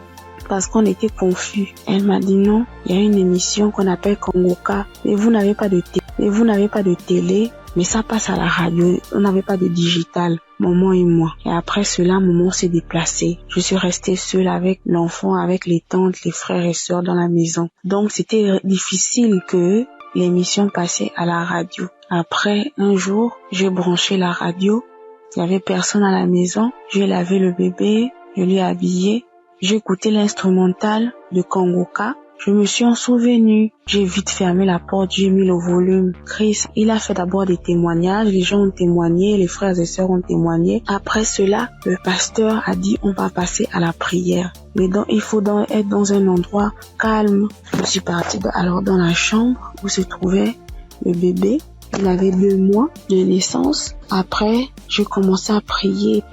S8: parce qu'on était confus. Elle m'a dit non, il y a une émission qu'on appelle Kangoka, mais vous n'avez pas de télé, mais ça passe à la radio, on n'avait pas de digital, maman et moi. Et après cela, maman s'est déplacée. Je suis restée seule avec l'enfant, avec les tantes, les frères et sœurs dans la maison. Donc c'était difficile que l'émission passait à la radio. Après, un jour, j'ai branché la radio. Il n'y avait personne à la maison. J'ai lavé le bébé, je l'ai habillé. J'ai écouté l'instrumental de Kangoka. Je me suis en souvenu. J'ai vite fermé la porte, j'ai mis le volume. Chris, il a fait d'abord des témoignages. Les gens ont témoigné, les frères et sœurs ont témoigné. Après cela, le pasteur a dit on va passer à la prière. Mais donc, il faut être dans un endroit calme. Je suis partie alors dans la chambre où se trouvait le bébé. Il avait 2 mois de naissance. Après, je commençais à prier.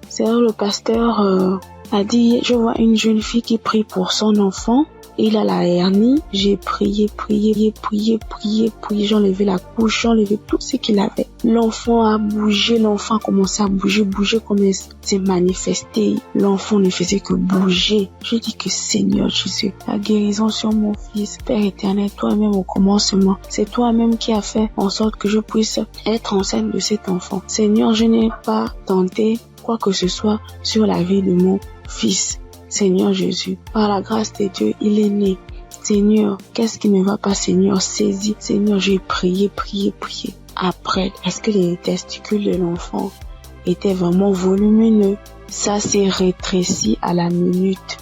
S8: C'est là le pasteur a dit, je vois une jeune fille qui prie pour son enfant. Il a la hernie. J'ai prié. J'ai enlevé la couche, j'ai enlevé tout ce qu'il avait. L'enfant a bougé, l'enfant a commencé à bouger comme il s'est manifesté. L'enfant ne faisait que bouger. J'ai dit que Seigneur Jésus, la guérison sur mon fils, Père éternel, toi-même au commencement, c'est toi-même qui as fait en sorte que je puisse être enceinte de cet enfant. Seigneur, je n'ai pas tenté quoi que ce soit sur la vie de mon fils. Seigneur Jésus, par la grâce de Dieu, il est né. Seigneur, qu'est-ce qui ne va pas, Seigneur? Saisis. Seigneur, j'ai prié. Après, est-ce que les testicules de l'enfant étaient vraiment volumineux? Ça s'est rétréci à la minute.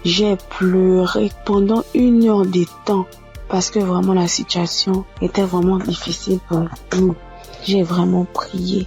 S8: J'ai pleuré pendant 1 heure de temps parce que vraiment la situation était vraiment difficile pour nous. J'ai vraiment prié.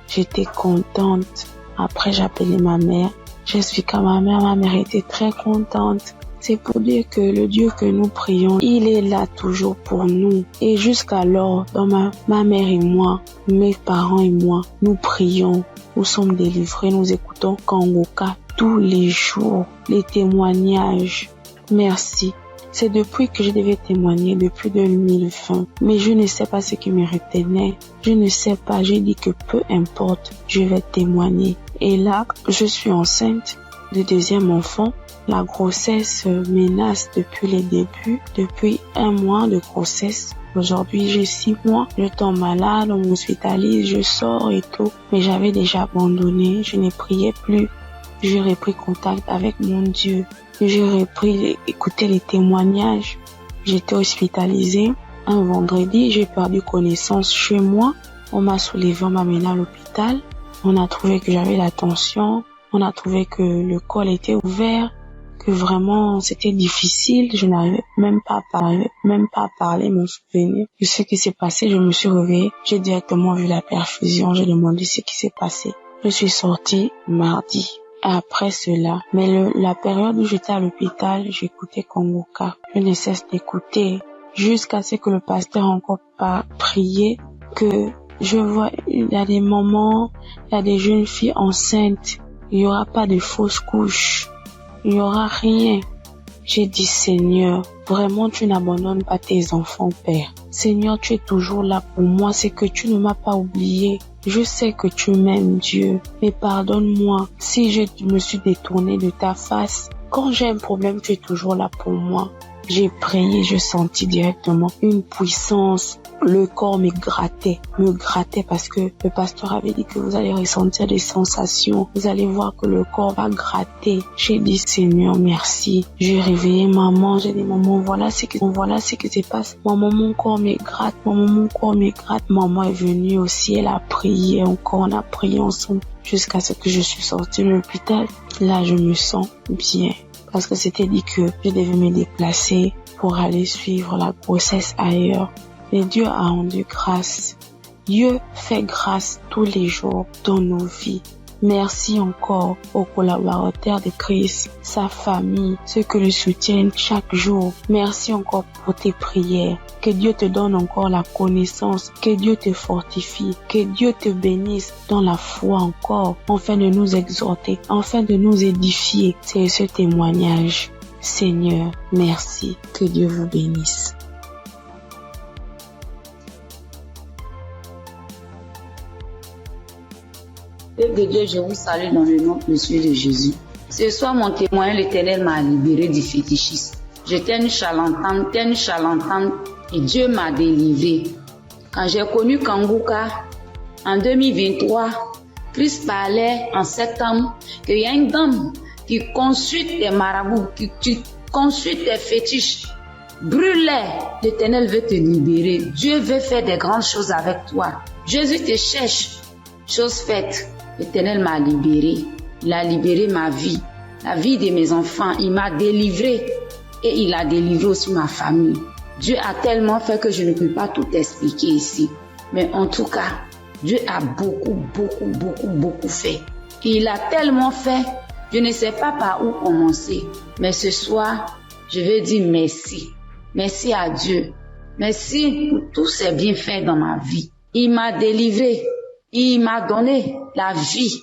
S8: J'étais contente. Après, j'ai appelé ma mère. J'expliquais à ma mère était très contente. C'est pour dire que le Dieu que nous prions, il est là toujours pour nous. Et jusqu'alors, dans ma mère et moi, mes parents et moi, nous prions, nous sommes délivrés, nous écoutons Kangoka tous les jours, les témoignages. Merci. C'est depuis que je devais témoigner, depuis 2020. Mais je ne sais pas ce qui me retenait. Je ne sais pas. J'ai dit que peu importe, je vais témoigner. Et là, je suis enceinte de deuxième enfant. La grossesse menace depuis les débuts, depuis 1 mois de grossesse. Aujourd'hui, j'ai 6 mois. Je tombe malade, on m'hospitalise, je sors et tout. Mais j'avais déjà abandonné. Je ne priais plus. J'ai repris contact avec mon Dieu. J'ai repris écouter les témoignages. J'étais hospitalisée. Un vendredi, j'ai perdu connaissance chez moi. On m'a soulevé, on m'a mené à l'hôpital. On a trouvé que j'avais la tension. On a trouvé que le col était ouvert. Que vraiment c'était difficile. Je n'arrivais même pas à parler, mon souvenir de ce qui s'est passé. Je me suis réveillée. J'ai directement vu la perfusion. J'ai demandé ce qui s'est passé. Je suis sortie mardi. Après cela, mais la période où j'étais à l'hôpital, j'écoutais Kongoka. Je ne cesse d'écouter jusqu'à ce que le pasteur encore pas prié, que je vois, il y a des moments, il y a des jeunes filles enceintes, il y aura pas de fausses couches, il y aura rien. J'ai dit, Seigneur, vraiment tu n'abandonnes pas tes enfants, Père. Seigneur, tu es toujours là pour moi, c'est que tu ne m'as pas oublié. Je sais que tu m'aimes, Dieu, mais pardonne-moi si je me suis détournée de ta face. Quand j'ai un problème, tu es toujours là pour moi. J'ai prié, je sentis directement une puissance. Le corps me grattait parce que le pasteur avait dit que vous allez ressentir des sensations. Vous allez voir que le corps va gratter. J'ai dit, Seigneur, merci. J'ai réveillé maman. J'ai dit, maman, voilà ce qui se passe. Maman, mon corps me gratte. Maman est venue aussi. Elle a prié encore. On a prié ensemble jusqu'à ce que je suis sortie de l'hôpital. Là, je me sens bien. Parce que c'était dit que je devais me déplacer pour aller suivre la grossesse ailleurs. Mais Dieu a rendu grâce. Dieu fait grâce tous les jours dans nos vies. Merci encore aux collaborateurs de Christ, sa famille, ceux qui le soutiennent chaque jour. Merci encore pour tes prières. Que Dieu te donne encore la connaissance, que Dieu te fortifie, que Dieu te bénisse dans la foi encore, afin de nous exhorter, afin de nous édifier. C'est ce témoignage. Seigneur, merci. Que Dieu vous bénisse.
S9: Père de Dieu, je vous salue dans le nom précieux de Jésus. Ce soir, mon témoin, l'Éternel m'a libéré du fétichisme. J'étais une charlatane, et Dieu m'a délivré. Quand j'ai connu Kanguka, en 2023, Christ parlait en septembre qu'il y a une dame qui consulte des marabouts, qui consulte des fétiches. Brûle-les, l'Éternel veut te libérer. Dieu veut faire des grandes choses avec toi. Jésus te cherche. Chose faite, l'Éternel m'a libéré. Il a libéré ma vie, la vie de mes enfants. Il m'a délivré et il a délivré aussi ma famille. Dieu a tellement fait que je ne peux pas tout expliquer ici. Mais en tout cas, Dieu a beaucoup fait. Et il a tellement fait, je ne sais pas par où commencer. Mais ce soir, je veux dire merci. Merci à Dieu. Merci pour tous ces bienfaits dans ma vie. Il m'a délivré. Il m'a donné la vie.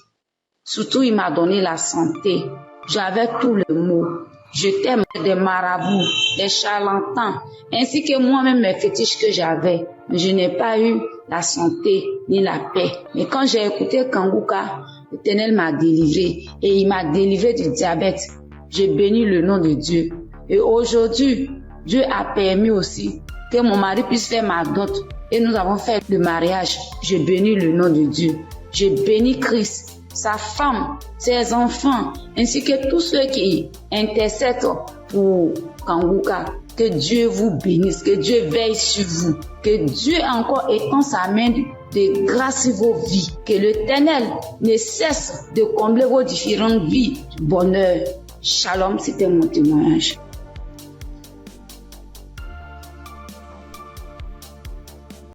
S9: Surtout, il m'a donné la santé. J'avais tous les maux. J'étais des marabouts, des charlatans, ainsi que moi-même mes fétiches que j'avais. Mais je n'ai pas eu la santé ni la paix. Mais quand j'ai écouté Kanguka, l'Éternel m'a délivré et il m'a délivré du diabète. J'ai béni le nom de Dieu. Et aujourd'hui, Dieu a permis aussi que mon mari puisse faire ma dot. Et nous avons fait le mariage. Je bénis le nom de Dieu. Je bénis Christ, sa femme, ses enfants, ainsi que tous ceux qui intercèdent pour Kanguka. Que Dieu vous bénisse, que Dieu veille sur vous, que Dieu encore étend sa main de grâce sur vos vies, que l'Éternel ne cesse de combler vos différentes vies. Bonheur. Shalom, c'était mon témoignage.